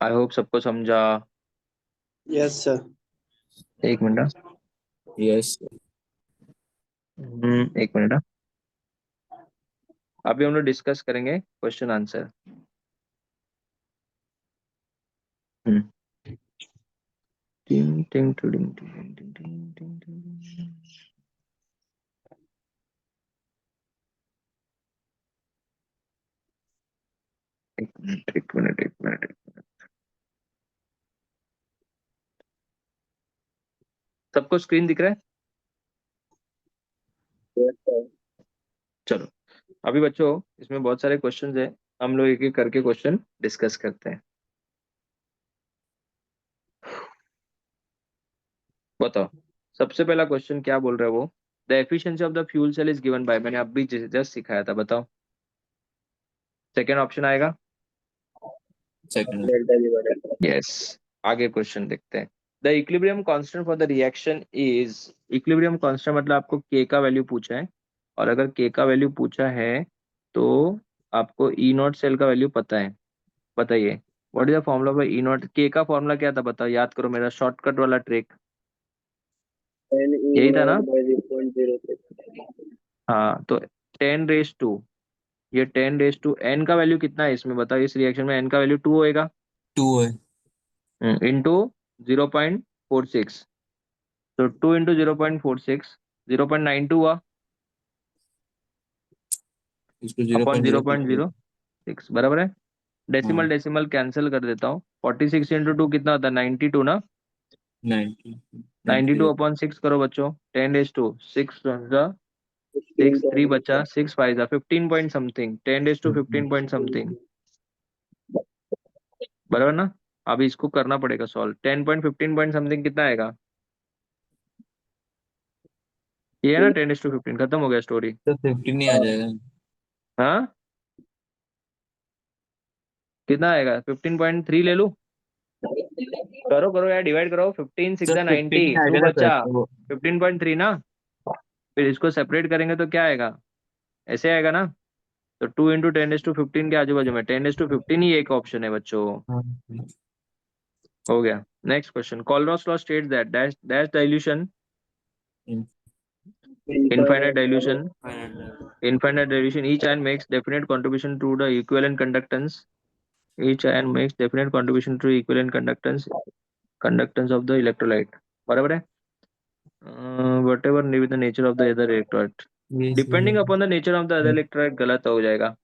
आई होप सबको समझा। Yes, sir. एक मिनट। Yes. एक मिनट। अभी हम लोग डिस्कस करेंगे क्वेश्चन आंसर। टिंग टिंग टुडिंग टिंग टिंग टिंग टिंग टिंग। एक मिनट एक मिनट एक मिनट एक मिनट। सबको स्क्रीन दिख रहा है? Yes sir. चलो, अभी बच्चों इसमें बहुत सारे क्वेश्चंस हैं, हम लोग एक एक करके क्वेश्चन डिस्कस करते हैं। बताओ, सबसे पहला क्वेश्चन क्या बोल रहा है वो? The efficiency of the fuel cell is given by, मैंने अभी जस्ट सिखाया था, बताओ। सेकेंड ऑप्शन आएगा। Second. Delta G by delta. Yes. आगे क्वेश्चन देखते हैं। The equilibrium constant for the reaction is, equilibrium constant मतलब आपको के का वैल्यू पूछा है, और अगर के का वैल्यू पूछा है तो आपको ई नॉट सेल का वैल्यू पता है। बताइए, what is the formula for E not? के का फॉर्मूला क्या था बताओ, याद करो, मेरा शॉर्टकट वाला ट्रिक N E यही था ना? naught by 0.06. हाँ, तो 10 रेज टू, ये 10 रेज टू एन का वैल्यू कितना है इसमें बताओ? इस रिएक्शन में एन का वैल्यू 2 होएगा 2 है. इंटू 0.46। तो 2 इंटू 0.46 0.92 हुआ इसको अपॉन 0.0 0.06, बराबर है। डेसिमल डेसिमल कैंसिल कर देता हूँ। 46 इंटू 2 कितना होता है? 92 ना। 90. 92 अपॉन 6 करो बच्चों। 10 रेज टू 6 6 3 बचा, 6 5 15 point something, 10 raise to 15 point something, बराबर ना। अभी इसको करना पड़ेगा सॉल्व। 10.15 पॉइंट समथिंग कितना आएगा? ये है ना 10 रेज टू 15, खत्म हो गया स्टोरी। तो 15 ही आ जाएगा. हाँ, कितना आएगा? 15.3 ले लूं? करो करो यार, डिवाइड करो। 15 6 सर 90, 15 ही 2 आएगा ना सर, बचा, तो 15.3 ना। फिर इसको सेपरेट करेंगे तो क्या आएगा? ऐसे आएगा ना। तो 2 इंटू 10 रेज टू 15 के आजू बाजू में 10 रेज टू 15 ही एक ऑप्शन है बच्चों। हाँ. हो गया। Next question, Kohlrausch law states that dash dash dilution Infinite dilution. Finite. Infinite dilution. Each ion makes definite contribution to the equivalent conductance. Each ion makes definite contribution to equivalent conductance of the electrolyte. बराबर है? Whatever may be the nature of the other electrolyte. ये सही है। Depending upon the nature of the other electrolyte गलत हो जाएगा. ये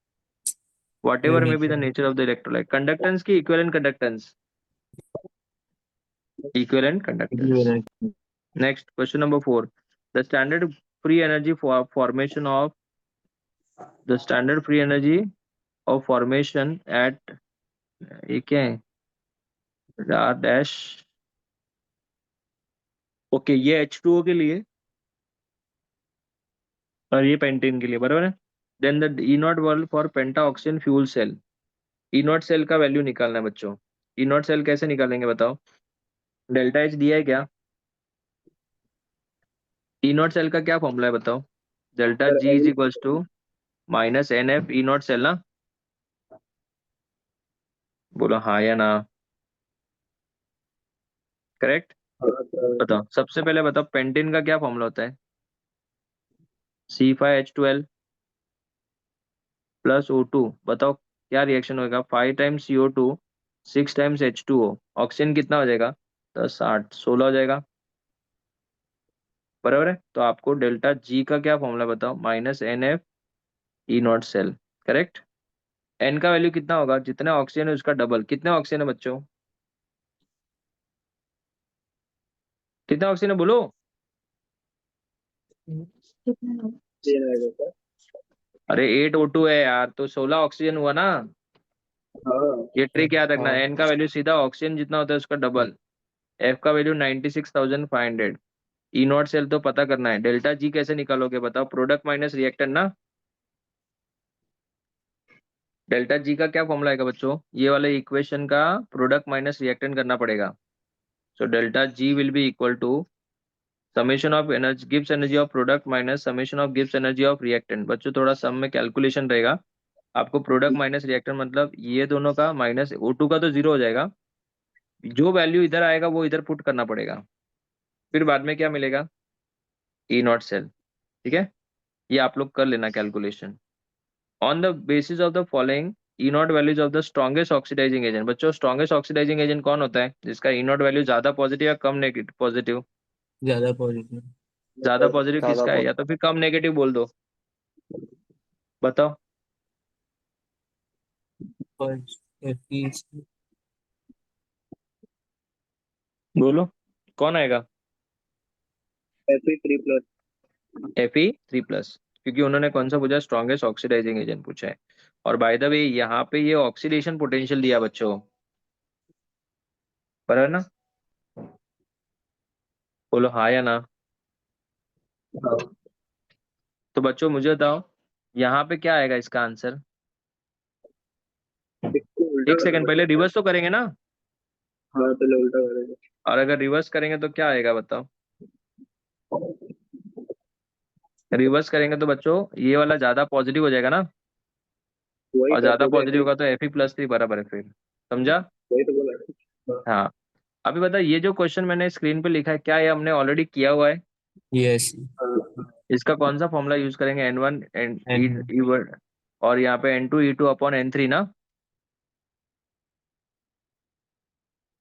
Whatever may be नीचे the nature of the electrolyte. Conductance की equivalent conductance. Equivalent conductance. equivalent. Next, question number 4. The standard free energy for formation of the standard free energy of formation at ये क्या है? R dash. ओके ये H2O के लिए और ये पेंटेन के लिए बराबर है. Then the E naught world for penta oxygen fuel cell. E not cell का वैल्यू निकालना है बच्चों. ई नॉट सेल कैसे निकालेंगे बताओ. डेल्टा एच दिया है क्या. ई नॉट सेल का क्या फॉर्मूला है बताओ. Delta sir G is equals to minus N F E not cell ना. बोलो हाँ या ना. करेक्ट. बताओ सबसे पहले बताओ पेंटेन का क्या फॉर्मूला होता है. C5H12 plus O2. बताओ क्या रिएक्शन होगा. 5 times CO2 6 times H2O. Oxygen कितना हो जाएगा. 10 8 16 हो जाएगा. बराबर है. तो आपको डेल्टा जी का क्या फॉर्मूला बताओ. Minus N F E not cell. Correct. N का वैल्यू कितना होगा. जितने ऑक्सीजन है उसका डबल. कितने ऑक्सीजन है बच्चों. कितने ऑक्सीजन है बोलो. अरे 8 O2 है यार तो 16 ऑक्सीजन हुआ ना. हाँ ये ट्रिक याद रखना. हाँ एन का वैल्यू सीधा ऑक्सीजन जितना होता है उसका डबल. एफ का वैल्यू 96,500. ई नॉट सेल तो पता करना है. डेल्टा जी कैसे निकालोगे बताओ. प्रोडक्ट माइनस रिएक्टेंट ना. डेल्टा जी का क्या फॉर्मूला आएगा बच्चों. ये वाले इक्वेशन का प्रोडक्ट माइनस रिएक्टेंट करना पड़ेगा. So delta G will be equal to summation of energy gives energy of product minus summation of gives energy of reactant. बच्चों थोड़ा सम में कैलकुलेशन रहेगा. आपको प्रोडक्ट माइनस रिएक्टेंट मतलब ये दोनों का माइनस O2 का तो जीरो हो जाएगा. जो वैल्यू इधर आएगा वो इधर पुट करना पड़ेगा. फिर बाद में क्या मिलेगा. E not cell. ठीक है. ये आप लोग कर लेना calculation. On the basis of the following E naught values of the strongest oxidizing agent. बच्चों स्ट्रॉन्गेस्ट ऑक्सीडाइजिंग एजेंट कौन होता है जिसका ई नॉट वैल्यू ज्यादा पॉजिटिव या कम नेगेटिव पॉजिटिव. ज्यादा पॉजिटिव। ज्यादा पॉजिटिव ज्यादा किसका है या तो फिर कम नेगेटिव बोल दो. बताओ. Fe बोलो कौन आएगा. Fe3+. Fe3+. क्योंकि उन्होंने कौन सा पूछा. स्ट्रॉन्गेस्ट ऑक्सीडाइजिंग एजेंट पूछा है. और बाय द वे यहाँ पे ये ऑक्सीडेशन पोटेंशियल दिया बच्चों. बराबर ना. बोलो हाँ या ना. हाँ तो बच्चों मुझे बताओ यहाँ पे क्या आएगा इसका आंसर. इसको उल्टा एक करना सेकंड पहले पड़ेगा। रिवर्स तो करेंगे ना. हाँ पहले उल्टा करेंगे। और अगर रिवर्स करेंगे तो क्या आएगा बताओ. रिवर्स करेंगे तो बच्चों ये वाला ज्यादा पॉजिटिव हो जाएगा ना. वही और कर ज्यादा तो पॉजिटिव होगा तो Fe+3 बराबर है फिर. समझा. वही तो बोला। हाँ. अभी बता ये जो क्वेश्चन मैंने स्क्रीन पे लिखा है क्या ये हमने ऑलरेडी किया हुआ है. यस हाँ इसका कौन सा फॉर्मूला यूज करेंगे. N1 एन एंड ई और यहाँ पे N2 E2/N3 ना.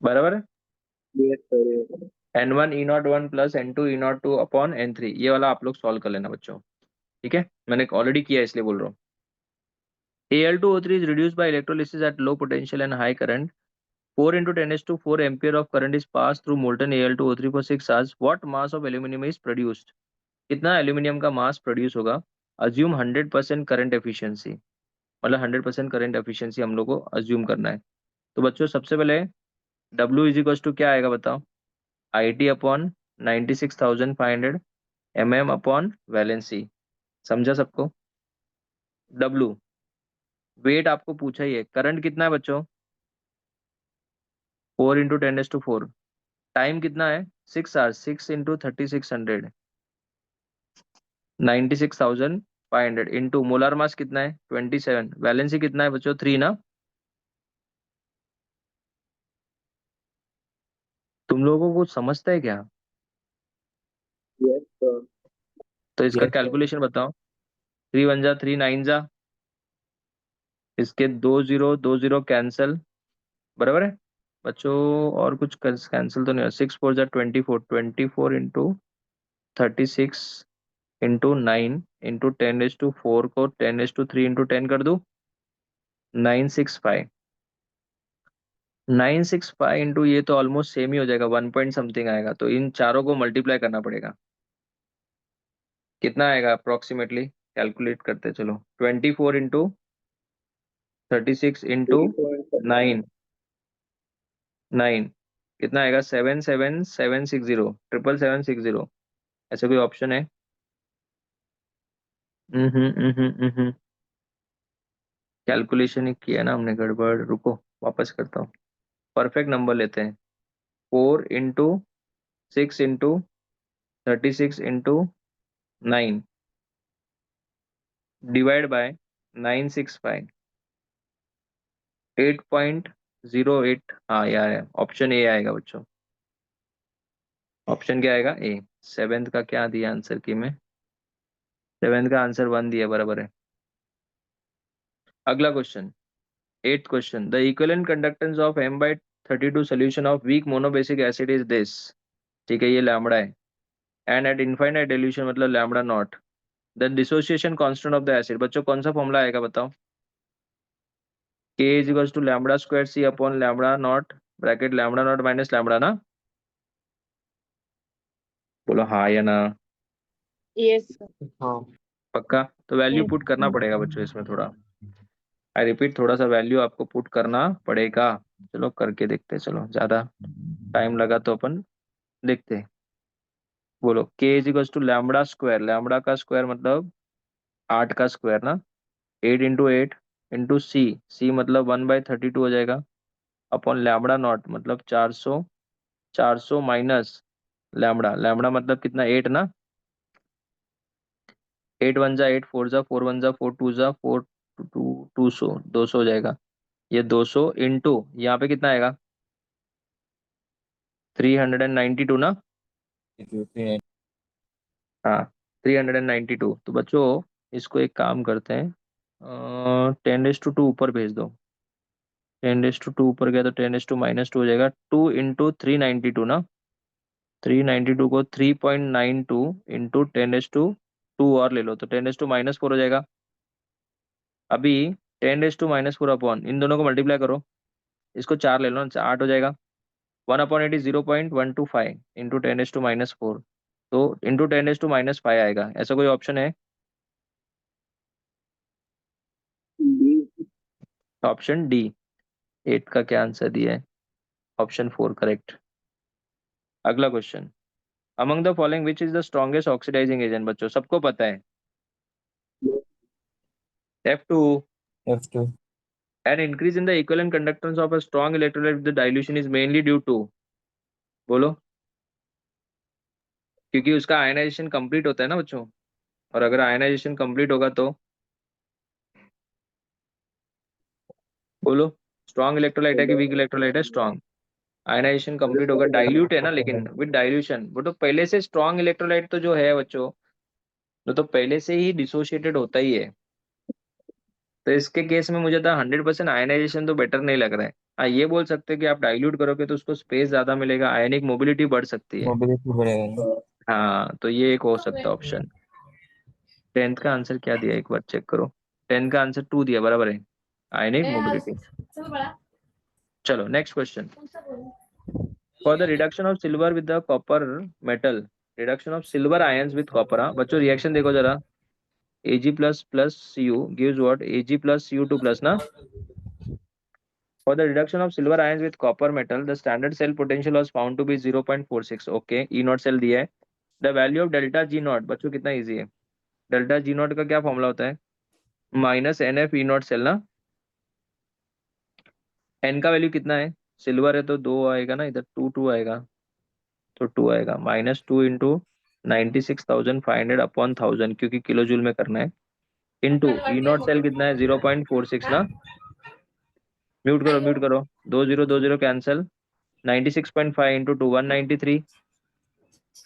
बराबर है. yes sir, N1 E01 plus N2 E02/N3 ये वाला आप लोग सॉल्व कर लेना बच्चों. ठीक है. मैंने ऑलरेडी किया है इसलिए बोल रहा हूँ. Al2O3 is reduced by electrolysis at low potential and high current. 4 into 10 to 4 ampere of current is passed through molten Al2O3 for 6 hours. What mass of aluminum is produced? कितना एल्यूमिनियम का मास प्रोड्यूस होगा. Assume 100% current efficiency. मतलब 100% करंट एफिशिएंसी हम लोग को अज्यूम करना है. तो बच्चों सबसे पहले W इज इक्वल टू क्या आएगा बताओ. IT/96,500 mm/वैलेंसी. समझा सबको. W वेट आपको पूछा ही है. करंट कितना है बच्चों. 4 into 10 to 4. टाइम कितना है. 6 hours. 6 into 3600 96,500 into molar mass कितना है 27. वैलेंसी कितना है बच्चों 3 ना. तुम लोगों को कुछ समझता है क्या. yes sir. तो इसका Yes. कैलकुलेशन बताओ। 3 1 जा 3 9 जा, इसके 2 0 कैंसल, बराबर है बच्चों। और कुछ कैंसिल तो नहीं है। 6 4 जा 24, 24 इंटू 36 इंटू 9 इंटू 10⁴ को 10�3 इंटू 10 कर दूं। 965, 965 इंटू ये तो ऑलमोस्ट सेम ही हो जाएगा, 1 पॉइंट समथिंग आएगा। तो इन चारों को मल्टीप्लाई करना पड़ेगा। कितना आएगा अप्रोक्सीमेटली, कैलकुलेट करते चलो। 24 इंटू 36 इंटू 9, 9 कितना आएगा? 77760, 77760। ऐसा कोई ऑप्शन है? कैलकुलेशन ही किया ना हमने, गड़बड़। रुको वापस करता हूँ। परफेक्ट नंबर लेते हैं। 4 into 6 into 36 into 9 divide by 965, 8.08। हाँ यार, ऑप्शन ए आएगा बच्चों। ऑप्शन क्या आएगा? ए। सेवेंथ का क्या दिया आंसर की मैं? सेवेंथ का आंसर 1 दिया, बराबर है। अगला question, 8th question. The equivalent conductance of M/32 solution of weak monobasic acid is this. ठीक है, ये लैम्बडा है। एंड एट इनफाइनाइट डिल्यूशन मतलब lambda naught, the dissociation constant of the acid. बच्चों कौन सा फॉर्मूला आएगा बताओ? K is equals to lambda square C upon lambda naught, bracket lambda not minus lambda ना। बोलो हाँ या ना। Yes, sir. हाँ। पक्का? तो वैल्यू Yes. पुट करना पड़ेगा बच्चों इसमें थोड़ा। आई रिपीट, थोड़ा सा वैल्यू आपको पुट करना पड़ेगा। चलो करके देखते हैं। चलो ज्यादा टाइम लगा तो अपन देखते हैं। बोलो K is equals to lambda square, lambda का स्क्वायर मतलब 8 का स्क्वायर ना। 8 इंटू 8 इंटू सी मतलब 1/32 हो जाएगा, अपॉन लैम्बडा नॉट मतलब 400, 400 माइनस लैम्बडा, लैम्बडा मतलब कितना? 8 ना। 8 1 जा 8, 4 जा 4, 1 जा 4, 2 जा 4, 200, 200 हो जाएगा। ये 200 इंटू यहाँ पे कितना आएगा? 392 ना। हाँ 392। तो बच्चों इसको एक काम करते हैं, 10⁻² ऊपर भेज दो। 10⁻² ऊपर गया तो 10⁻² हो जाएगा। 2 इंटू 392 ना। 392 को 3.92 इंटू 10⁻² और ले लो तो 10⁻⁻4 हो जाएगा। अभी 10⁻⁻4 अपॉन इन दोनों को मल्टीप्लाई करो, इसको 4 ले लो ना, 8 हो जाएगा। 1/8 इज 0.125 इंटू 10⁻⁻4, तो इंटू 10⁻⁻5 आएगा। ऐसा कोई ऑप्शन है? Option D. 8 का क्या आंसर दिया है? Option 4 correct. अगला question, among the following which is the strongest oxidizing agent. बच्चों सबको पता है F2। F2. An increase in the equivalent conductance of a strong electrolyte with the dilution is mainly due to, बोलो। क्योंकि उसका आयनाइजेशन कंप्लीट होता है ना बच्चों, और अगर आयनाइजेशन कंप्लीट होगा तो बोलो। स्ट्रॉन्ग इलेक्ट्रोलाइट है कि वीक इलेक्ट्रोलाइट है? स्ट्रॉन्ग। आयनाइजेशन कंप्लीट होगा, डाइल्यूट है ना, लेकिन विद डाइल्यूशन। वो तो पहले से स्ट्रॉन्ग इलेक्ट्रोलाइट तो जो है बच्चों, वो तो पहले से ही डिसोशिएटेड होता ही है। तो इसके केस में मुझे तो 100% आयनाइजेशन तो बेटर नहीं लग रहा है। हाँ ये बोल सकते हैं कि आप डाइल्यूट करोगे तो उसको स्पेस ज्यादा मिलेगा, आयनिक मोबिलिटी बढ़ सकती है। Mobility बढ़ेगा। हाँ तो ये एक हो सकता है ऑप्शन। 10th का आंसर क्या दिया एक बार चेक करो। 10 का आंसर 2 दिया, बराबर है, आयनिक मोबिलिटी। चलो next question, for the reduction of silver with the copper metal, reduction of silver ions with copper. हाँ बच्चों रिएक्शन देखो जरा। Ag plus plus Cu gives what? Ag plus Cu2 plus ना। For the reduction of silver ions with copper metal, the standard cell potential was found to be 0.46. Okay, E naught cell दिया है। The value of delta G naught, बच्चों कितना इजी है। डेल्टा जी नॉट का क्या फॉर्मूला होता है? Minus NF E naught cell ना। एन का वैल्यू कितना है? सिल्वर है तो 2 आएगा ना, इधर 2 आएगा, तो 2 आएगा। -2 इंटू 96,500 अपॉन 1000, क्योंकि किलो जूल में करना है, इंटू ई नॉट सेल कितना है? 0.46 ना। म्यूट करो म्यूट करो, 2 0 कैंसिल। 96.5 इंटू 2 193,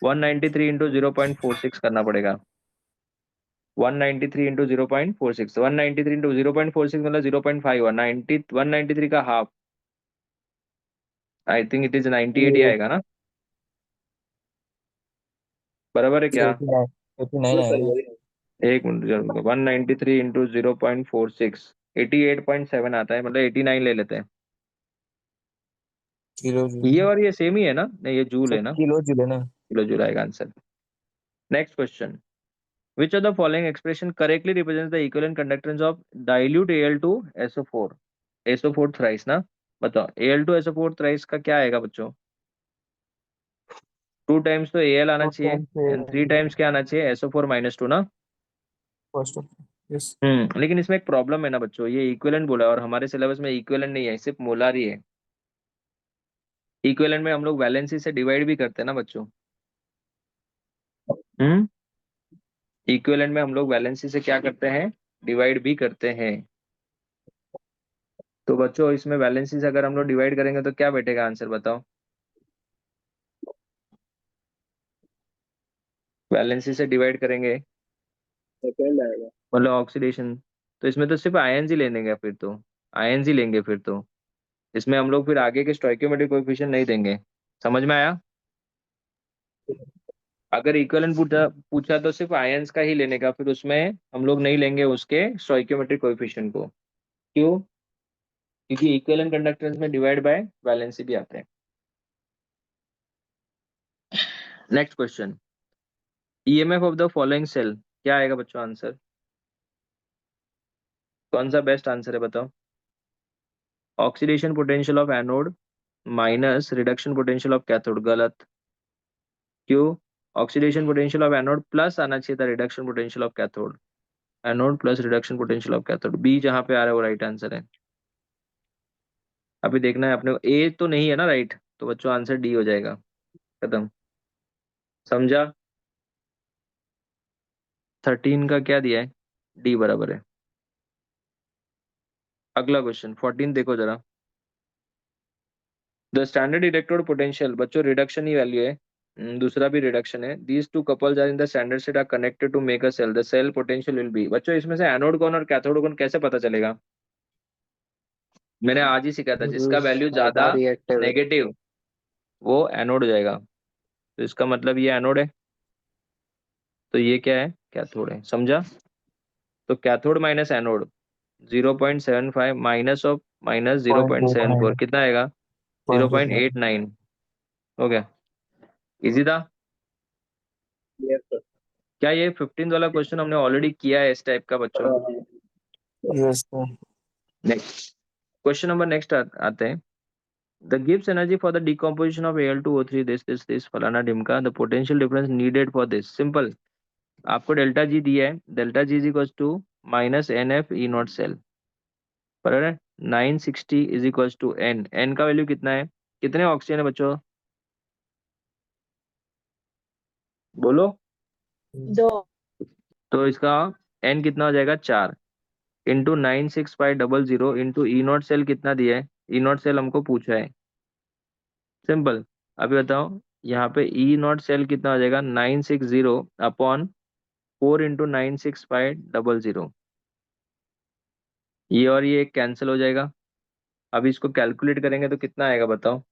193 इंटू 0.46 करना पड़ेगा। 193 इंटू 0.46, 193 इंटू 0.46 मतलब 0.5 हुआ, 193 का half, I think it is 98 ही आएगा ना, बराबर है क्या? 89 89 हाँ सर आएगा। वही। एक मिनट जरूर, 193 इंटू 0.46, 88.7 आता है, मतलब 89 ले लेते हैं। किलो ये जूल। और ये सेम ही है ना, नहीं ये जूल सर है ना, किलो जूल है ना। किलो जूल आएगा answer. Next question, which of the following expression correctly represents the equivalent conductance of dilute Al2SO4, SO4 thrice ना, बताओ Al2SO4 thrice का क्या आएगा बच्चों? 2 टाइम्स तो Al आना तो चाहिए, 10 से एंड 3 टाइम्स क्या आना चाहिए? SO4 - 2 ना। First of. यस। लेकिन इसमें एक प्रॉब्लम है ना बच्चों, ये इक्विवेलेंट बोला है और हमारे सिलेबस में इक्विवेलेंट नहीं है, सिर्फ मोलार ही है। इक्विवेलेंट में हम लोग वैलेंसी से डिवाइड भी करते हैं ना बच्चों। हम्म इक्विवेलेंट में हम लोग वैलेंसी से क्या करते हैं? डिवाइड भी करते हैं। तो बच्चों इसमें वैलेंसी से अगर हम लोग डिवाइड करेंगे तो क्या बैठेगा आंसर, बताओ? वैलेंसी से डिवाइड करेंगे सेकेंड आएगा। मतलब ऑक्सीडेशन, तो इसमें तो सिर्फ आयन्स ही लेंगे, फिर तो आयन्स ही लेंगे फिर तो, इसमें हम लोग फिर आगे के स्टोइकियोमेट्रिक कोएफिशिएंट नहीं देंगे। समझ में आया? अगर इक्विवेलेंट पूछा पूछा तो सिर्फ आयन्स का ही लेने का, फिर उसमें हम लोग नहीं लेंगे उसके स्टोइकियोमेट्रिक कोएफिशिएंट को। क्यों? क्योंकि इक्विवेलेंट कंडक्टेंस में डिवाइड बाय वैलेंसी भी आते हैं। Next question, EMF of the following cell, क्या आएगा बच्चों आंसर? कौन सा बेस्ट आंसर है बताओ? Oxidation potential of anode minus reduction potential of cathode, गलत। क्यों? Oxidation potential of anode plus आना चाहिए था reduction potential of cathode, anode plus reduction potential of cathode, B जहां पे आ रहा है वो राइट आंसर है। अभी देखना है अपने को, ए तो नहीं है ना राइट, तो बच्चों आंसर डी हो जाएगा, खत्म। समझा? 13 का क्या दिया है? डी बराबर है। अगला क्वेश्चन 14 देखो जरा, द स्टैंडर्ड इलेक्ट्रोड पोटेंशियल, बच्चों रिडक्शन ही वैल्यू है, दूसरा भी रिडक्शन है, these two couples are in the standard state are connected to make a cell, the cell potential will be, बच्चों इसमें से एनोड कौन और कैथोड कौन कैसे पता चलेगा? मैंने आज ही सिखाया था, जिसका वैल्यू ज्यादा ज्यादा रिएक्टिव है। नेगेटिव वो एनोड हो जाएगा, तो इसका मतलब ये एनोड है, तो ये क्या है? कैथोड है। समझा? तो cathode minus anode 0.75 minus of minus point eight 0.74 nine कितना आएगा? Point eight nine 0.89। हो गया, इजी था। Yes sir. क्या ये 15 वाला क्वेश्चन हमने ऑलरेडी किया है इस टाइप का बच्चों? हाँ हाँ। Yes sir. Next question number next आते हैं, the gives energy for the decomposition of Al2O3 this फलाना ढिमका, the potential difference needed for this, simple. आपको डेल्टा जी दिया है, delta G is equal to minus N F E not cell, बराबर है। 960 is equal to n, n का वैल्यू कितना है? कितने ऑक्सीजन है बच्चों, बोलो? दो। तो इसका एन कितना हो जाएगा? 4 into 96500 into E not cell कितना दिया है? ई नॉट सेल हमको पूछा है, सिंपल। अभी बताओ, यहाँ पे ई नॉट सेल कितना हो जाएगा? 960 अपॉन 4 इंटू 96500, ये और ये कैंसिल हो जाएगा। अब इसको कैलकुलेट करेंगे तो कितना आएगा बताओ?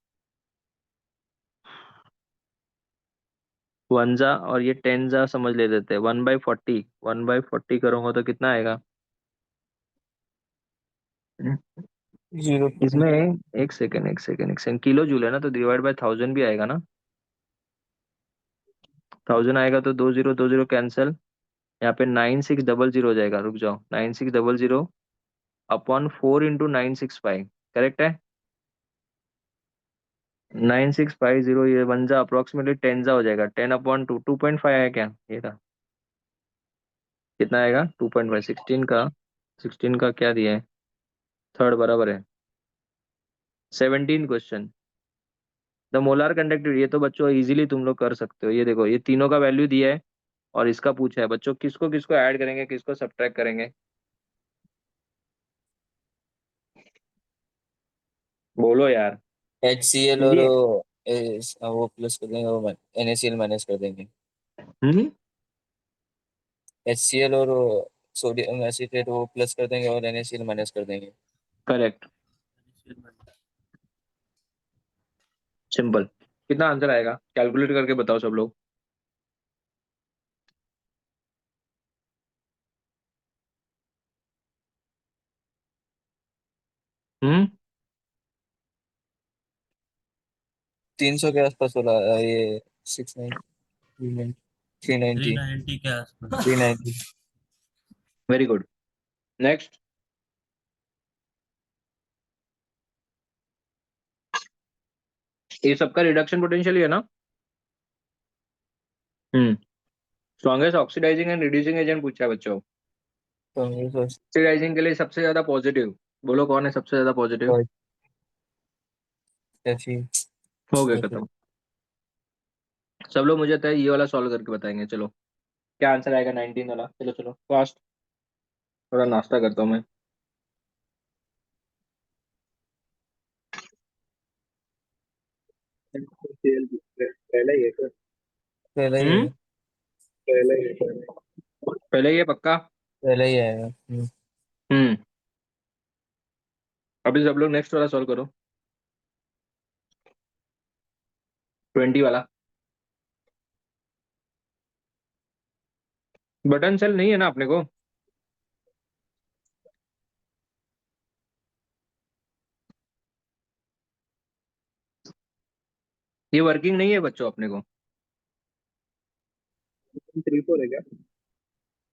वन जा और ये 10 जा समझ ले देते हैं, 1/40, 1/40 करूंगा तो कितना आएगा? जीरो इसमें एक सेकेंड किलो जूल है ना, तो डिवाइड बाय 1000 भी आएगा ना, 1000 आएगा तो 20 कैंसिल, यहाँ पे 9600 हो जाएगा, रुक जाओ, 9600 अपॉन 4 इंटू 965, करेक्ट है? 9650, ये वन जा अप्रोक्सीमेटली 10 जा हो जाएगा, 10/2 2.5 आया क्या? ये था, कितना आएगा? 2.5, 16 का क्या दिया है? थर्ड बराबर है। 17 क्वेश्चन, द मोलार कंडक्टिविटी, ये तो बच्चों इजीली तुम लोग कर सकते हो, ये देखो ये तीनों का वैल्यू दिया है और इसका पूछा है बच्चों, किसको किसको ऐड करेंगे, किसको सब्ट्रैक्ट करेंगे, बोलो यार। HCl और इजी है। वो प्लस कर देंगे, वो NaCl माइनस कर देंगे। हम्म HCl और सोडियम एसीटेट वो प्लस कर देंगे और NaCl माइनस कर देंगे। Correct, simple. कितना आंसर आएगा कैलकुलेट करके बताओ सब लोग। हम्म 300 के आसपास वाला ये 690 390 390 के आसपास। 390। Very good. नेक्स्ट, ये सबका रिडक्शन पोटेंशियल ही है ना। Strongest oxidizing and reducing agent पूछा है बच्चों। तो ऑक्सीडाइजिंग के लिए सबसे ज्यादा पॉजिटिव, बोलो कौन है सबसे ज्यादा पॉजिटिव। ऐसी हो गया खत्म। सब लोग मुझे तो ये वाला सॉल्व करके बताएंगे। चलो क्या आंसर आएगा 19 वाला। चलो चलो फास्ट, थोड़ा नाश्ता करता हूँ मैं। पहले ही है सर, पहले ही हम्म है, पहले ही है। पहले ये पक्का। पहले ही आएगा। हम्म अभी सब लोग नेक्स्ट वाला सॉल्व करो, 20 वाला। बटन सेल नहीं है ना अपने को। ये वर्किंग नहीं है बच्चों अपने को। 1.34 है क्या?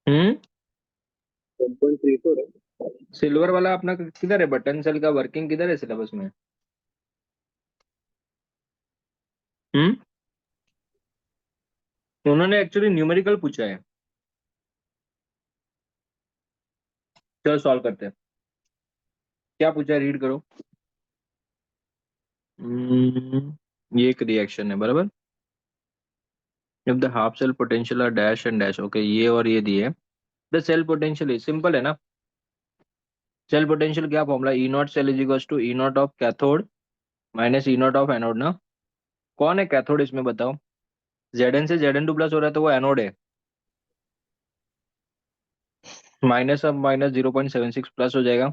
हम्म 1.34 है। सिल्वर वाला अपना किधर है, बटन सेल का वर्किंग किधर है सिलेबस में। हम्म उन्होंने एक्चुअली न्यूमेरिकल पूछा है। चलो सॉल्व करते हैं। क्या पूछा है रीड करो। ये एक रिएक्शन है बराबर। If the half cell potential are dash and dash, okay ये और ये दिए। The cell potential is simple है ना। सेल पोटेंशियल क्या formula, E not cell is equal to E not of cathode minus E not of anode ना। कौन है कैथोड इसमें बताओ। Zn से Zn2 प्लस हो रहा है तो वो एनोड है। माइनस अब माइनस 0.76 प्लस हो जाएगा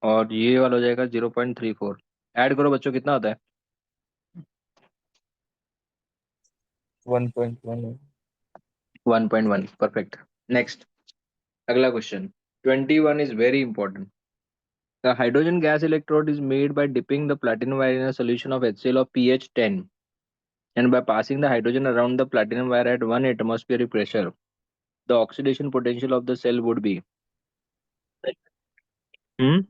और ये वाला हो जाएगा 0.34। ऐड करो बच्चों कितना होता है। 1.1 है। 1.1 परफेक्ट। नेक्स्ट, अगला question 21 is very important. The hydrogen gas electrode is made by dipping the platinum wire in a solution of HCl of pH 10 and by passing the hydrogen around the platinum wire at 1 atmospheric pressure. The oxidation potential of the cell would be। Hmm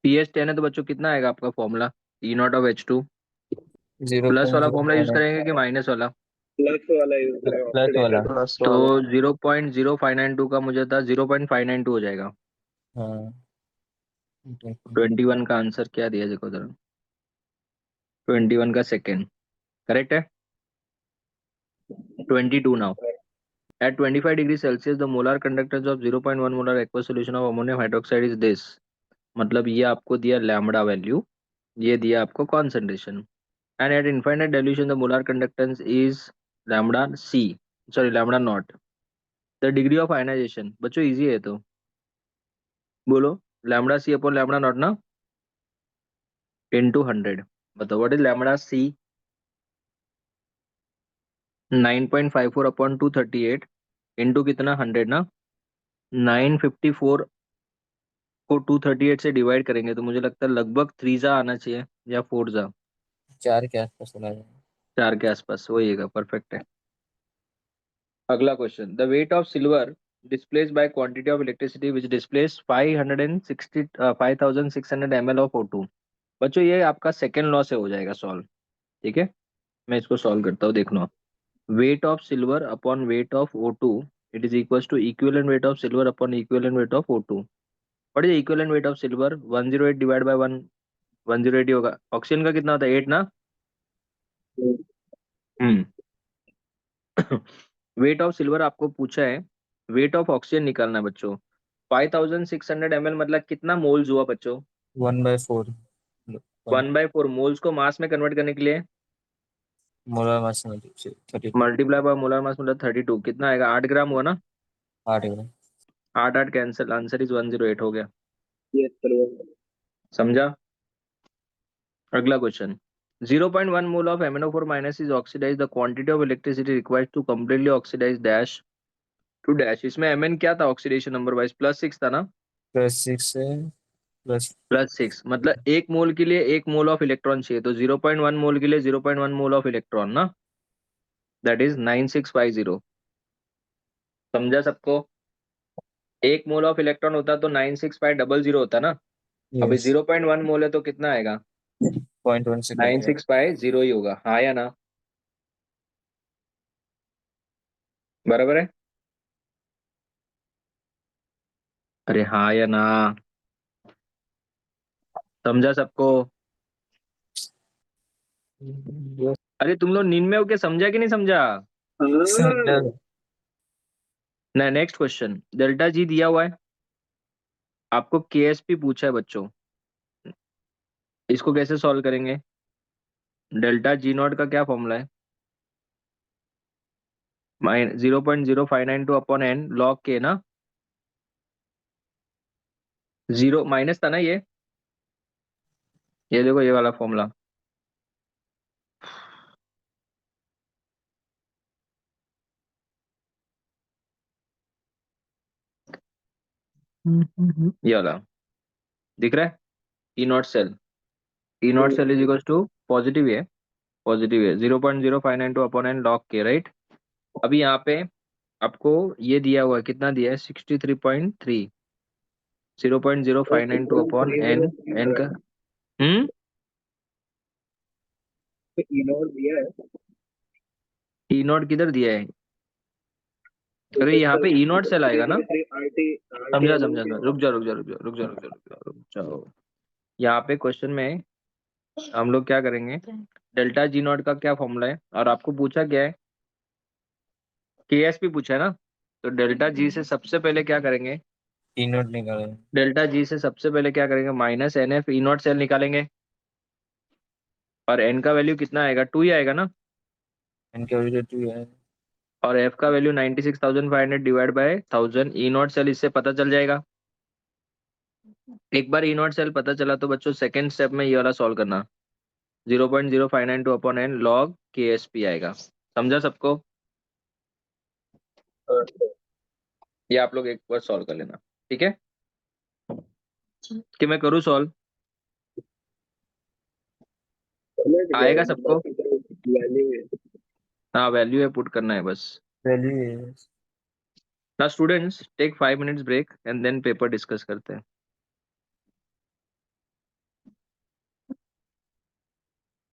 pH 10 है तो बच्चों कितना आएगा आपका formula, E not of H2। Plus वाला फॉर्मूला यूज 0.059 करेंगे कि माइनस वाला। प्लस वाला यूज करें, प्लस वाला। ऑक्सीडेटेड। प्लस तो वाला। 0.0592 का मुझे था 0.592 हो जाएगा। हाँ 21 का आंसर क्या दिया देखो जरा। 21 का सेकेंड करेक्ट है। 22 now. At 25 degree Celsius the molar conductance of 0.1 molar aqueous solution of ammonium hydroxide is this. मतलब ये आपको दिया लैम्बडा वैल्यू, ये दिया आपको concentration. And at infinite dilution the molar conductance is lambda C, sorry lambda naught. The degree of ionization बच्चों इजी है तो बोलो, lambda C upon lambda naught ना, इनटू 100। बताओ what is lambda C. 9.54 upon 238 into कितना 100 ना। 954 को 238 से डिवाइड करेंगे तो मुझे लगता है लगभग 3 जा आना चाहिए या 4 जा। 4 के आसपास होना है। 4 के आसपास होइएगा, परफेक्ट है। अगला question, the wait of silver displace by quantity of electricity which displace 560 5600 ml of O2। बच्चों ये आपका सेकेंड लॉ से हो जाएगा सॉल्व। ठीक है, मैं इसको सॉल्व करता हूँ देखना। Weight of silver upon weight of O2 it is equals to equivalent weight of silver upon equivalent weight of O2। What is equivalent weight of silver, 108 divide by 1, 108 ही होगा। ऑक्सीजन का कितना होता है 8 ना। हम्म वेट ऑफ सिल्वर आपको पूछा है, वेट ऑफ ऑक्सीजन निकालना है बच्चों। 5600 ml मतलब कितना मोल्स हुआ बच्चों। 1/4 1/4 मोल्स को मास में कन्वर्ट करने के लिए molar mass 32 multiply by molar mass मतलब 32, कितना आएगा? 8 ग्राम हुआ ना? 8 ग्राम। 8 8 कैंसिल, आंसर इज 108 हो गया। Yes sir. समझा? अगला question, 0.1 mole of MnO4 minus is oxidized. The quantity of electricity required to completely oxidize dash to dash. इसमें Mn क्या था ऑक्सीडेशन नंबर वाइज? +6 था ना? +6 है प्लस +6 मतलब 1 मोल के लिए 1 मोल ऑफ इलेक्ट्रॉन चाहिए, तो 0.1 मोल के लिए 0.1 मोल ऑफ इलेक्ट्रॉन ना, दैट इज 9650। समझा सबको? 1 मोल ऑफ इलेक्ट्रॉन होता तो 96500 होता ना। अभी 0.1 मोल है तो कितना आएगा? 0.1 से कट गया। 9650 ही होगा, हाँ या ना? बराबर है? अरे हाँ या ना? समझा सबको? अरे तुम लोग नींद में हो के समझा कि नहीं समझा? हाँ ना, नेक्स्ट क्वेश्चन, डेल्टा जी दिया हुआ है आपको, केएसपी पूछा है बच्चों, इसको कैसे सॉल्व करेंगे? डेल्टा जी नॉट का क्या फॉर्मूला है? 0.0592 अपॉन एन लॉग के ना, जीरो माइनस था ना ये देखो ये वाला फॉर्मूला। ये वाला दिख रहा है? E not cell, E not cell is equal to positive है 0.0592 upon N log K, right? अभी यहाँ पे आपको ये दिया हुआ है, कितना दिया है? 63.3, 0.0592 अपॉन एन, एन का इनोड दिया है। ई नॉट किधर दिया है? अरे यहाँ पे ई नॉट सेल आएगा ना। समझा समझा समझा, रुक जा रुक जा रुक जा रुक जा रुक जा रुक जा रुक जाओ। यहाँ पे क्वेश्चन में हम लोग क्या करेंगे, डेल्टा जी नॉट का क्या फॉर्मूला है, और आपको पूछा क्या है? केएसपी पूछा है ना, तो डेल्टा जी से सबसे पहले क्या करेंगे? ई नोट निकाले। डेल्टा जी से सबसे पहले क्या करेंगे? Minus N F E not cell निकालेंगे, और एन का वैल्यू कितना आएगा? 2 ही आएगा ना, इनके वजह 2 है। और एफ का value 96,500 divide by 1000, E not cell इससे पता चल जाएगा। एक बार ई नॉट सेल पता चला तो बच्चों सेकंड स्टेप में ये वाला सॉल्व करना, 0.0592 अपॉन एन लॉग के एस पी आएगा। समझा सबको? ये आप लोग एक बार सॉल्व कर लेना, ठीक है? कि मैं करूँ सॉल्व? आएगा सबको? हाँ वैल्यू है, पुट करना है बस। वैल्यू ना students take 5 minutes break and then paper discuss करते हैं।